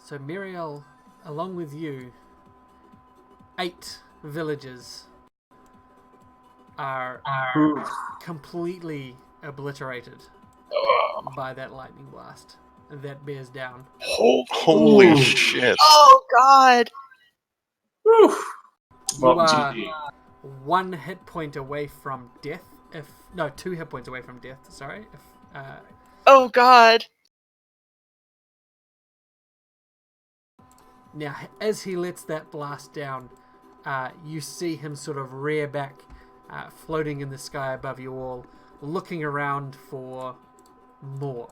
So Muriel, along with you, 8 villagers are completely obliterated by that lightning blast that bears down. Holy shit. Oh, God. Whew. You Well, are GG. 1 hit point away from death. 2 hit points away from death. Sorry. Oh, God. Now, as he lets that blast down, you see him sort of rear back, floating in the sky above you all, looking around for more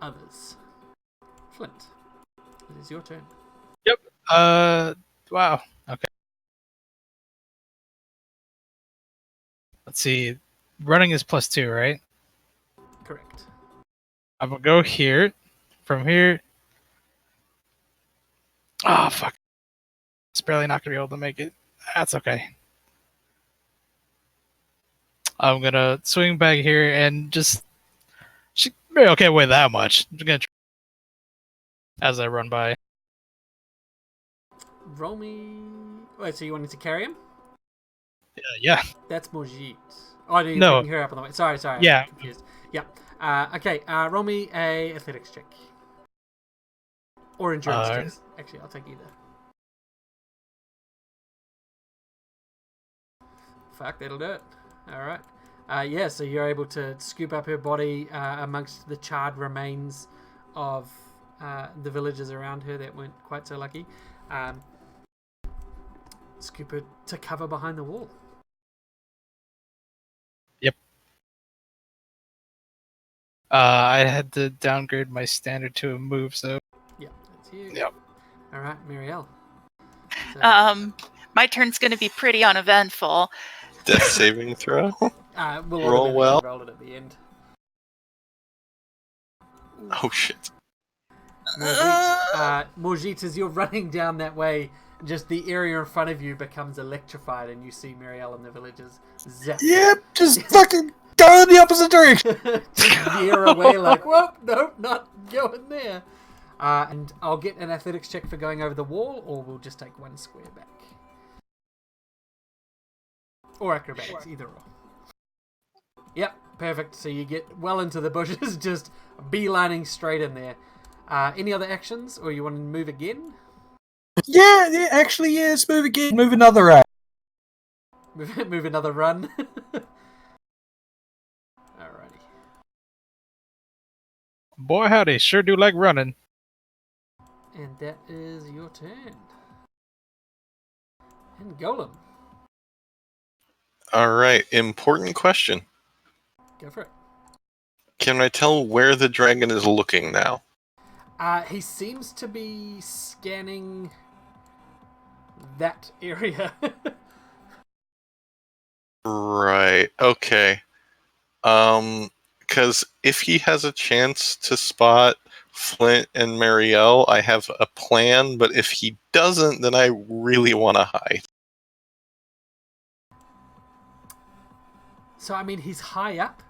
others. Flint, it is your turn. Yep. Wow. Okay. Let's see. Running is +2, right? Correct. I'm gonna go here. From here. Oh, fuck. It's barely not gonna be able to make it. That's okay. I'm gonna swing back here and just. She may okay with that much. I'm just gonna as I run by. Roll me. Wait, so you wanted to carry him? Yeah. That's Morjit. Oh, no, you're No. picking her up on the way. Sorry. Yeah. I'm confused. Yeah. Okay. Roll me a athletics check. Or endurance check. Actually, I'll take either. Fuck, that'll do it. Alright. Yeah, so you're able to scoop up her body amongst the charred remains of the villagers around her that weren't quite so lucky. Scoop her to cover behind the wall. Yep. I had to downgrade my standard to a move, so. Yeah, that's you. Yep. Alright, Muriel. So, My turn's going to be pretty uneventful. Death saving throw. we'll Roll automatically well. roll it at the end. Oh shit. Morjit, as you're running down that way, just the area in front of you becomes electrified, and you see Muriel and the villagers zap. Yep, just fucking go in the opposite direction. Just veer away like, well, nope, not going there. And I'll get an athletics check for going over the wall, or we'll just take 1 square back. Or acrobatics, either or. Yep, perfect. So you get well into the bushes, just beelining straight in there. Any other actions, or you want to move again? Yeah, actually, let's move again. Move another round. Move another run. Alrighty. Boy, howdy, sure do like running. And that is your turn. And Golem. Alright, important question. Go for it. Can I tell where the dragon is looking now? He seems to be scanning that area. Right, okay. Because if he has a chance to spot Flint and Marielle, I have a plan, but if he doesn't, then I really want to hide. So, I mean, he's high up,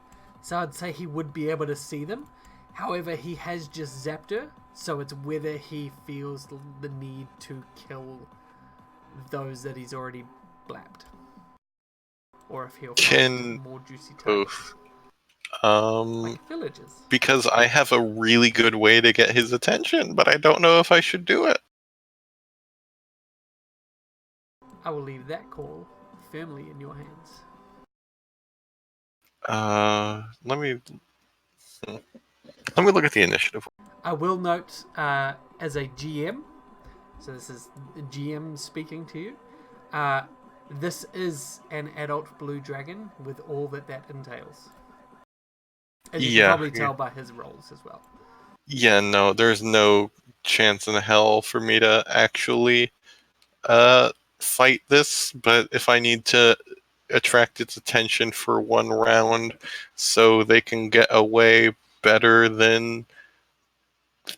so I'd say he would be able to see them. However, he has just zapped her, so it's whether he feels the need to kill those that he's already blapped. Or if he'll find more juicy targets. Like villagers. Because I have a really good way to get his attention, but I don't know if I should do it. I will leave that call firmly in your hands. Let me look at the initiative. I will note, as a GM, so this is the GM speaking to you, this is an adult blue dragon with all that entails. As you can probably tell by his rolls as well. Yeah, no, there's no chance in hell for me to actually fight this, but if I need to attract its attention for 1 round so they can get away better, then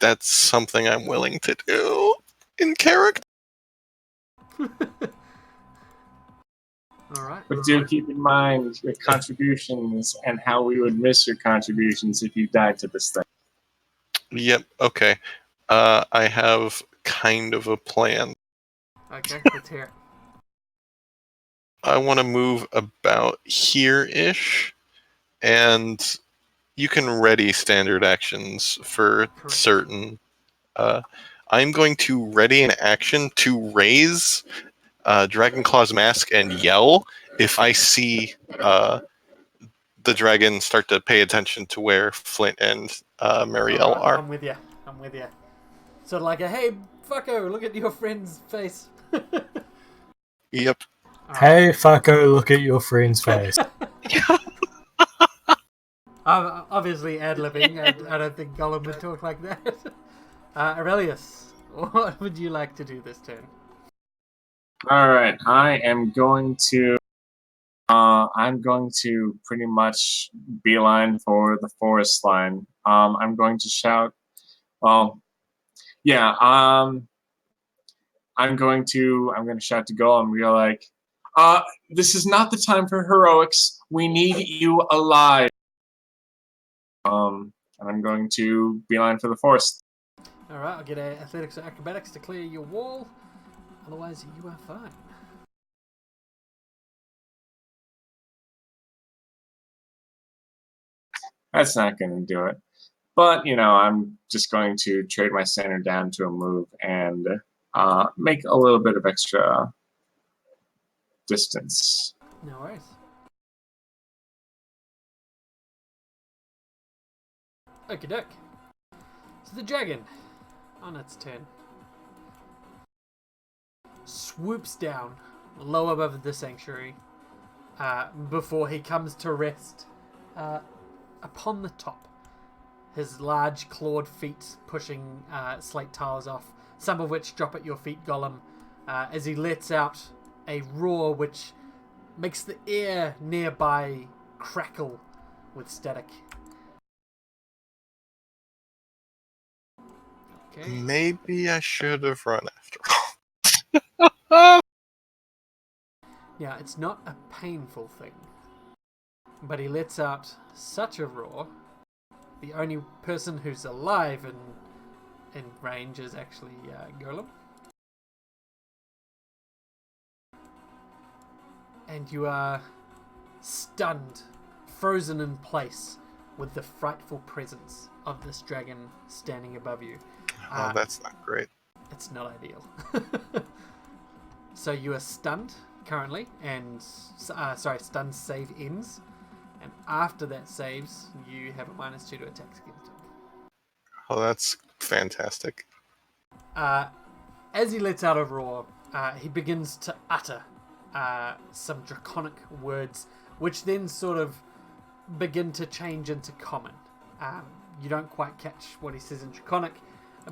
that's something I'm willing to do in character. Alright. But do keep in mind your contributions and how we would miss your contributions if you died to this thing. Yep, okay. I have kind of a plan. Okay, let's hear it. I want to move about here-ish, and you can ready standard actions for Correct. certain. I'm going to ready an action to raise Dragonclaw's mask and yell if I see the dragon start to pay attention to where Flint and Marielle Alright, are. I'm with you. Sort of like a, hey, fucko, look at your friend's face. Yep. Hey, fucko, look at your friend's face. I'm obviously ad-libbing. I don't think Gollum would talk like that. Aurelius, what would you like to do this turn? All right, I'm going to pretty much beeline for the forest line. I'm going to shout. Well, yeah. I'm going to shout to Gollum. We're like, this is not the time for heroics. We need you alive. And I'm going to beeline for the forest. All right, I'll get athletics or acrobatics to clear your wall. Otherwise, you are fine. That's not going to do it. But, I'm just going to trade my standard down to a move and make a little bit of extra distance. No worries. Okie doke. So the dragon, on its turn, swoops down low above the sanctuary before he comes to rest upon the top. His large clawed feet pushing slate tiles off, some of which drop at your feet, Gollum, as he lets out a roar which makes the air nearby crackle with static. Okay. Maybe I should have run after. Yeah, it's not a painful thing, but he lets out such a roar. The only person who's alive in range is actually Gollum. And you are stunned, frozen in place, with the frightful presence of this dragon standing above you. Oh, that's not great. It's not ideal. So you are stunned currently, and stun save ends, and after that saves, you have a -2 to attacks against him. Oh, that's fantastic. As he lets out a roar, he begins to utter some draconic words, which then sort of begin to change into common. You don't quite catch what he says in draconic,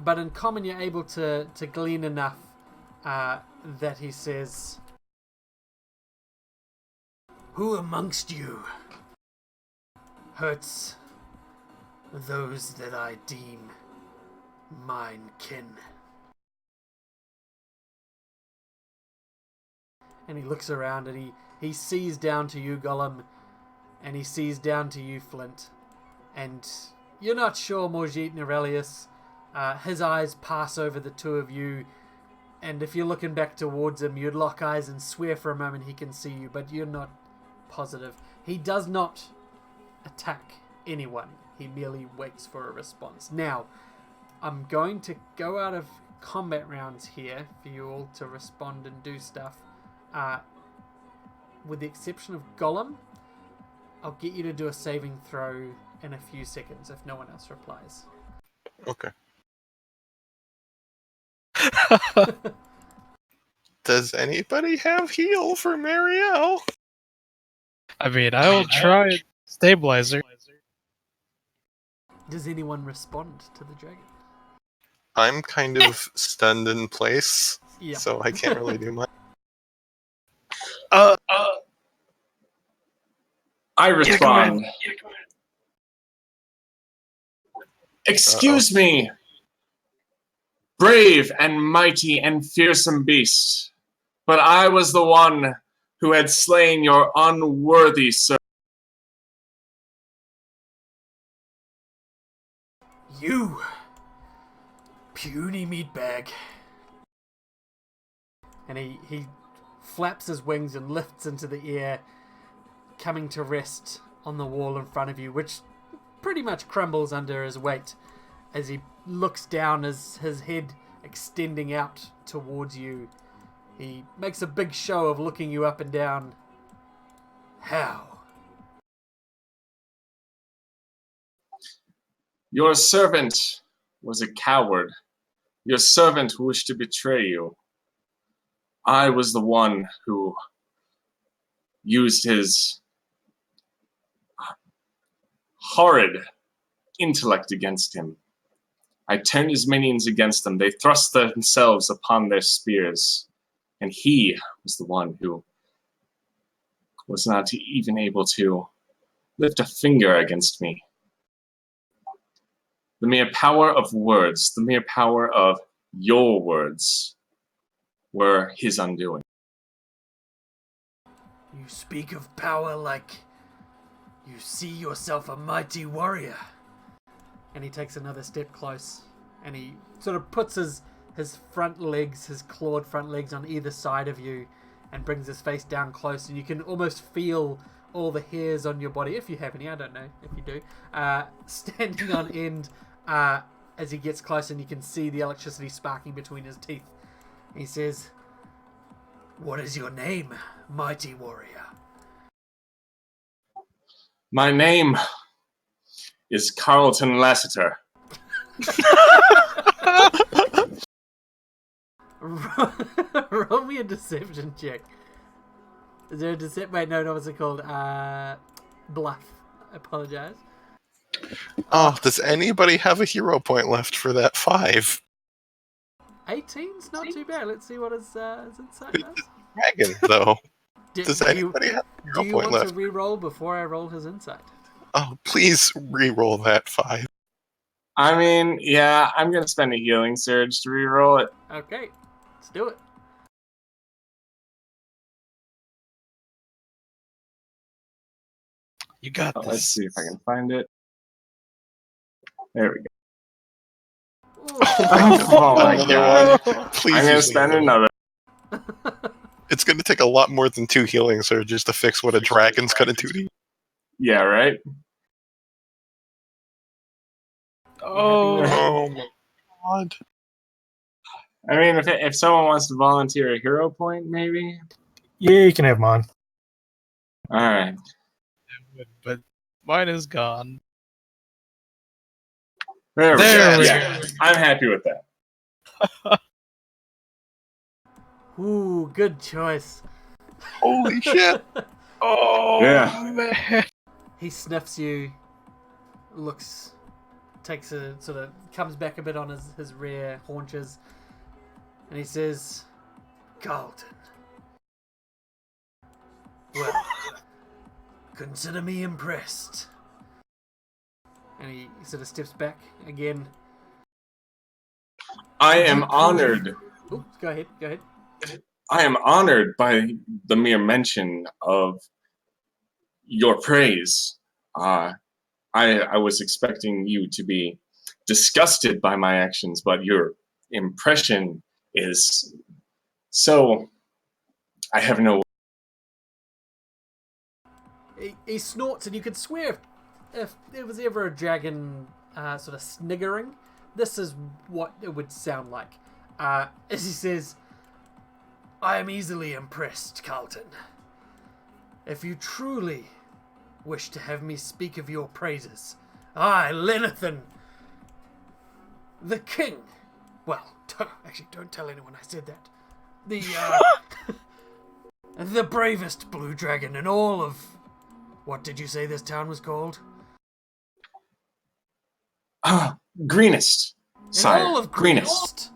but in common you're able to glean enough that he says, "Who amongst you hurts those that I deem mine kin?" And he looks around and he sees down to you, Gollum, and he sees down to you, Flint. And you're not sure, Morjeet and Aurelius. His eyes pass over the two of you, and if you're looking back towards him, you'd lock eyes and swear for a moment he can see you, but you're not positive. He does not attack anyone. He merely waits for a response. Now, I'm going to go out of combat rounds here for you all to respond and do stuff. With the exception of Gollum, I'll get you to do a saving throw in a few seconds if no one else replies. Okay. Does anybody have heal for Marielle? I mean, I will try stabilizer. Does anyone respond to the dragon? I'm kind of stunned in place, Yeah. so I can't really do much. I respond. Excuse me, brave and mighty and fearsome beast, but I was the one who had slain your unworthy servant. You, puny meatbag. And he flaps his wings and lifts into the air, coming to rest on the wall in front of you, which pretty much crumbles under his weight as he looks down, as his head extending out towards you. He makes a big show of looking you up and down. How? Your servant was a coward. Your servant wished to betray you. I was the one who used his horrid intellect against him. I turned his minions against them. They thrust themselves upon their spears. And he was the one who was not even able to lift a finger against me. The mere power of words, the mere power of your words, were his undoing. You speak of power like you see yourself a mighty warrior. And he takes another step close, and he sort of puts his front legs, his clawed front legs on either side of you, and brings his face down close, and you can almost feel all the hairs on your body, if you have any, I don't know if you do, standing on end as he gets close, and you can see the electricity sparking between his teeth. And he says, "What is your name, mighty warrior?" My name is Carlton Lassiter. Roll me a deception check. Is there a deception? Wait, no, what's it called? Bluff. I apologize. Oh, does anybody have a hero point left for that 5? 18's not too bad. Let's see what his insight does. Dragon, though. Do Does anybody have a hero you point want left? to re-roll before I roll his insight? Oh, please re-roll that 5. I mean, yeah, I'm going to spend a healing surge to reroll it. Okay, let's do it. You got this. Let's see if I can find it. There we go. Oh my god. Please I'm going to use spend another. another. It's going to take a lot more than 2 healing surges to fix what a dragon's going to do to you. Yeah, right? Oh my god. I mean, if someone wants to volunteer a hero point, maybe? Yeah, you can have mine. Alright. But mine is gone. There we There go. we Yeah, I'm happy with that. Ooh, good choice. Holy shit. Oh, Yeah. man. He sniffs you, takes a sort of, comes back a bit on his rear haunches, and he says, "Carlton, well, consider me impressed." And he sort of steps back again. I am honored. Oh, go ahead. I am honored by the mere mention of your praise. I was expecting you to be disgusted by my actions, but your impression is so... I have no... He snorts, and you could swear if there was ever a dragon sort of sniggering, this is what it would sound like. As he says, "I am easily impressed, Carlton. If you truly wish to have me speak of your praises, I, Lenathan, the king, well, don't tell anyone I said that, the bravest blue dragon in all of, what did you say this town was called? Greenest, sire. In all of Greenest.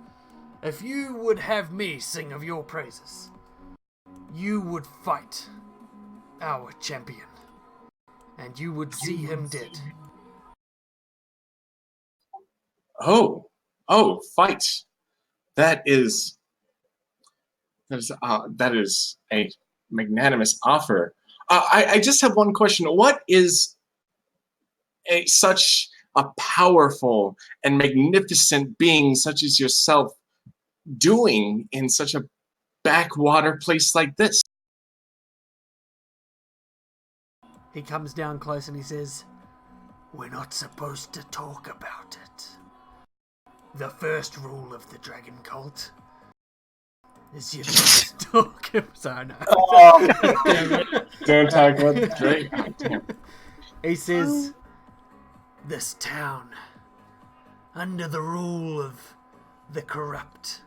If you would have me sing of your praises, you would fight our champion, and you would see him dead." Oh, fight. That is a magnanimous offer. I just have one question. What is such a powerful and magnificent being such as yourself doing in such a backwater place like this? He comes down close and he says, "We're not supposed to talk about it. The first rule of the dragon cult is you don't talk." Sorry, no. Don't talk about the dragon. Oh, damn. He says, "This town, under the rule of the corrupt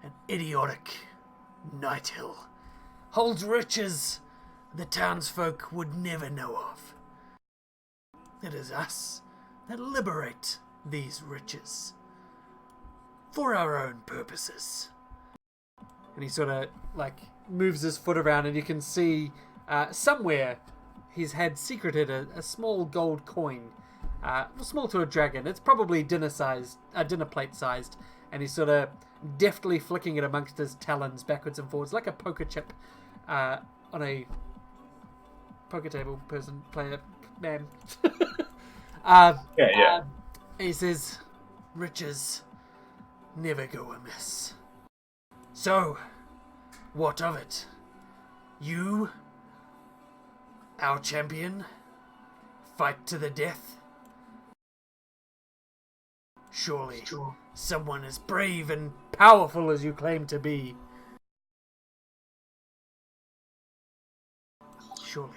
and idiotic Nighthill, holds riches the townsfolk would never know of. It is us that liberate these riches for our own purposes." And he sort of moves his foot around, and you can see somewhere he's had secreted a small gold coin, small to a dragon. It's probably dinner plate sized, and he's sort of deftly flicking it amongst his talons backwards and forwards like a poker chip on a poker table player man. Yeah. He says, "Riches never go amiss. So, what of it? You, our champion, fight to the death? Surely someone as brave and powerful as you claim to be. Surely."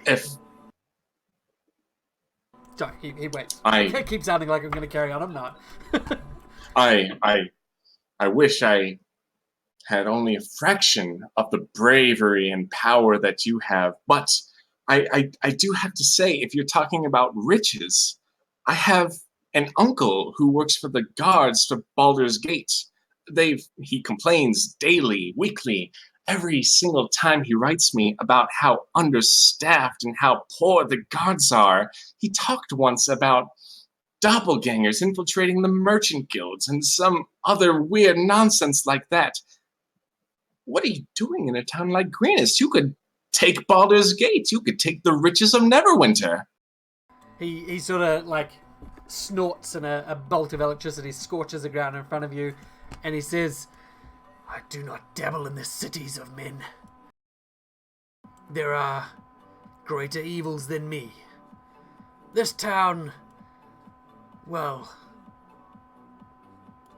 Sorry, he waits. I keep sounding like I'm going to carry on. I'm not. I wish I had only a fraction of the bravery and power that you have, but I do have to say, if you're talking about riches, I have an uncle who works for the guards for Baldur's Gate. He complains daily, weekly, every single time he writes me about how understaffed and how poor the guards are. He talked once about doppelgangers infiltrating the merchant guilds and some other weird nonsense like that. What are you doing in a town like Greenest? You could take Baldur's Gate. You could take the riches of Neverwinter. He sort of snorts, and a bolt of electricity scorches the ground in front of you, and he says, "I do not dabble in the cities of men. There are greater evils than me. This town, well..."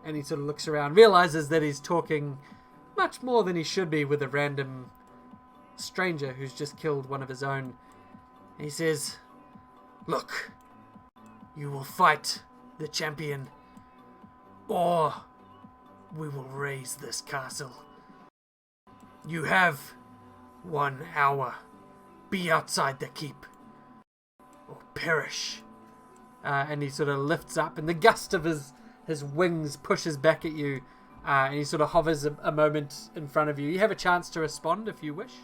And he sort of looks around, realizes that he's talking much more than he should be with a random stranger who's just killed one of his own. And he says, "Look, you will fight the champion, or we will raise this castle. You have 1 hour. Be outside the keep, or perish." And he sort of lifts up, and the gust of his wings pushes back at you, and he sort of hovers a moment in front of you. You have a chance to respond if you wish.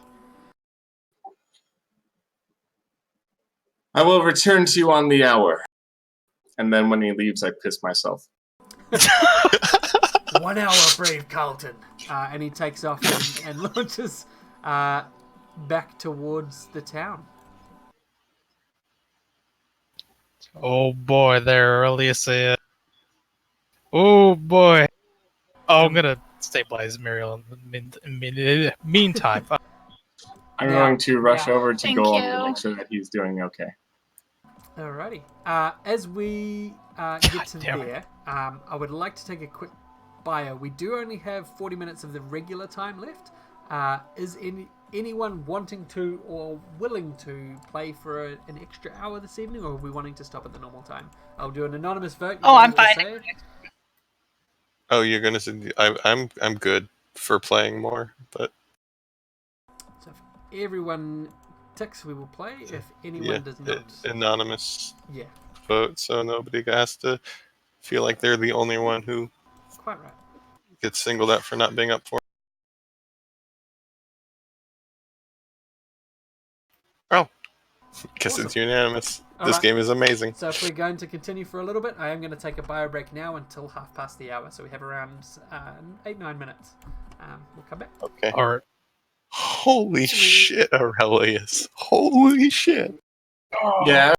I will return to you on the hour. And then when he leaves, I piss myself. 1 hour, brave Carlton. And he takes off and launches back towards the town. Oh boy, there, Alicia. Oh boy. Oh, I'm gonna stabilize Muriel in the meantime. I'm going to rush over to Thank Golem you. to make sure that he's doing okay. Alrighty. As we get to damn there, I would like to take a quick bio. We do only have 40 minutes of the regular time left. Is anyone wanting to or willing to play for an extra hour this evening, or are we wanting to stop at the normal time? I'll do an anonymous vote. Oh, I'm fine. Oh, you're gonna say I'm good for playing more, but So if everyone ticks, we will play. If anyone does not, anonymous yeah, vote, so nobody has to feel like they're the only one who quite right. gets singled out for not being up for. Oh, guess Awesome. It's unanimous. All This right. game is amazing. So if we're going to continue for a little bit, I am going to take a bio break now until hour. So we have around 8-9 minutes. We'll come back. Okay. Alright. Holy shit, Aurelius. Holy shit. Yeah,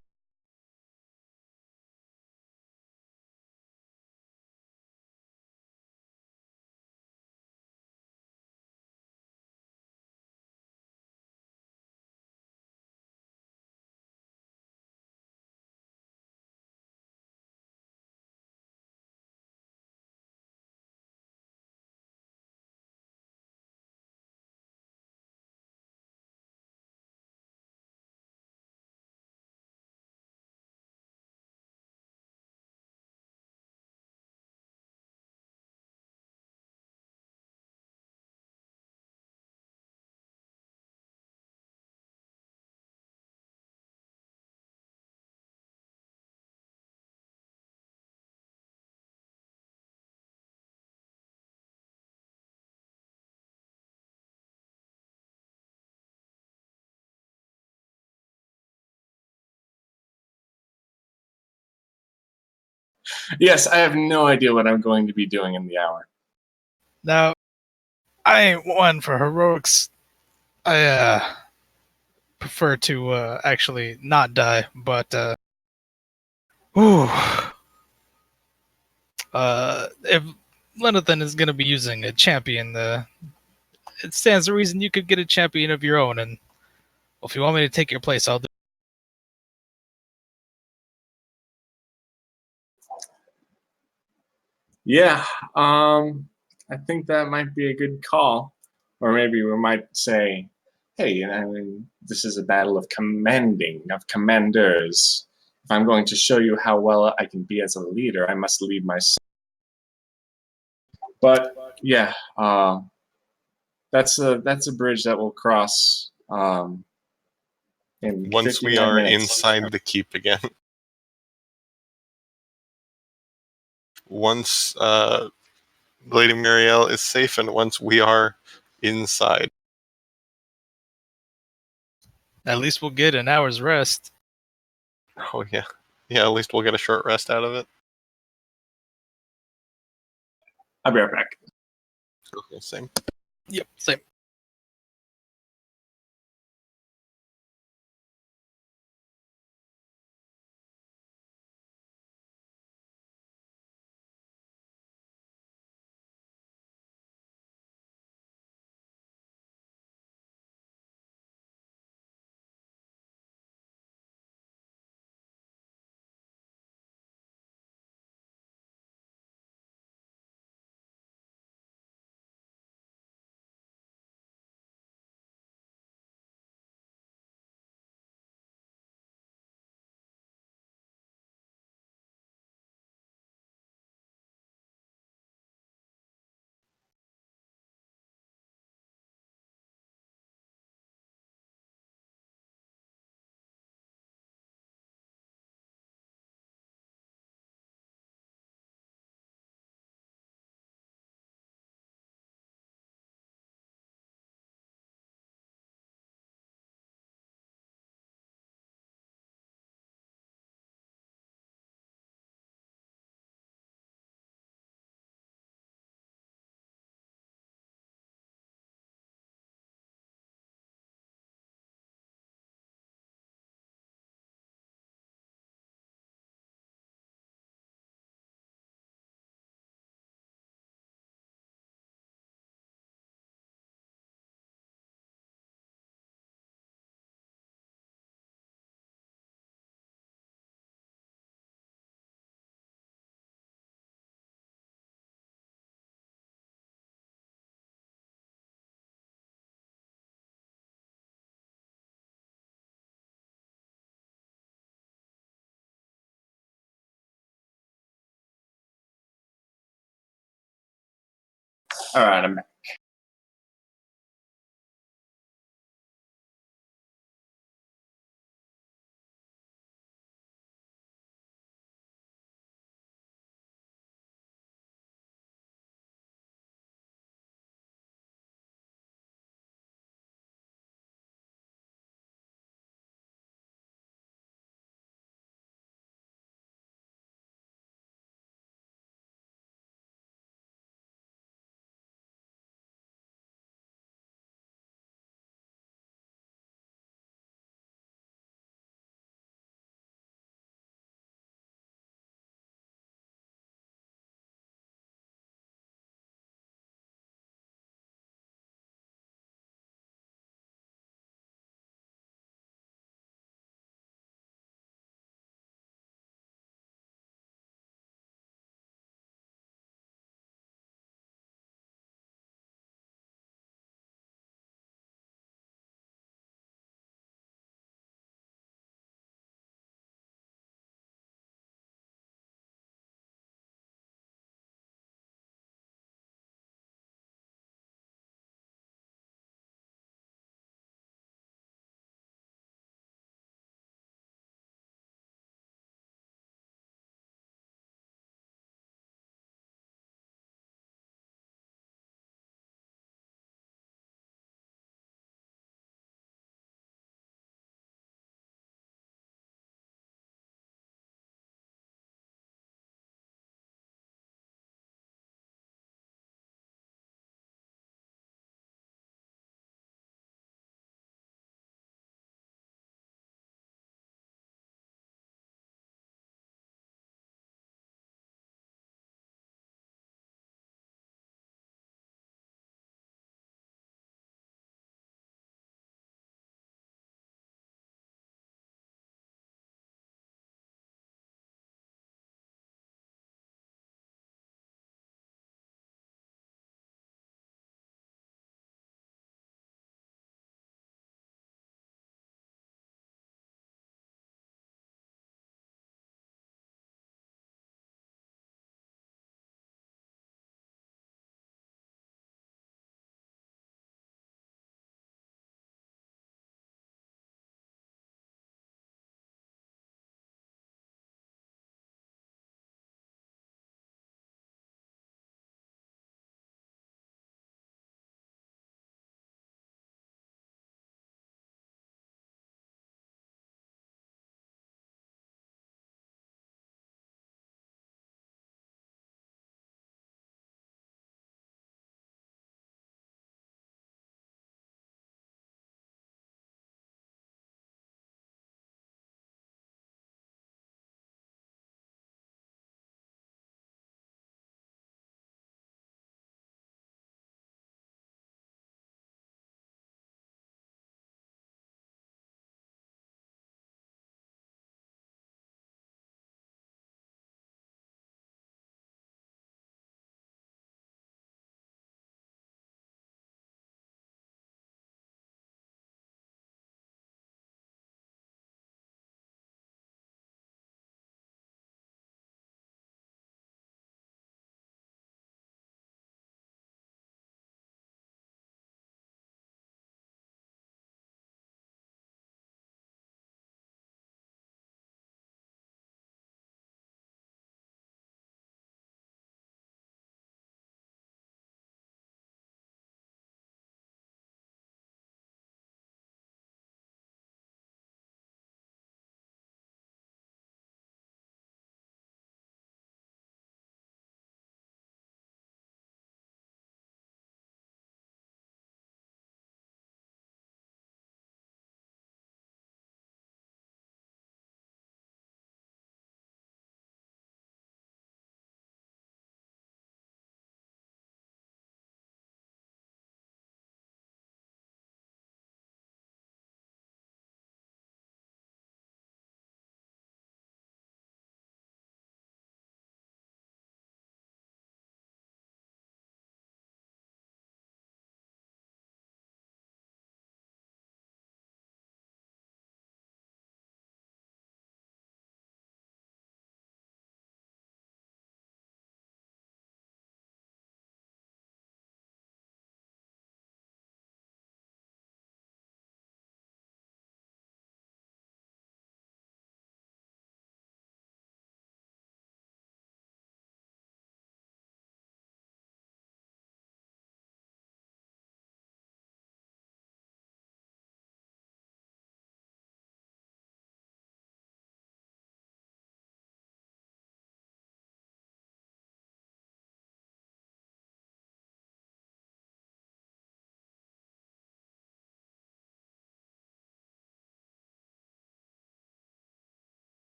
Yes, I have no idea what I'm going to be doing in the hour. Now, I ain't one for heroics. I prefer to actually not die, but whew, if Lenathan is going to be using a champion, it stands to reason you could get a champion of your own, and well, if you want me to take your place, I'll do. Yeah, I think that might be a good call. Or maybe we might say, hey, I mean, this is a battle of commanding, of commanders. If I'm going to show you how well I can be as a leader, I must lead myself. But yeah, that's a bridge that we'll cross in Once we 59 are minutes. inside the keep again. Once Lady Muriel is safe, and once we are inside. At least we'll get an hour's rest. Oh yeah, yeah. At least we'll get a short rest out of it. I'll be right back. Okay, same. Yep, same. All right, I'm back.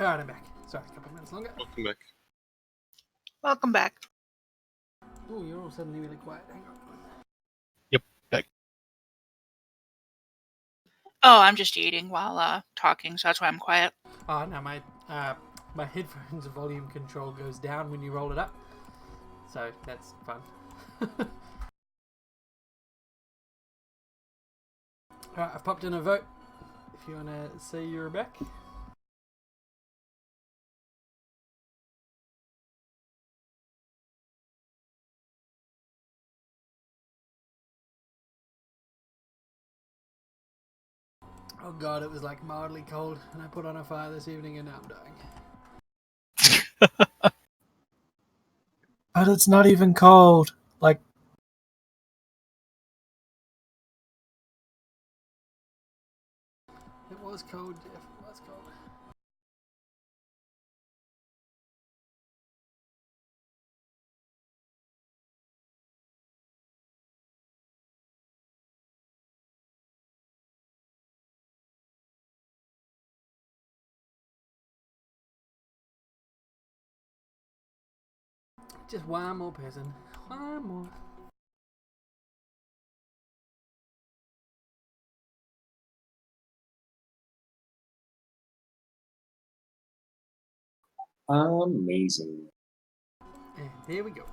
Alright, I'm back. Sorry, a couple of minutes longer. Welcome back. Welcome back. Oh, you're all suddenly really quiet. Hang on. Yep. Back. Oh, I'm just eating while talking, so that's why I'm quiet. Oh, no, my headphones volume control goes down when you roll it up. So, that's fun. Alright, I've popped in a vote. If you want to say you're back. Oh god, it was like mildly cold, and I put on a fire this evening, and now I'm dying. But it's not even cold. Like, It was cold, Jeff. It was cold. Just one more person. One more. Amazing. And there we go.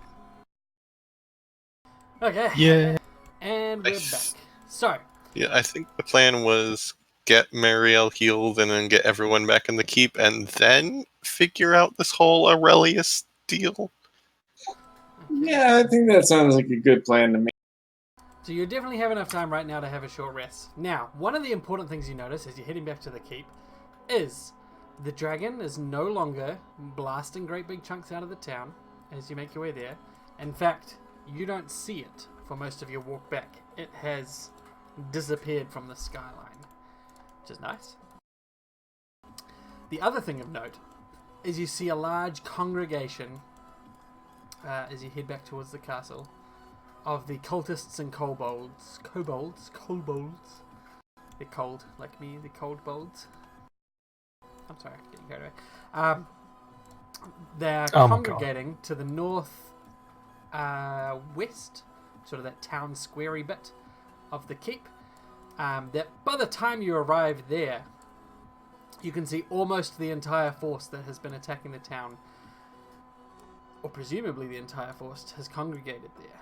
Okay. Yeah. And we're back. So, Yeah, I think the plan was get Mariel healed and then get everyone back in the keep and then figure out this whole Aurelius deal. Yeah, I think that sounds like a good plan to me. so you definitely have enough time right now to have a short rest. Now, one of the important things you notice as you're heading back to the keep is the dragon is no longer blasting great big chunks out of the town as you make your way there. In fact, you don't see it for most of your walk back. It has disappeared from the skyline, which is nice. The other thing of note is you see a large congregation as you head back towards the castle of the cultists and kobolds. They're cold, like me, the cold bolds. I'm sorry, I'm getting carried away. They're congregating to the north west, sort of that town squarey bit of the keep. That by the time you arrive there, you can see almost the entire force that has been attacking the town, or presumably the entire force, has congregated there.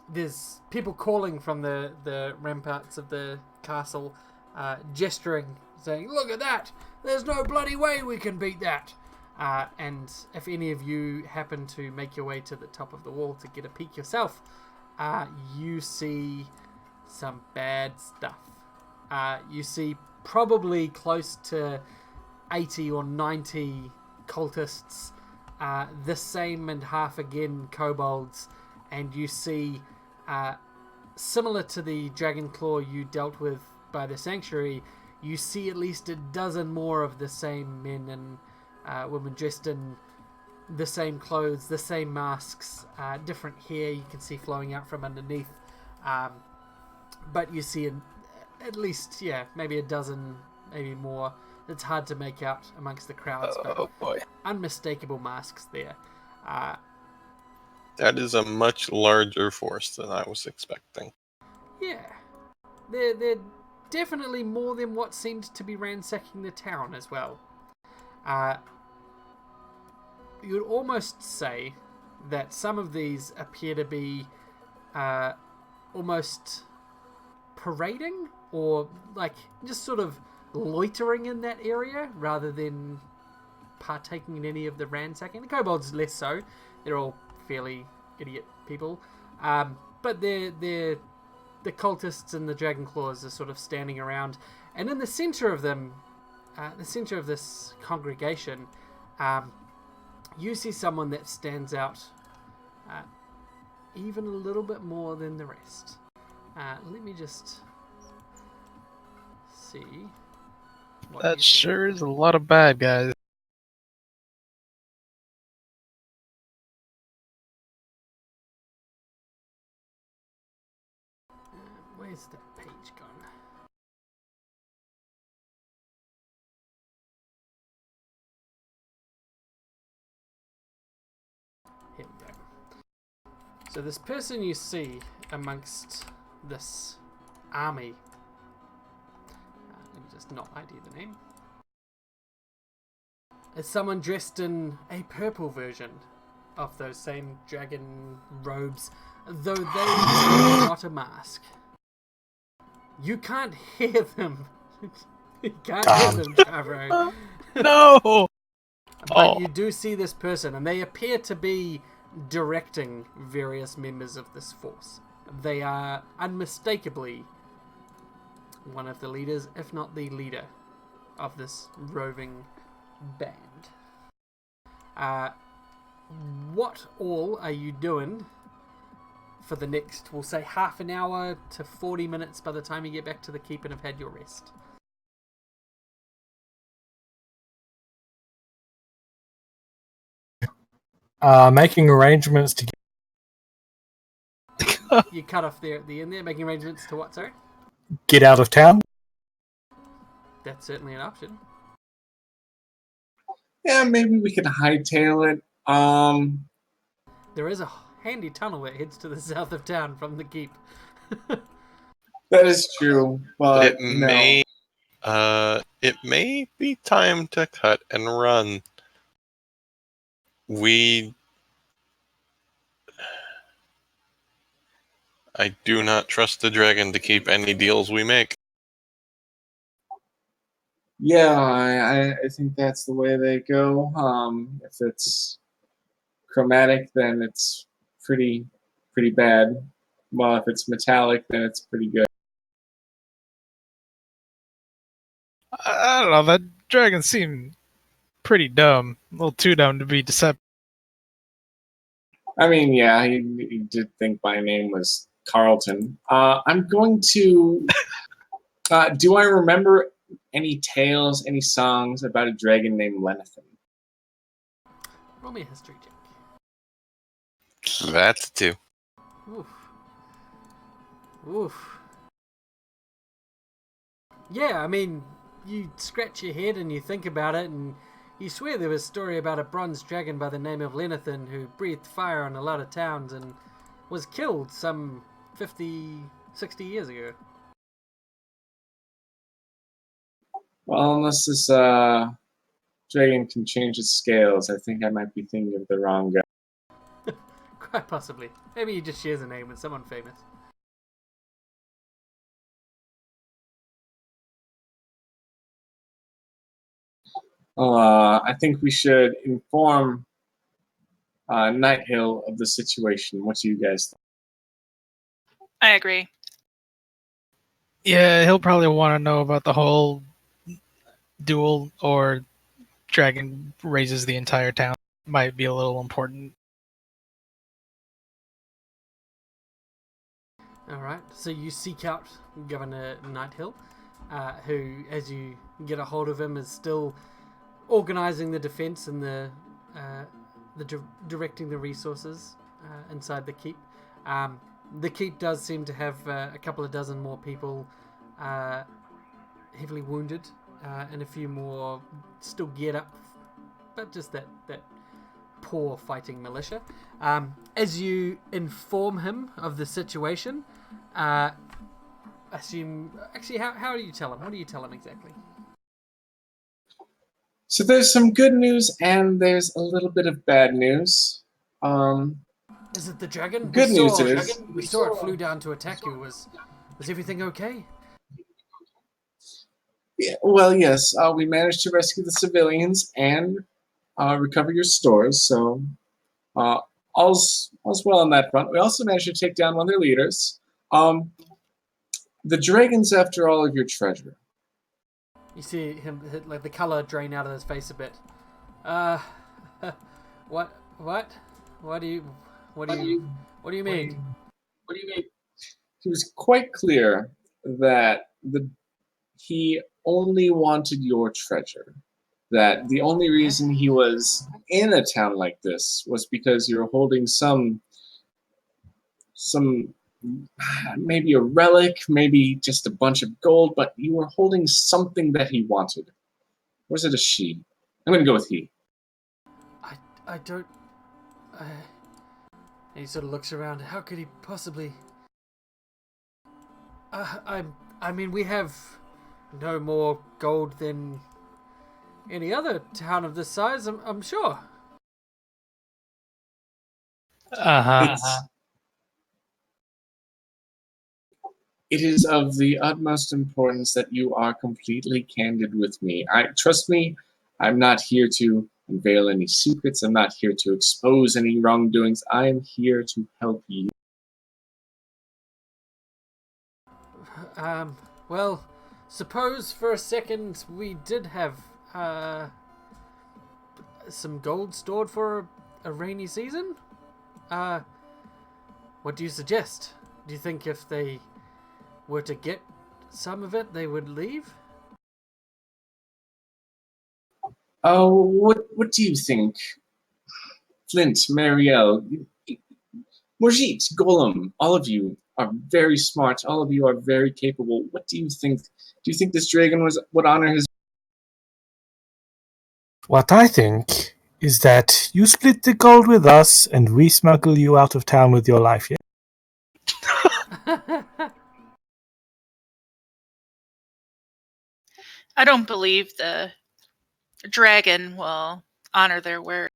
There's people calling from the ramparts of the castle, gesturing, saying, "Look at that! There's no bloody way we can beat that!" And if any of you happen to make your way to the top of the wall to get a peek yourself, you see some bad stuff. You see probably close to 80 or 90 cultists, the same and half again kobolds, and you see, similar to the dragon claw you dealt with by the sanctuary, you see at least a dozen more of the same men and women dressed in the same clothes, the same masks, different hair you can see flowing out from underneath. But you see at least, maybe a dozen, maybe more. It's hard to make out amongst the crowds, but unmistakable masks there. That is a much larger force than I was expecting. Yeah. They're definitely more than what seemed to be ransacking the town as well. You'd almost say that some of these appear to be almost parading, or like just sort of loitering in that area rather than partaking in any of the ransacking. The kobolds less so. They're all fairly idiot people. But the cultists and the dragon claws are sort of standing around, and in the center of them, the center of this congregation, you see someone that stands out even a little bit more than the rest. Let me just see. That sure is a lot of bad guys. Where's the page gone? So this person you see amongst this army, let me just not ID the name, is someone dressed in a purple version of those same dragon robes, though they are not a mask. You can't hear them. You can't hear them, Chavro. No! But you do see this person, and they appear to be directing various members of this force. They are unmistakably one of the leaders, if not the leader, of this roving band. What all are you doing for the next, we'll say, half an hour to 40 minutes by the time you get back to the keep and have had your rest? Making arrangements to You cut off there at the end there, making arrangements to what, sorry? get out of town. That's certainly an option. Yeah, maybe we could hightail it. There is a handy tunnel that heads to the south of town from the keep. That is true, but it may be time to cut and run. I do not trust the dragon to keep any deals we make. Yeah, I think that's the way they go. If it's chromatic, then it's pretty bad. Well, if it's metallic, then it's pretty good. I don't know, that dragon seemed pretty dumb. A little too dumb to be deceptive. I mean, yeah, he did think my name was Carlton. I'm going to... do I remember any tales, any songs about a dragon named Lenathan? Roll me a history check. That too. Oof. Oof. Yeah, I mean, you scratch your head and you think about it, and you swear there was a story about a bronze dragon by the name of Lenathan who breathed fire on a lot of towns and was killed some 50, 60 years ago. Well, unless this dragon can change its scales, I think I might be thinking of the wrong guy. Quite possibly. Maybe he just shares a name with someone famous. I think we should inform Night Hill of the situation. What do you guys think? I agree. Yeah, he'll probably want to know about the whole duel or dragon raises the entire town. Might be a little important. Alright, so you seek out Governor Nighthill, who, as you get a hold of him, is still organising the defence and directing the resources inside the keep. The keep does seem to have a couple of dozen more people heavily wounded, and a few more still geared up, but just that poor fighting militia. As you inform him of the situation, assume... Actually, how do you tell him? What do you tell him exactly? So there's some good news and there's a little bit of bad news. Is it the dragon? Good news is... We saw it flew down to attack you. Was everything okay? Yeah, well, yes. We managed to rescue the civilians and recover your stores, so all's well on that front. We also managed to take down one of their leaders. The dragon's after all of your treasure. You see him, like, the colour drain out of his face a bit. What? What do you mean? He was quite clear that he only wanted your treasure. That the only reason he was in a town like this was because you're holding some maybe a relic, maybe just a bunch of gold, but you were holding something that he wanted. Or was it a she? I'm gonna go with he. I don't... And he sort of looks around. How could he possibly? I mean, we have no more gold than any other town of this size. I'm sure. It is of the utmost importance that you are completely candid with me. Trust me, I'm not here to unveil any secrets. I'm not here to expose any wrongdoings. I am here to help you. Well, suppose for a second we did have some gold stored for a rainy season. What do you suggest? Do you think if they were to get some of it, they would leave? Oh, what do you think? Flint, Marielle, Morjit, Golem, all of you are very smart. All of you are very capable. What do you think? Do you think this dragon would honor his? What I think is that you split the gold with us and we smuggle you out of town with your life, yeah? I don't believe the dragon will honor their word.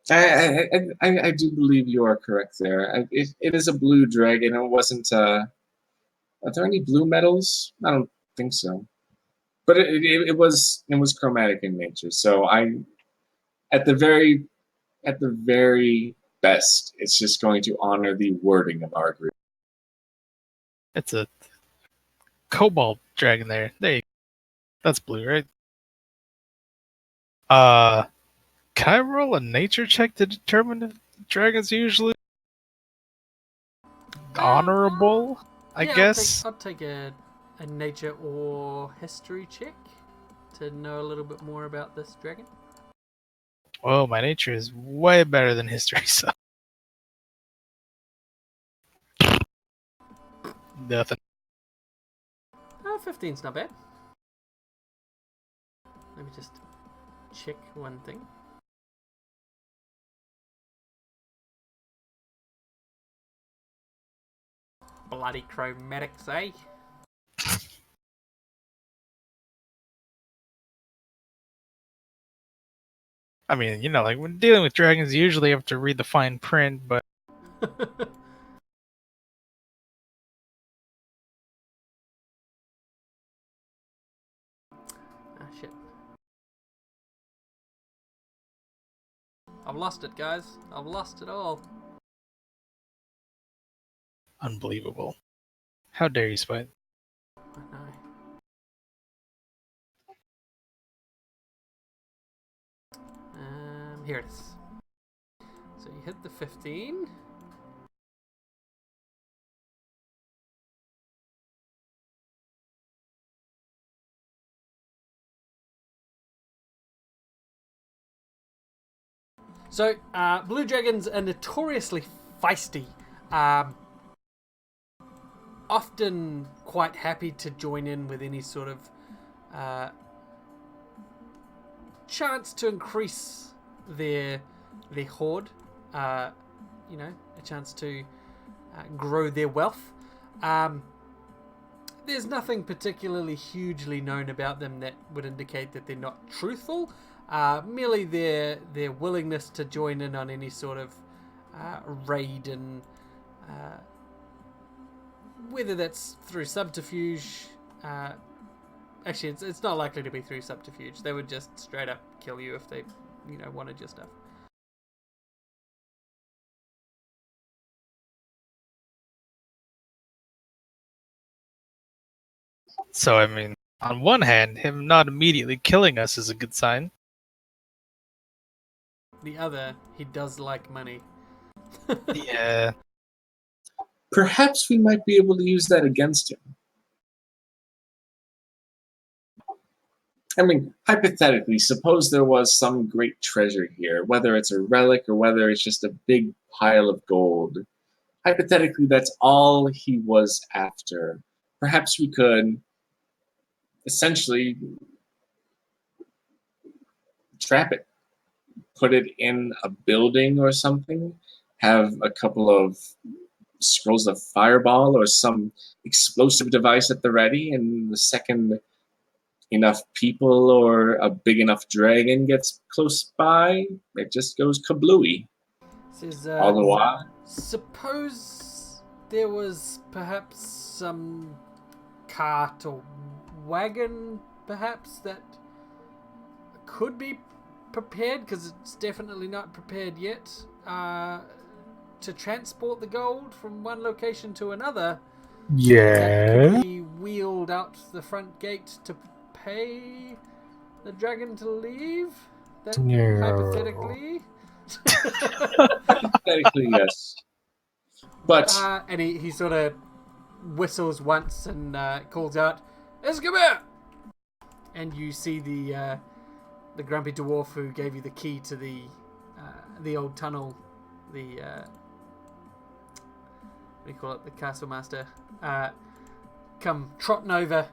I do believe you are correct there. It is a blue dragon. It wasn't. Are there any blue metals? I don't think so. But it was chromatic in nature. So at the very best, it's just going to honor the wording of our group. It's a cobalt dragon there. That's blue, right? Can I roll a nature check to determine if dragons usually honorable? I guess. I'll take a nature or history check to know a little bit more about this dragon. Well, my nature is way better than history, so nothing. 15's not bad. Let me just check one thing. Bloody chromatics, eh? I mean, like when dealing with dragons, you usually have to read the fine print, but Shit. I've lost it, guys. I've lost it all. unbelievable. How dare you, Spite? I know. Here it is. So you hit the 15. So, blue dragons are notoriously feisty. Often quite happy to join in with any sort of chance to increase their hoard. A chance to grow their wealth. There's nothing particularly hugely known about them that would indicate that they're not truthful. Merely their willingness to join in on any sort of raid, and whether that's through subterfuge. Actually, it's not likely to be through subterfuge. They would just straight up kill you if they, wanted your stuff. So, I mean, on one hand, him not immediately killing us is a good sign. The other, he does like money. Yeah. Perhaps we might be able to use that against him. I mean, hypothetically, suppose there was some great treasure here, whether it's a relic or whether it's just a big pile of gold. Hypothetically, that's all he was after. Perhaps we could essentially trap it. put it in a building or something, have a couple of scrolls of fireball or some explosive device at the ready, and the second enough people or a big enough dragon gets close by, it just goes kablooey. Says, All the while. suppose there was perhaps some cart or wagon, perhaps, that could be prepared, because it's definitely not prepared yet, to transport the gold from one location to another. That Yeah. could be wheeled out the front gate to pay the dragon to leave? That, No. hypothetically? Hypothetically, yes. But And he sort of whistles once and calls out, "Escobar!" And you see the grumpy dwarf who gave you the key to the old tunnel, the what do you call it, the castle master, come trotting over.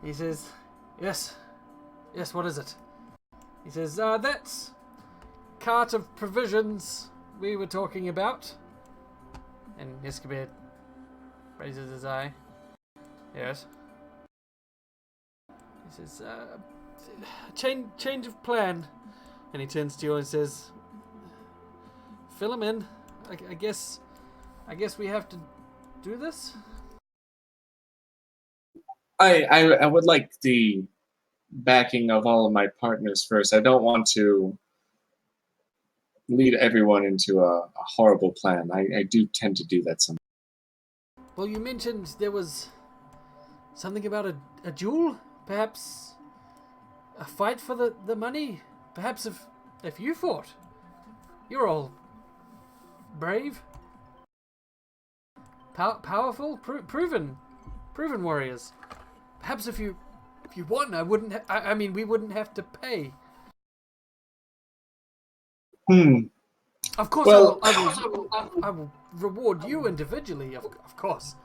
He says, yes, what is it? He says, that's cart of provisions we were talking about. And Escobar raises his eye. Yes. He says, change of plan. And he turns to you and says, fill him in. I guess we have to do this. I would like the backing of all of my partners first. I don't want to lead everyone into a horrible plan. I do tend to do that sometimes. Well, you mentioned there was something about a duel? Perhaps a fight for the money? Perhaps if you fought? You're all brave, powerful, proven warriors. Perhaps if you won, I mean, we wouldn't have to pay. Of course, Well, I will reward you individually. Of course.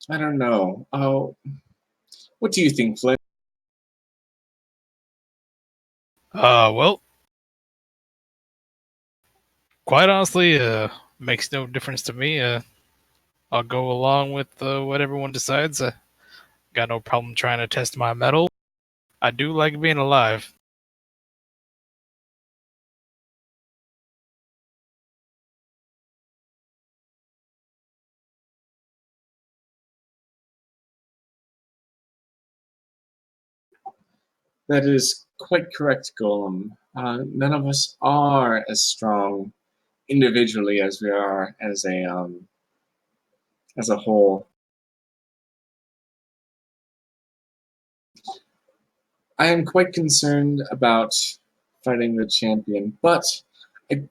I don't know. Oh, what do you think, Flynn? Well, quite honestly, makes no difference to me. I'll go along with what everyone decides. Got no problem trying to test my mettle. I do like being alive. That is quite correct, Golem. None of us are as strong individually as we are as a whole. I am quite concerned about fighting the champion, but I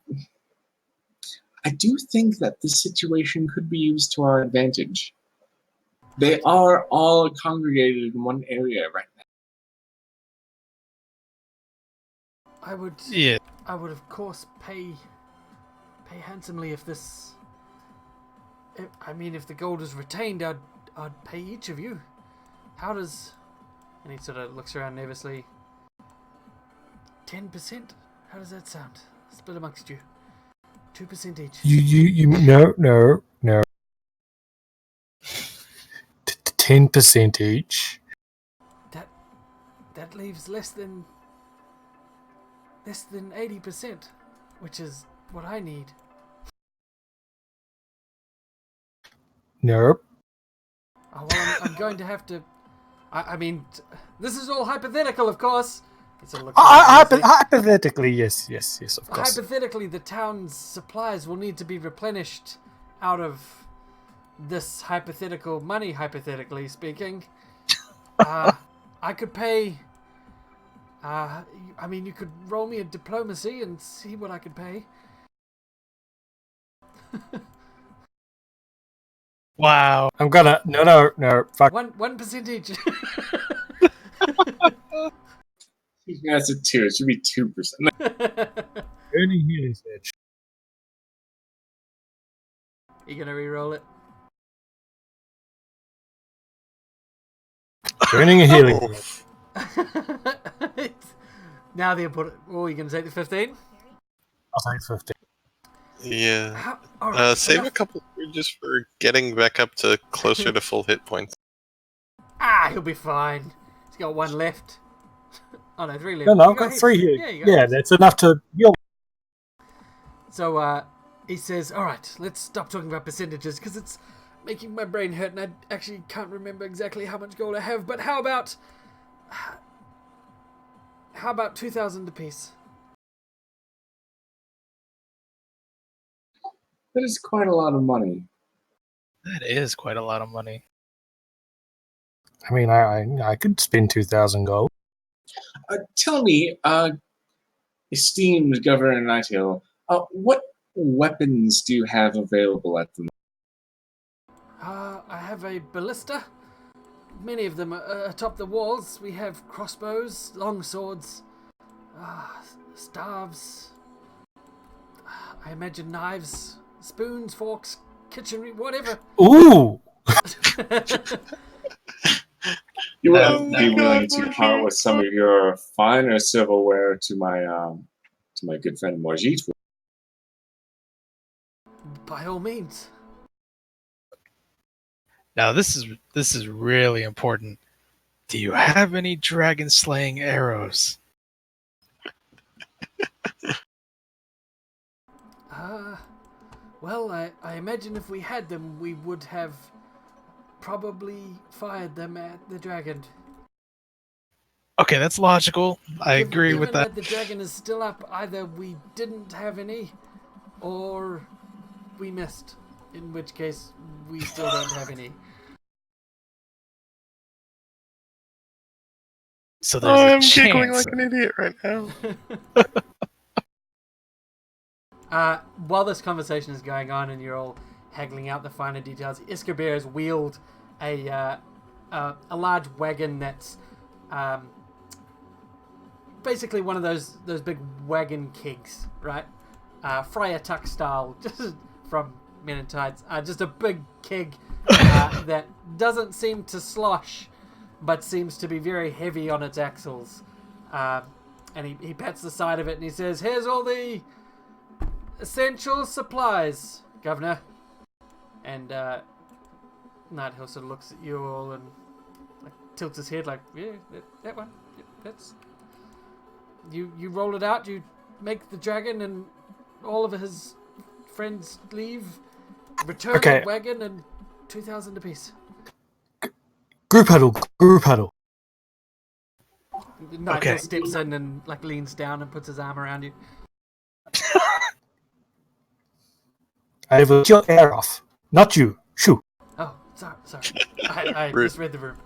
do think that this situation could be used to our advantage. They are all congregated in one area right now. I would of course pay handsomely if this. If the gold is retained, I'd pay each of you. How does? And he sort of looks around nervously. 10%? How does that sound? Split amongst you. 2% each. You no. 10% each. That leaves less than 80%, which is what I need. Nope. Oh, well, I'm going to have to. This is all hypothetical, of course. Hypothetically, yes, of course. Hypothetically, the town's supplies will need to be replenished out of this hypothetical money, hypothetically speaking. I could pay. You could roll me a diplomacy and see what I could pay. Wow. I'm gonna no. Fuck. 1% each. That's a 2. It should be 2%. Only here is edge. You gonna re-roll it? Turning a healing. Now the important. Oh, you're going to take the 15? I'll take 15. Yeah. All right. Save a couple just for getting back up to closer to full hit points. He'll be fine. He's got 1 left. Oh no, 3 left. No, You I've got heaps. 3 here. Yeah, you got Yeah, heaps. that's enough to heal. So he says, "All right, let's stop talking about percentages because it's making my brain hurt, and I actually can't remember exactly how much gold I have. But how about 2,000 apiece?" That is quite a lot of money. That is quite a lot of money. I mean, I could spend 2,000 gold. Tell me, esteemed Governor Nighthill, what weapons do you have available at the moment? I have a ballista. Many of them are atop the walls. We have crossbows, long swords, staves. I imagine knives, spoons, forks, kitchen, whatever. Ooh! You wouldn't be willing to part with some of your finer silverware to my good friend Morjit? By all means. Now this is really important. Do you have any dragon slaying arrows? Well, I imagine if we had them, we would have probably fired them at the dragon. Okay, that's logical. I agree with Given that. the dragon is still up, either we didn't have any, or we missed. In which case, we still don't have any. So there's a I'm chance. giggling like an idiot right now. While this conversation is going on and you're all haggling out the finer details, Escobar has wheeled a large wagon that's basically one of those big wagon kegs, right? Friar Tuck style, just from Men in Tights. Just a big keg that doesn't seem to slosh, but seems to be very heavy on its axles. And he pats the side of it and he says, "Here's all the essential supplies, Governor." And Nighthill sort of looks at you all and like tilts his head like, "Yeah, that one. Yeah, that's you roll it out, you make the dragon and all of his friends leave, return the wagon, and 2,000 apiece." Group huddle. Nighthill steps in and like leans down and puts his arm around you. I will let your air off. Not you. Shoo. Oh, sorry. I misread the room.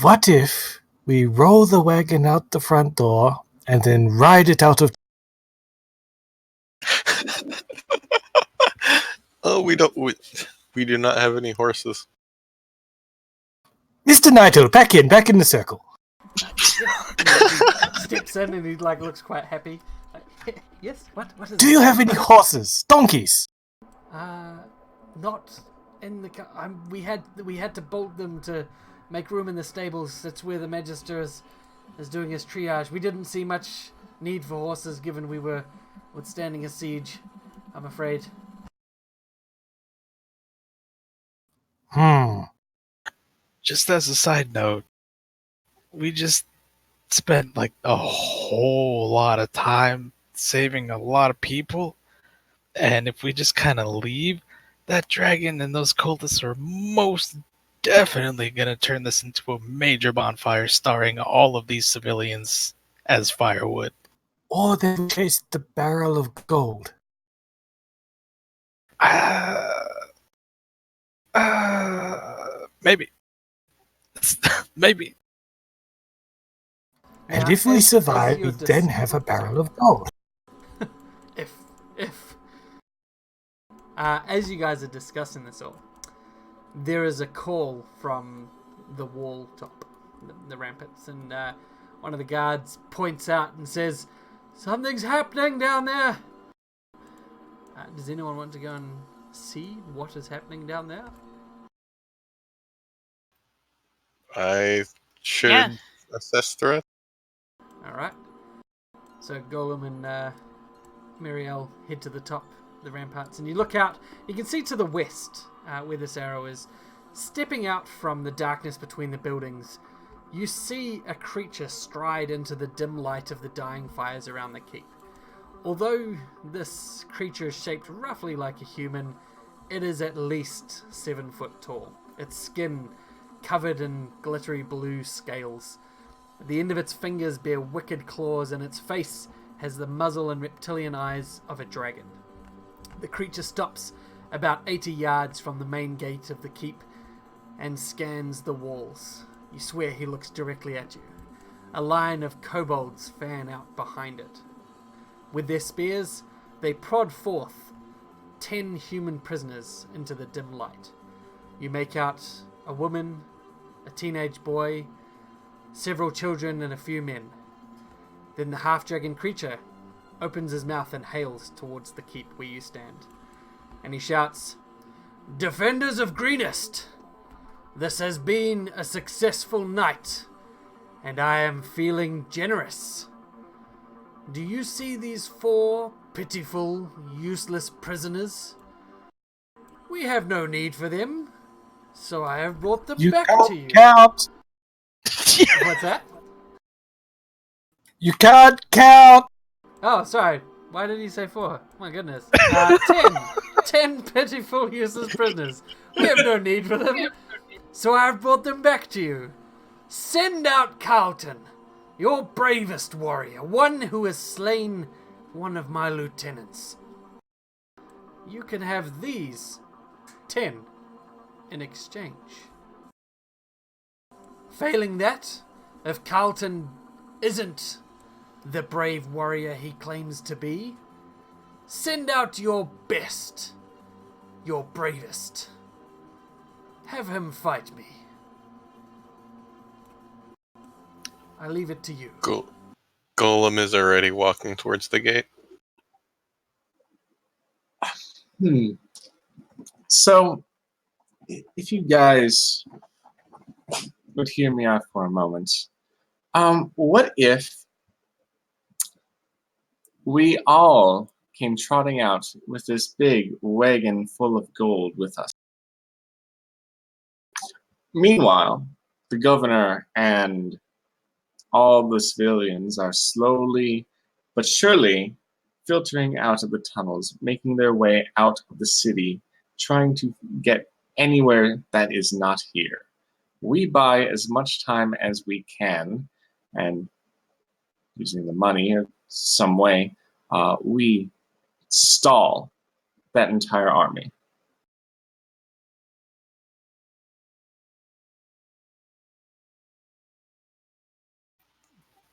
What if we roll the wagon out the front door and then ride it out of... Oh, we do not have any horses. Mr. Nighthill, back in the circle. He steps in and he like looks quite happy. Yes, what is it? Do you have any horses? Donkeys? Not in the we had to bolt them to make room in the stables. That's where the Magister is doing his triage. We didn't see much need for horses given we were withstanding a siege, I'm afraid. Just as a side note, we just spent like a whole lot of time saving a lot of people, and if we just kind of leave, that dragon and those cultists are most definitely gonna turn this into a major bonfire starring all of these civilians as firewood. Or they chase the barrel of gold. Maybe. Maybe. And Now, if we as survive, we you're then have a barrel of gold. If as you guys are discussing this all, there is a call from the wall top, the ramparts, and one of the guards points out and says, "Something's happening down there." Does anyone want to go and see what is happening down there? I should Yeah. assess threat. Alright. So Golem and Miriel head to the top of the ramparts, and you look out. You can see to the west where this arrow is. Stepping out from the darkness between the buildings, you see a creature stride into the dim light of the dying fires around the keep. Although this creature is shaped roughly like a human, it is at least 7 foot tall. Its skin covered in glittery blue scales. The end of its fingers bear wicked claws, and its face has the muzzle and reptilian eyes of a dragon. The creature stops about 80 yards from the main gate of the keep and scans the walls. You swear he looks directly at you. A line of kobolds fan out behind it. With their spears, they prod forth 10 human prisoners into the dim light. You make out a woman, a teenage boy, several children, and a few men. Then the half-dragon creature opens his mouth and hails towards the keep where you stand. And he shouts, "Defenders of Greenest! This has been a successful night, and I am feeling generous. Do you see these 4 pitiful, useless prisoners? We have no need for them, so I have brought them back to you." Count. What's that? You can't count. Oh, sorry. Why did he say 4? My goodness. 10 pitiful, useless prisoners. We have no need for them, so I have brought them back to you. Send out Carlton, your bravest warrior, one who has slain one of my lieutenants. You can have these 10 in exchange. Failing that, if Carlton isn't the brave warrior he claims to be, send out your best, your bravest. Have him fight me. I leave it to you. Golem is already walking towards the gate. So, if you guys would hear me out for a moment, what if we all came trotting out with this big wagon full of gold with us? Meanwhile, the governor and all the civilians are slowly but surely filtering out of the tunnels, making their way out of the city, trying to get anywhere that is not here. We buy as much time as we can, and using the money or some way, we stall that entire army.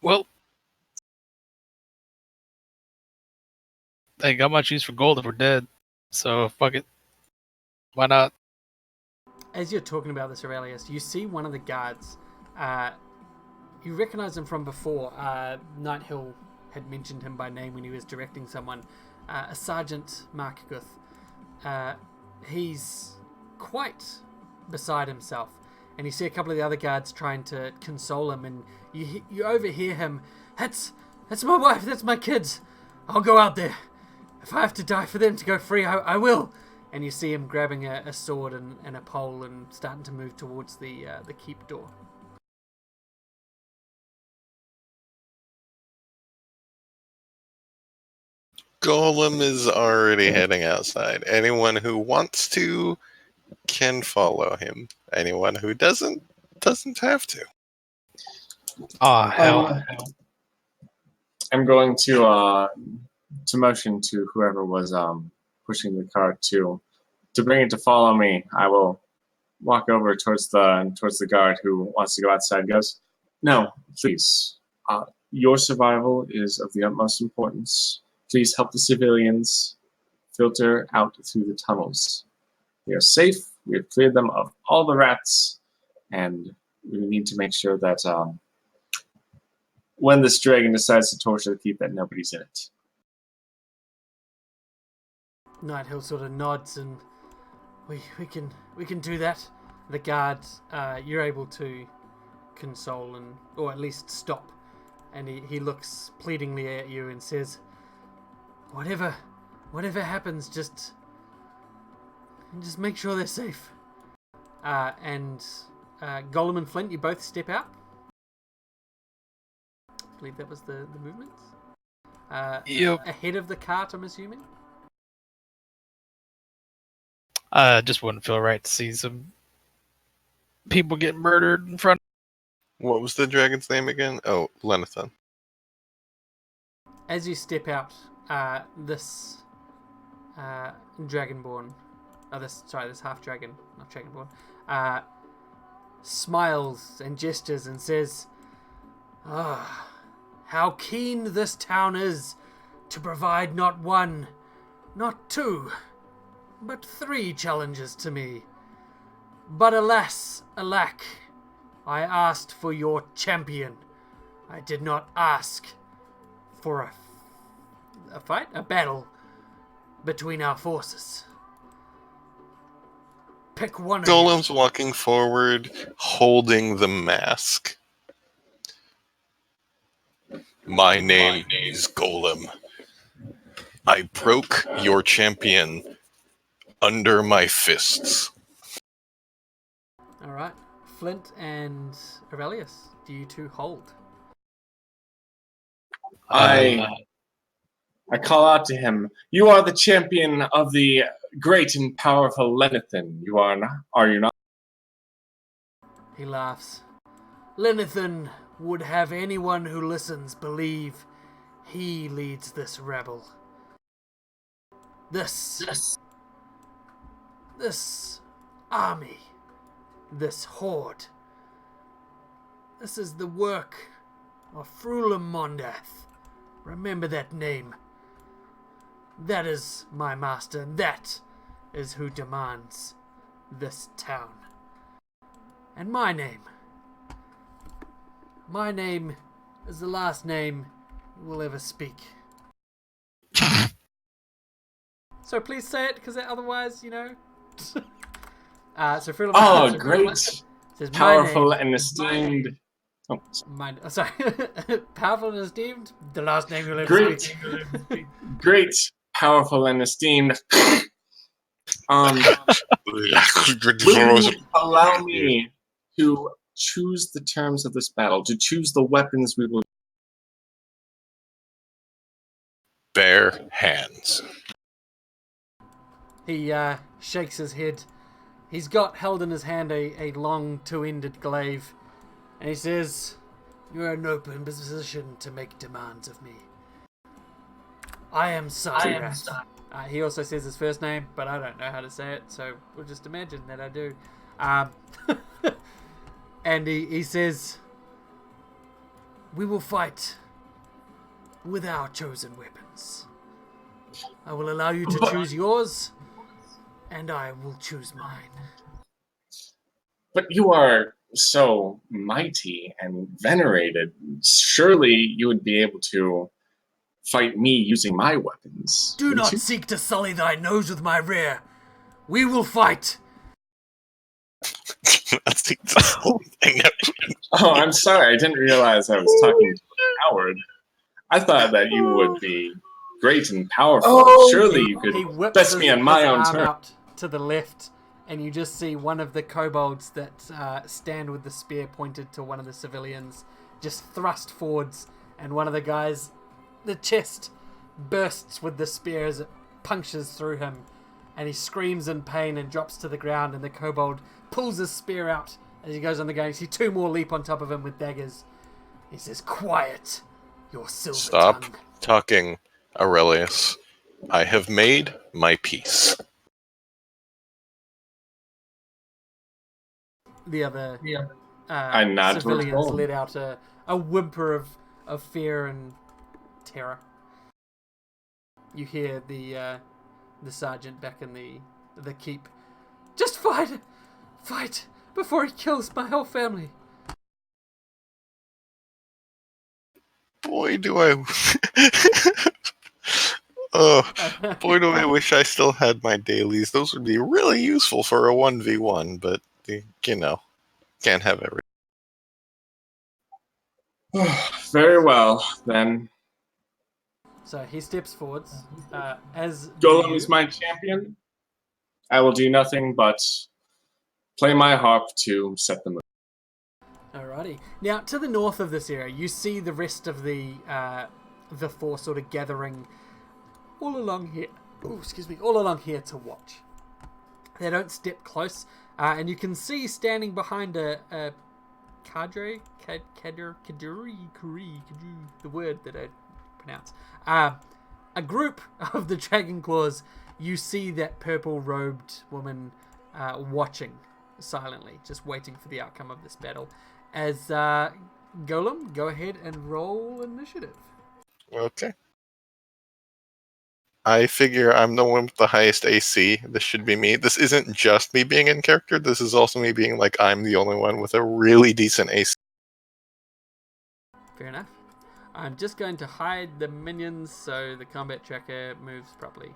Well, ain't got much use for gold if we're dead. So fuck it. Why not? As you're talking about this, Aurelius, you see one of the guards. You recognize him from before. Nighthill had mentioned him by name when he was directing someone. A Sergeant Mark Guth. He's quite beside himself. And you see a couple of the other guards trying to console him, and you overhear him. That's my wife, that's my kids. I'll go out there. If I have to die for them to go free, I will. And you see him grabbing a sword and a pole and starting to move towards the keep door. Golem is already heading outside. Anyone who wants to can follow him. Anyone who doesn't have to. Aw, hell. I'm going to motion to whoever was pushing the cart to bring it to follow me. I will walk over towards the guard who wants to go outside. Goes, no, please. Your survival is of the utmost importance. Please help the civilians filter out through the tunnels. We are safe. We have cleared them of all the rats, and we need to make sure that when this dragon decides to torture the keep, that nobody's in it. Nighthill sort of nods, and we can do that. The guards, you're able to console or at least stop. And he looks pleadingly at you and says, Whatever happens, just make sure they're safe. And Golem and Flint, you both step out. I believe that was the movements. Yep. Ahead of the cart, I'm assuming. Just wouldn't feel right to see some people get murdered in front. What was the dragon's name again? Oh, Lenathan. As you step out, this dragonborn, this half dragon, not dragonborn, smiles and gestures and says, how keen this town is to provide not one, not two, but 3 challenges to me. But alas, alack, I asked for your champion. I did not ask for a fight, a battle between our forces. Pick one of you. Golem's walking forward, holding the mask. My name is Golem. I broke your champion under my fists. Alright. Flint and Aurelius, do you two hold? I call out to him. You are the champion of the great and powerful Lenathan. You are you not? He laughs. Lenathan would have anyone who listens believe he leads this rebel. This army, this horde. This is the work of Frulam Mondath. Remember that name. That is my master, and that is who demands this town. And my name is the last name you will ever speak. So please say it, because otherwise, so Frulam Oh, great. Says, Powerful and esteemed. Oh, sorry. Powerful and esteemed. The last name you'll ever great. speak. Great, powerful, and esteemed. Will you allow me to choose the terms of this battle, to choose the weapons we will? Bare hands. He shakes his head. He's got held in his hand a long 2-ended glaive, and he says, "You are in open position to make demands of me. I am Cyrus." He also says his first name, but I don't know how to say it, so we'll just imagine that I do. And he says, "We will fight with our chosen weapons. I will allow you to choose yours, and I will choose mine." But you are so mighty and venerated. Surely you would be able to fight me using my weapons. Do not seek to sully thy nose with my rear. We will fight. That's the whole thing. Oh, I'm sorry. I didn't realize I was talking to a coward. I thought that you would be great and powerful. Surely you could best me on my own terms. Out to the left, and you just see one of the kobolds that stand with the spear pointed to one of the civilians just thrust forwards, and one of the guys, the chest bursts with the spear as it punctures through him, and he screams in pain and drops to the ground, and the kobold pulls his spear out as he goes on the go. You see 2 more leap on top of him with daggers. He says, "Quiet, your silver Stop tongue." talking, Aurelius. I have made my peace. The other I nod towards civilians Golem. let out a whimper of fear and terror. You hear the sergeant back in the keep. "Just fight before he kills my whole family." Boy, do I... Oh, boy, do I wish I still had my dailies. Those would be really useful for a 1v1, but, can't have everything. Very well, then. So he steps forwards. As Golem you, is my champion. I will do nothing but play my harp to set the mood. Alrighty. Now, to the north of this area, you see the rest of the four sort of gathering all along here. Oh, excuse me, all along here to watch. They don't step close, and you can see standing behind a cadre, the word that I pronounce. A group of the Dragon Claws. You see that purple-robed woman watching silently, just waiting for the outcome of this battle. As Golem, go ahead and roll initiative. Okay. I figure I'm the one with the highest AC. This should be me. This isn't just me being in character. This is also me being like, I'm the only one with a really decent AC. Fair enough. I'm just going to hide the minions so the combat tracker moves properly.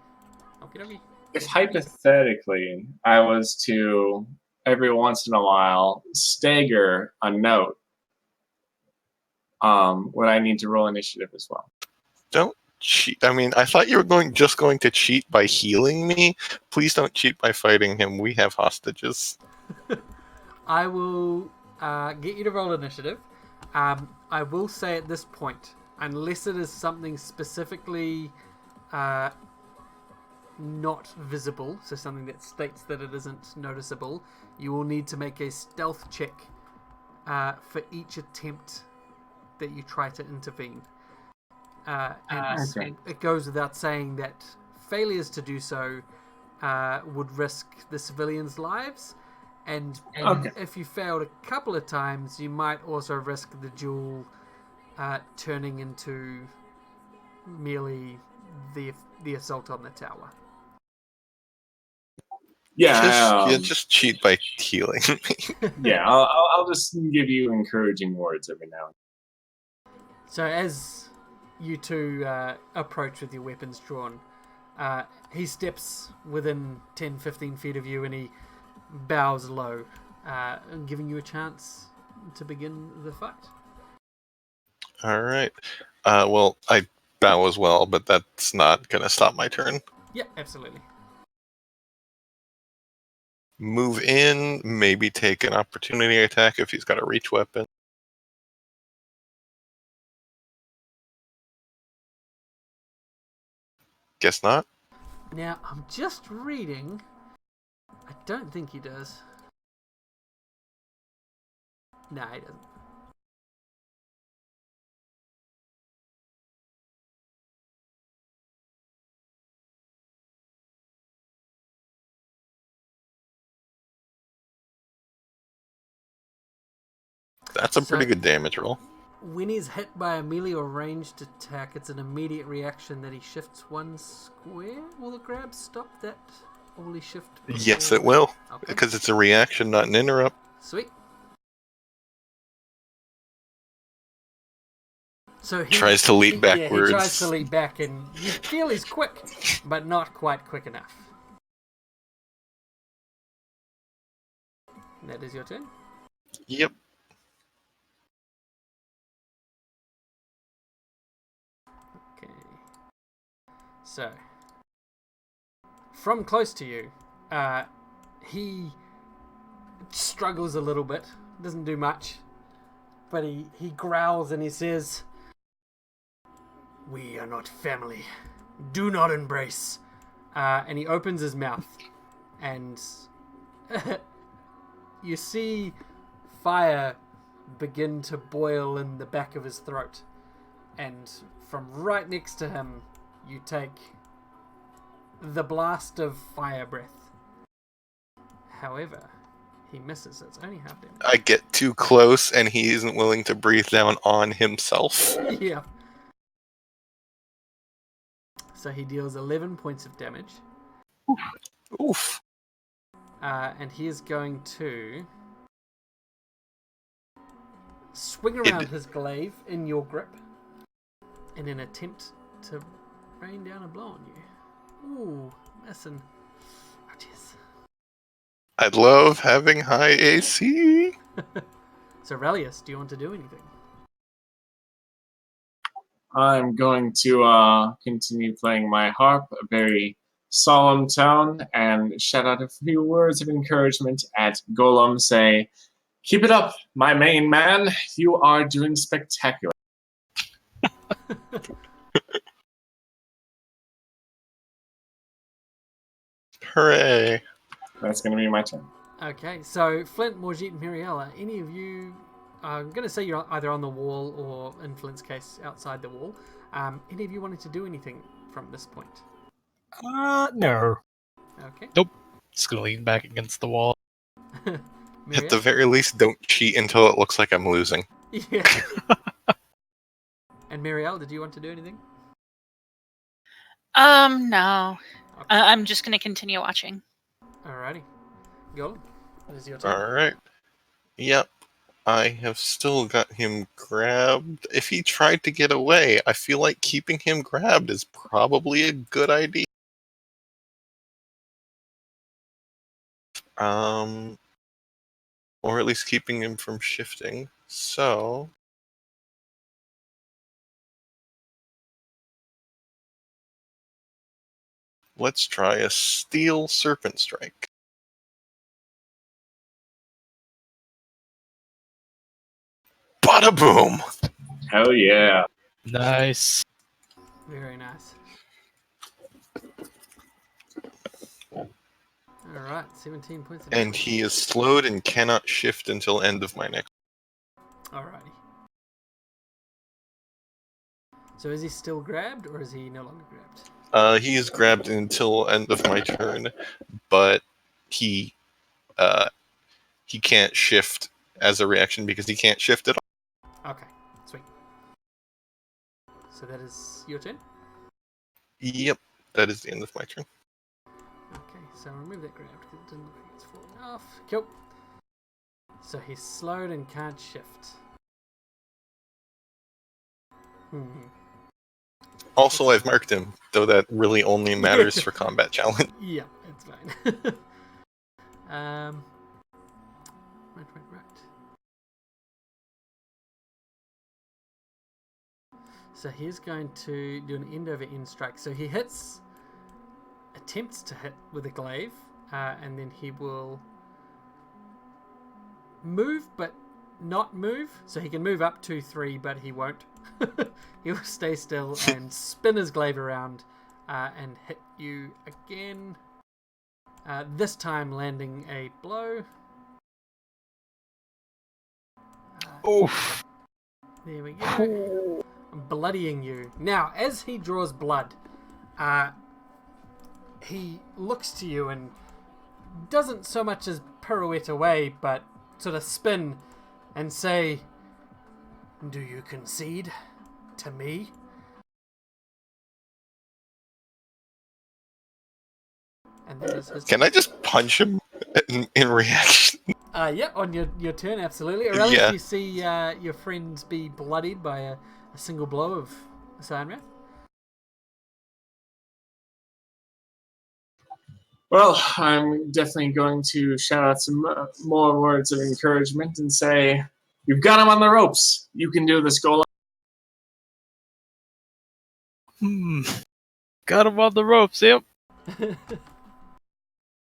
Okie dokie. If hypothetically I was to, every once in a while, stagger a note, would I need to roll initiative as well? Don't cheat. I mean, I thought you were just going to cheat by healing me. Please don't cheat by fighting him. We have hostages. I will get you to roll initiative. I will say at this point, unless it is something specifically not visible, so something that states that it isn't noticeable, you will need to make a stealth check for each attempt that you try to intervene. And it goes without saying that failures to do so would risk the civilians' lives, and if you failed a couple of times, you might also risk the duel turning into merely the assault on the tower. Yeah, just cheat by healing me. Yeah, I'll just give you encouraging words every now and then. So as you two approach with your weapons drawn, he steps within 10-15 feet of you and he bows low, giving you a chance to begin the fight. All right. Well, I bow as well, but that's not going to stop my turn. Yeah, absolutely. Move in, maybe take an opportunity attack if he's got a reach weapon. Guess not. Now, I'm just reading. I don't think he does. Nah, he doesn't. That's a pretty good damage roll. When he's hit by a melee or ranged attack, it's an immediate reaction that he shifts one square. Will the grab stop that? Or will he shift before? Yes, it will. Okay. Because it's a reaction, not an interrupt. Sweet. So he tries to leap backwards. Yeah, he tries to leap back, and you feel he's quick, but not quite quick enough. That is your turn? Yep. Okay. So, from close to you, he struggles a little bit, doesn't do much, but he growls and he says, "We are not family. Do not embrace." And he opens his mouth, and you see fire begin to boil in the back of his throat. And from right next to him, you take the blast of fire breath. However, he misses. It's only half damage. I get too close, and he isn't willing to breathe down on himself. Yeah. So he deals 11 points of damage. Oof. And he is going to swing around his glaive in your grip in an attempt to rain down a blow on you. Ooh, missing. Oh, jeez. I love having high AC. So, Relius, do you want to do anything? I'm going to continue playing my harp, a very solemn tone, and shout out a few words of encouragement at Golem. Say, keep it up, my main man. You are doing spectacular. Hooray! That's going to be my turn. Okay, so Flint, Morjeet, and Miriella, any of you, I'm going to say you're either on the wall or, in Flint's case, outside the wall. Any of you wanted to do anything from this point? No. Okay. Nope. Just gonna lean back against the wall. At the very least, don't cheat until it looks like I'm losing. Yeah. And Mirielle, did you want to do anything? No. Okay. I'm just gonna continue watching. Alrighty. Golem, it is your turn. Alright. Yep. I have still got him grabbed. If he tried to get away, I feel like keeping him grabbed is probably a good idea. Or at least keeping him from shifting. So let's try a Steel Serpent Strike. Bada boom! Hell yeah. Nice. Very nice. Alright, 17 points of And damage. he is slowed and cannot shift until end of my next. Alrighty. So is he still grabbed, or is he no longer grabbed? He is grabbed until end of my turn, but he can't shift as a reaction because he can't shift at all. Okay, sweet. So that is your turn? Yep, that is the end of my turn. Okay, so remove that grab because it didn't look like it's falling off. Cool. So he's slowed and can't shift. Also, I've marked him, though that really only matters for combat challenge. Yeah, it's fine. Right. So he's going to do an end over end strike. So he attempts to hit with a glaive, and then he will move, but not move. So he can move up 2-3, but he won't. He'll stay still and spin his glaive around and hit you again. This time landing a blow. Oof. There we go. Bloodying you. Now, as he draws blood, he looks to you and doesn't so much as pirouette away, but sort of spin and say, "Do you concede to me?" And that is his Can I just punch him in reaction? Yeah, on your turn, absolutely. Or else Yeah. you see your friends be bloodied by a single blow of a Cyan Wrath. Well, I'm definitely going to shout out some more words of encouragement and say, you've got him on the ropes. You can do this, Golem. Got him on the ropes, yep.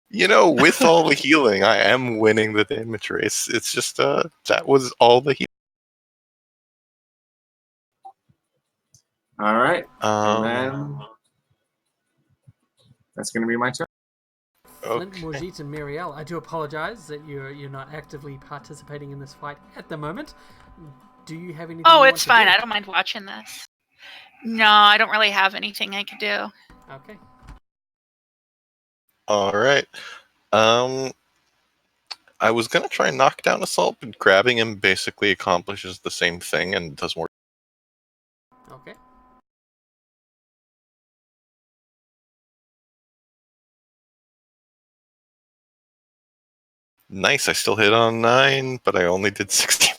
You know, with all the healing, I am winning the damage race. It's just, that was all the healing. All right. And then that's going to be my turn. Flint, Okay. Morjeet, and Mirielle, I do apologize that you're not actively participating in this fight at the moment. Do you have anything? Oh, you it's want to fine. do? I don't mind watching this. No, I don't really have anything I could do. Okay. Alright. I was gonna try and knock down Assault, but grabbing him basically accomplishes the same thing and does more. Okay. Nice, I still hit on 9, but I only did 16.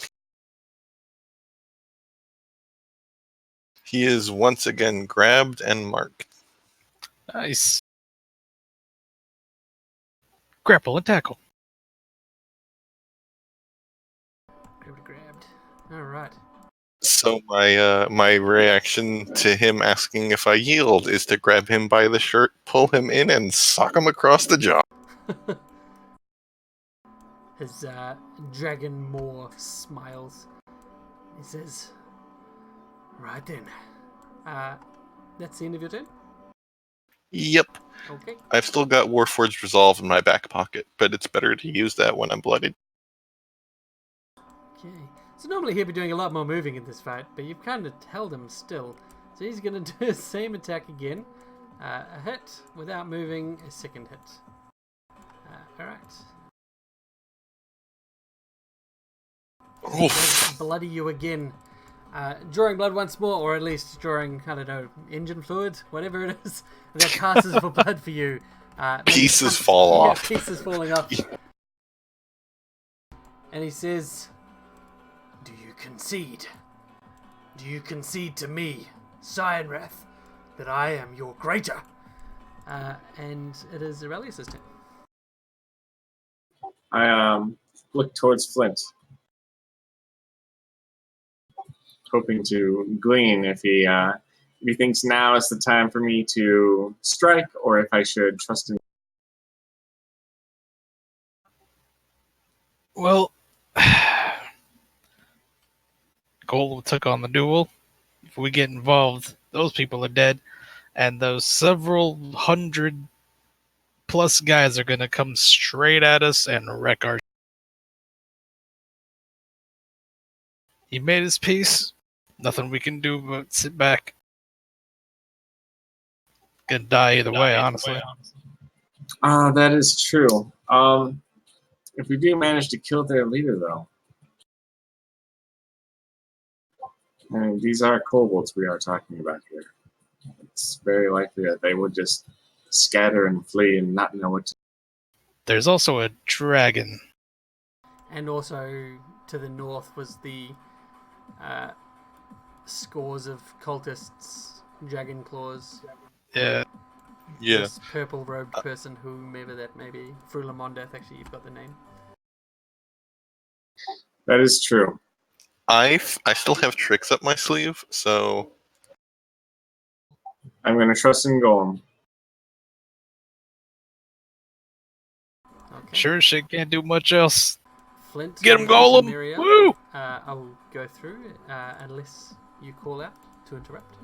He is once again grabbed and marked. Nice. Grapple and tackle. Grabbed. All right. So my reaction to him asking if I yield is to grab him by the shirt, pull him in, and sock him across the jaw. His dragon Moor smiles. He says, "Right then. That's the end of your turn?" Yep. Okay. I've still got Warforged Resolve in my back pocket, but it's better to use that when I'm bloodied. Okay. So normally he'd be doing a lot more moving in this fight, but you've kind of held him still. So he's going to do the same attack again. A hit without moving, a second hit. Alright. Oof. Bloody you again. Drawing blood once more, or at least drawing, I don't know, engine fluid, whatever it is, that passes for blood for you. Pieces fall off. Pieces falling off. And he says, "Do you concede? Do you concede to me, Cyanrath, that I am your greater?" And it is Aurelius' turn. I look towards Flint, hoping to glean if he thinks now is the time for me to strike, or if I should trust him. Well, Golem took on the duel. If we get involved, those people are dead, and those several hundred plus guys are gonna come straight at us and wreck our. He made his peace. Nothing we can do but sit back. Gonna die either way, honestly. That is true. If we do manage to kill their leader, though, I mean, these are kobolds we are talking about here. It's very likely that they would just scatter and flee and not know what to do. There's also a dragon. And also to the north was the scores of cultists, dragon claws. Yeah. Yeah. This purple robed person, whomever that may be. Frulamondeth, actually, you've got the name. That is true. I still have tricks up my sleeve, so I'm going to trust in Golem. Okay. Sure as shit can't do much else. Flint. Get him, and Golem! Miria, Woo! I will go through unless you call out to interrupt.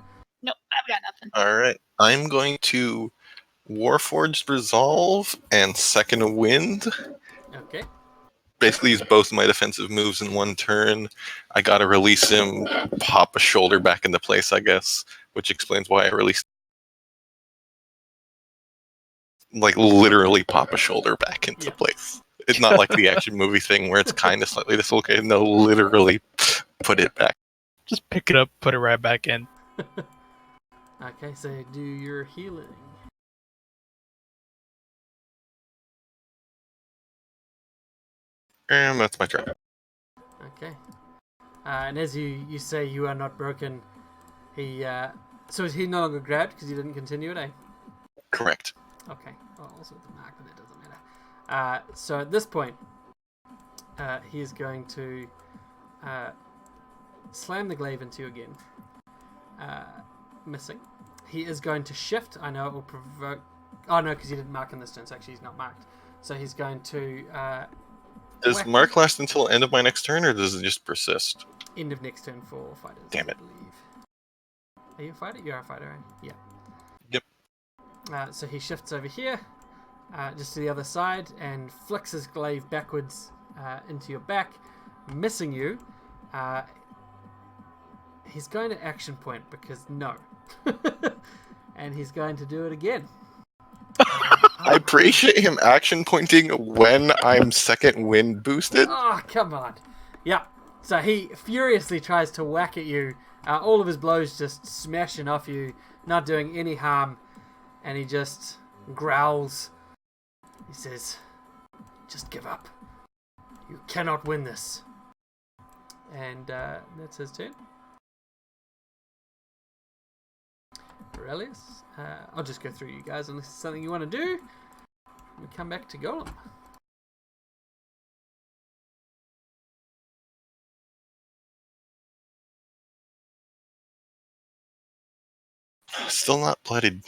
Nope, I've got nothing. alright. I'm going to Warforged Resolve and Second Wind. Okay. Basically use both my defensive moves in one turn. I gotta release him, pop a shoulder back into place, I guess, which explains why I released. Like, literally pop a shoulder back into place. It's not like the action movie thing where it's kind of slightly dislocated. No, literally put it back. Just pick it up, put it right back in. Okay, so do your healing. And that's my turn. Okay. And as you say, you are not broken. So is he no longer grabbed because you didn't continue it, eh? Correct. Okay. Well, also with the mark, but that doesn't matter. So at this point, he is going to slam the glaive into you again. Missing. He is going to shift. I know it will provoke... Oh, no, because you didn't mark in this turn, so actually he's not marked. So he's going to... Does mark last until end of my next turn, or does it just persist? End of next turn for fighters. Damn it. I believe. Are you a fighter? You're a fighter, right? Yeah. Yep. So he shifts over here, just to the other side, and flicks his glaive backwards into your back, missing you. He's going to action point because no. And he's going to do it again. I appreciate him action pointing when I'm second wind boosted. Oh, come on. Yeah. So he furiously tries to whack at you. All of his blows just smashing off you, not doing any harm. And he just growls. He says, "Just give up. You cannot win this." And that's his turn. Aurelius, I'll just go through you guys unless it's something you want to do. We come back to Golem. Still not bloodied.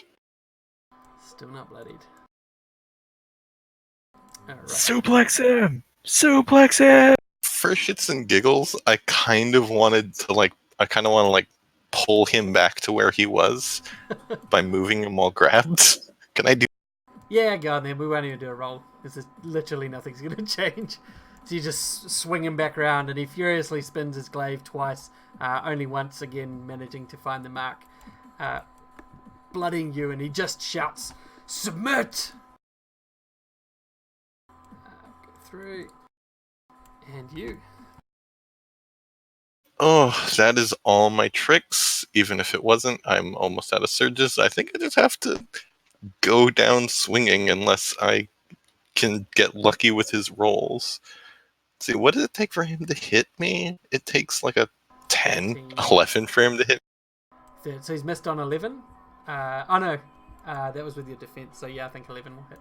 Still not bloodied. Alright. Suplex him! Suplex him! For shits and giggles, I kind of want to pull him back to where he was by moving him while grabbed. Can I do? Yeah, go on then. We won't even do a roll because literally nothing's going to change. So you just swing him back around, and he furiously spins his glaive twice, only once again managing to find the mark, bloodying you, and he just shouts, "Submit!" Go through, and you. Oh, that is all my tricks. Even if it wasn't, I'm almost out of surges. I think I just have to go down swinging unless I can get lucky with his rolls. Let's see, what does it take for him to hit me? It takes like a 10, 11 for him to hit. So he's missed on 11. Oh no, that was with your defense. So yeah, I think 11 will hit.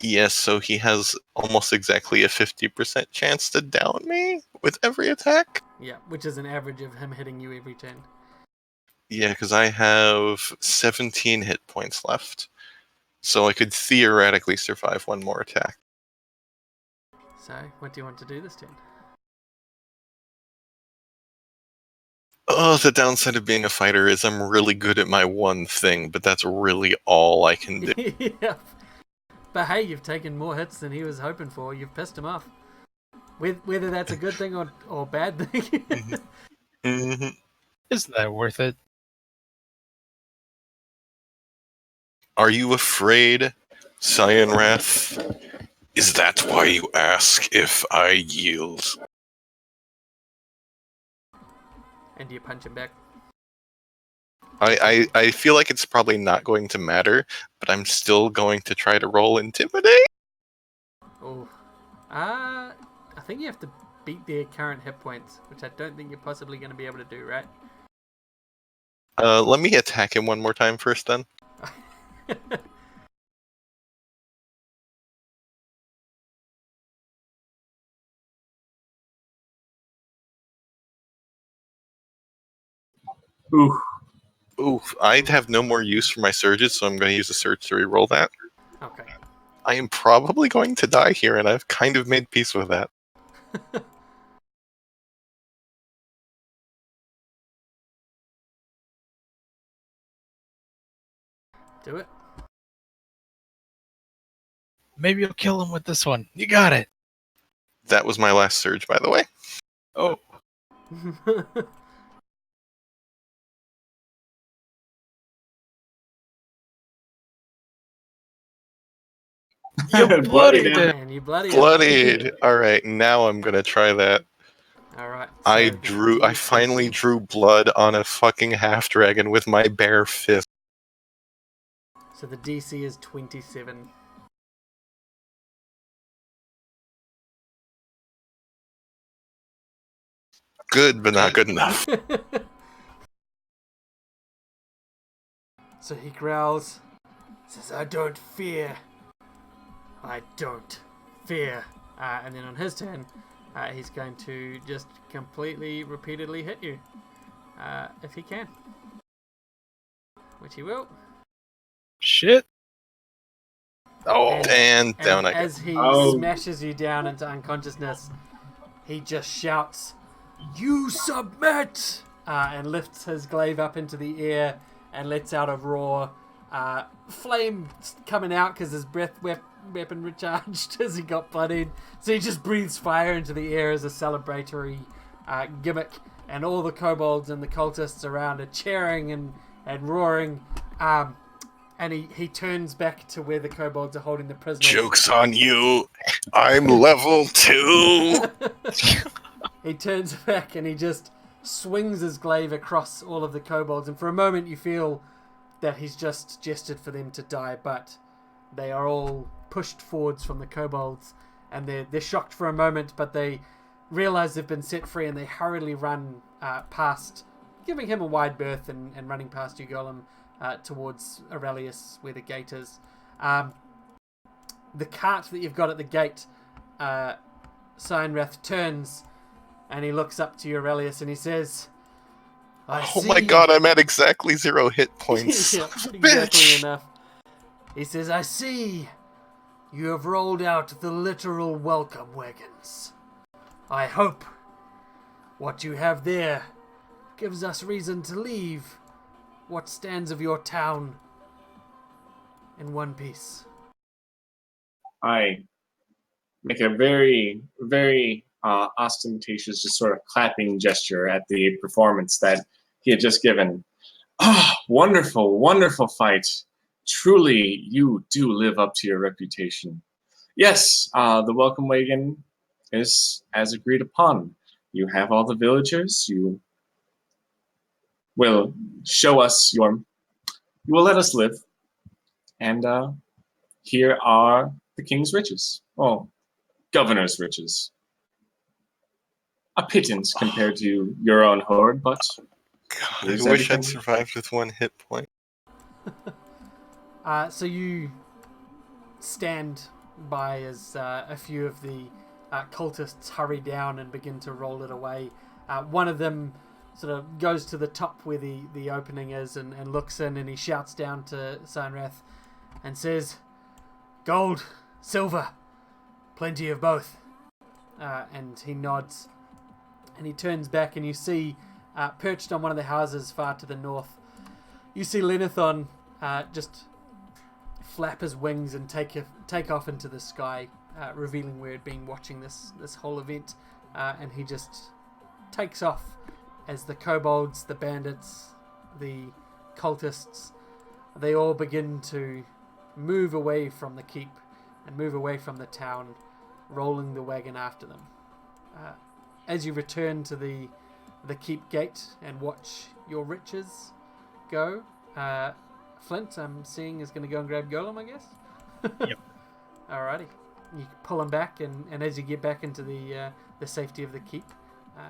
Yes, so he has almost exactly a 50% chance to down me with every attack. Yeah, which is an average of him hitting you every turn. Yeah, because I have 17 hit points left. So I could theoretically survive one more attack. So, what do you want to do this turn? Oh, the downside of being a fighter is I'm really good at my one thing, but that's really all I can do. Yeah. But hey, you've taken more hits than he was hoping for. You've pissed him off. Whether that's a good thing or bad thing. Mm-hmm. Isn't that worth it? Are you afraid, Cyanrath? Is that why you ask if I yield? And do you punch him back? I feel like it's probably not going to matter, but I'm still going to try to roll Intimidate. Oh. I think you have to beat their current hit points, which I don't think you're possibly going to be able to do, right? Let me attack him one more time first, then. Ooh. Oof, I'd have no more use for my surges, so I'm going to use a surge to reroll that. Okay. I am probably going to die here, and I've kind of made peace with that. Do it. Maybe you'll kill him with this one. You got it. That was my last surge, by the way. Oh. You bloodied him. And you bloody Bloodied! Alright, now I'm going to try that. Alright. I finally drew blood on a fucking half-dragon with my bare fist. So the DC is 27. Good, but not good enough. So he growls, says, "I don't fear. I don't fear." And then on his turn, he's going to just completely, repeatedly hit you. If he can. Which he will. Shit. Oh. And down I go. As he smashes you down into unconsciousness, he just shouts, "You submit!" And lifts his glaive up into the air and lets out a roar. Flame coming out because his weapon recharged as he got bloodied. So he just breathes fire into the air as a celebratory gimmick. And all the kobolds and the cultists around are cheering and roaring. And he turns back to where the kobolds are holding the prisoners. Joke's on you. I'm level 2. He turns back and he just swings his glaive across all of the kobolds. And for a moment you feel that he's just gestured for them to die. But they are all pushed forwards from the kobolds. And they're shocked for a moment, but they realize they've been set free. And they hurriedly run past, giving him a wide berth and running past you, Golem. Towards Aurelius, where the gate is. The cart that you've got at the gate, Cyanrath turns and he looks up to you, Aurelius, and he says, Oh my god, I'm at exactly 0 hit points. Yeah, Son of a exactly bitch. enough. He says, I see you have rolled out the literal welcome wagons. I hope what you have there gives us reason to leave what stands of your town in one piece. I make a very, very ostentatious, just sort of clapping gesture at the performance that he had just given. Ah, wonderful, wonderful fight. Truly, you do live up to your reputation. Yes, the welcome wagon is as agreed upon. You have all the villagers. You will show us your. You will let us live. And here are the king's riches. Oh, governor's riches. A pittance compared to your own hoard, but God, I here's wish I'd everything. survived with 1 hit point. So you stand by as a few of the cultists hurry down and begin to roll it away. One of them sort of goes to the top where the opening is and looks in, and he shouts down to Sanrath and says, "Gold, silver, plenty of both." And he nods and he turns back, and you see perched on one of the houses far to the north, you see Lenithon just flap his wings and take off into the sky, revealing where he'd been watching this whole event, and he just takes off as the kobolds, the bandits, the cultists, they all begin to move away from the keep and move away from the town, rolling the wagon after them. As you return to the keep gate and watch your riches go, Flint, I'm seeing, is going to go and grab Golem, I guess? Yep. Alrighty. You pull him back, and as you get back into the safety of the keep,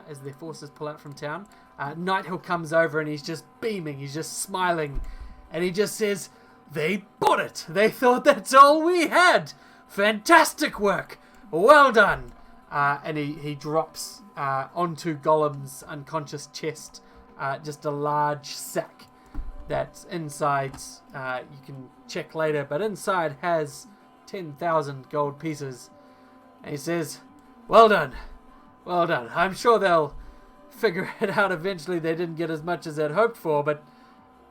as their forces pull out from town, Nighthill comes over and he's just beaming, he's just smiling, and he just says, "They bought it! They thought that's all we had! Fantastic work! Well done!" And he drops onto Golem's unconscious chest just a large sack that's inside, you can check later, but inside has 10,000 gold pieces. And he says, well done, well done. I'm sure they'll figure it out eventually. They didn't get as much as they'd hoped for, but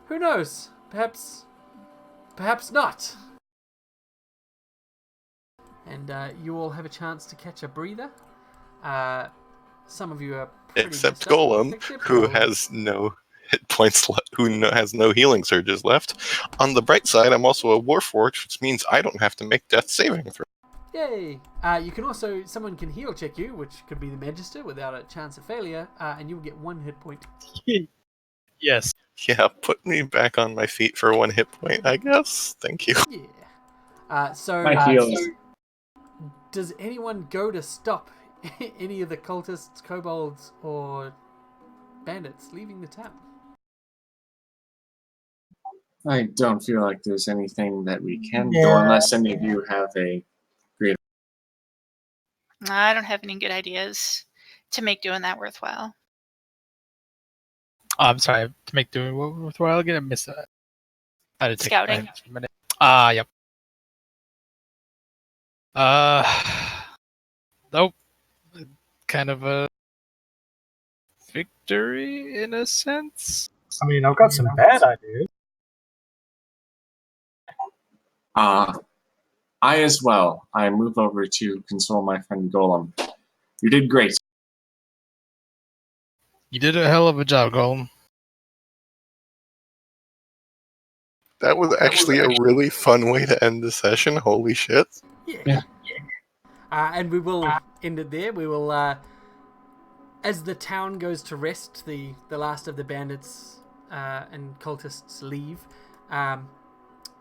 who knows? Perhaps not. And you all have a chance to catch a breather. Some of you are pretty Except messed up. Golem, Except who Golem. has no hit points has no healing surges left. On the bright side, I'm also a Warforged, which means I don't have to make death saving throws. Yay! You can also, someone can heal check you, which could be the Magister without a chance of failure, and you'll get 1 hit point. Yes. Yeah, put me back on my feet for 1 hit point, I guess. Thank you. Yeah. My heals. Does anyone go to stop any of the cultists, kobolds, or bandits leaving the town? I don't feel like there's anything that we can do Yeah. unless any of you have a great. I don't have any good ideas to make doing that worthwhile. Oh, I'm sorry. To make doing worthwhile again, I missed that. I had to take Scouting. my for a minute. Yep. Nope. Kind of a victory in a sense. I mean, I've got some bad ideas. I as well. I move over to console my friend Golem. You did great. You did a hell of a job, Golem. That was actually a really fun way to end the session. Holy shit. Yeah. And we will end it there. We will, as the town goes to rest, the last of the bandits and cultists leave.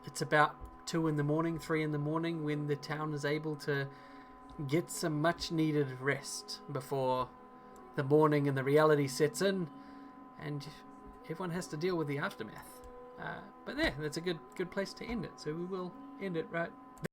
It's about 2 in the morning, 3 in the morning, when the town is able to get some much needed rest before the morning and the reality sets in, and everyone has to deal with the aftermath. But yeah, that's a good place to end it. So we will end it right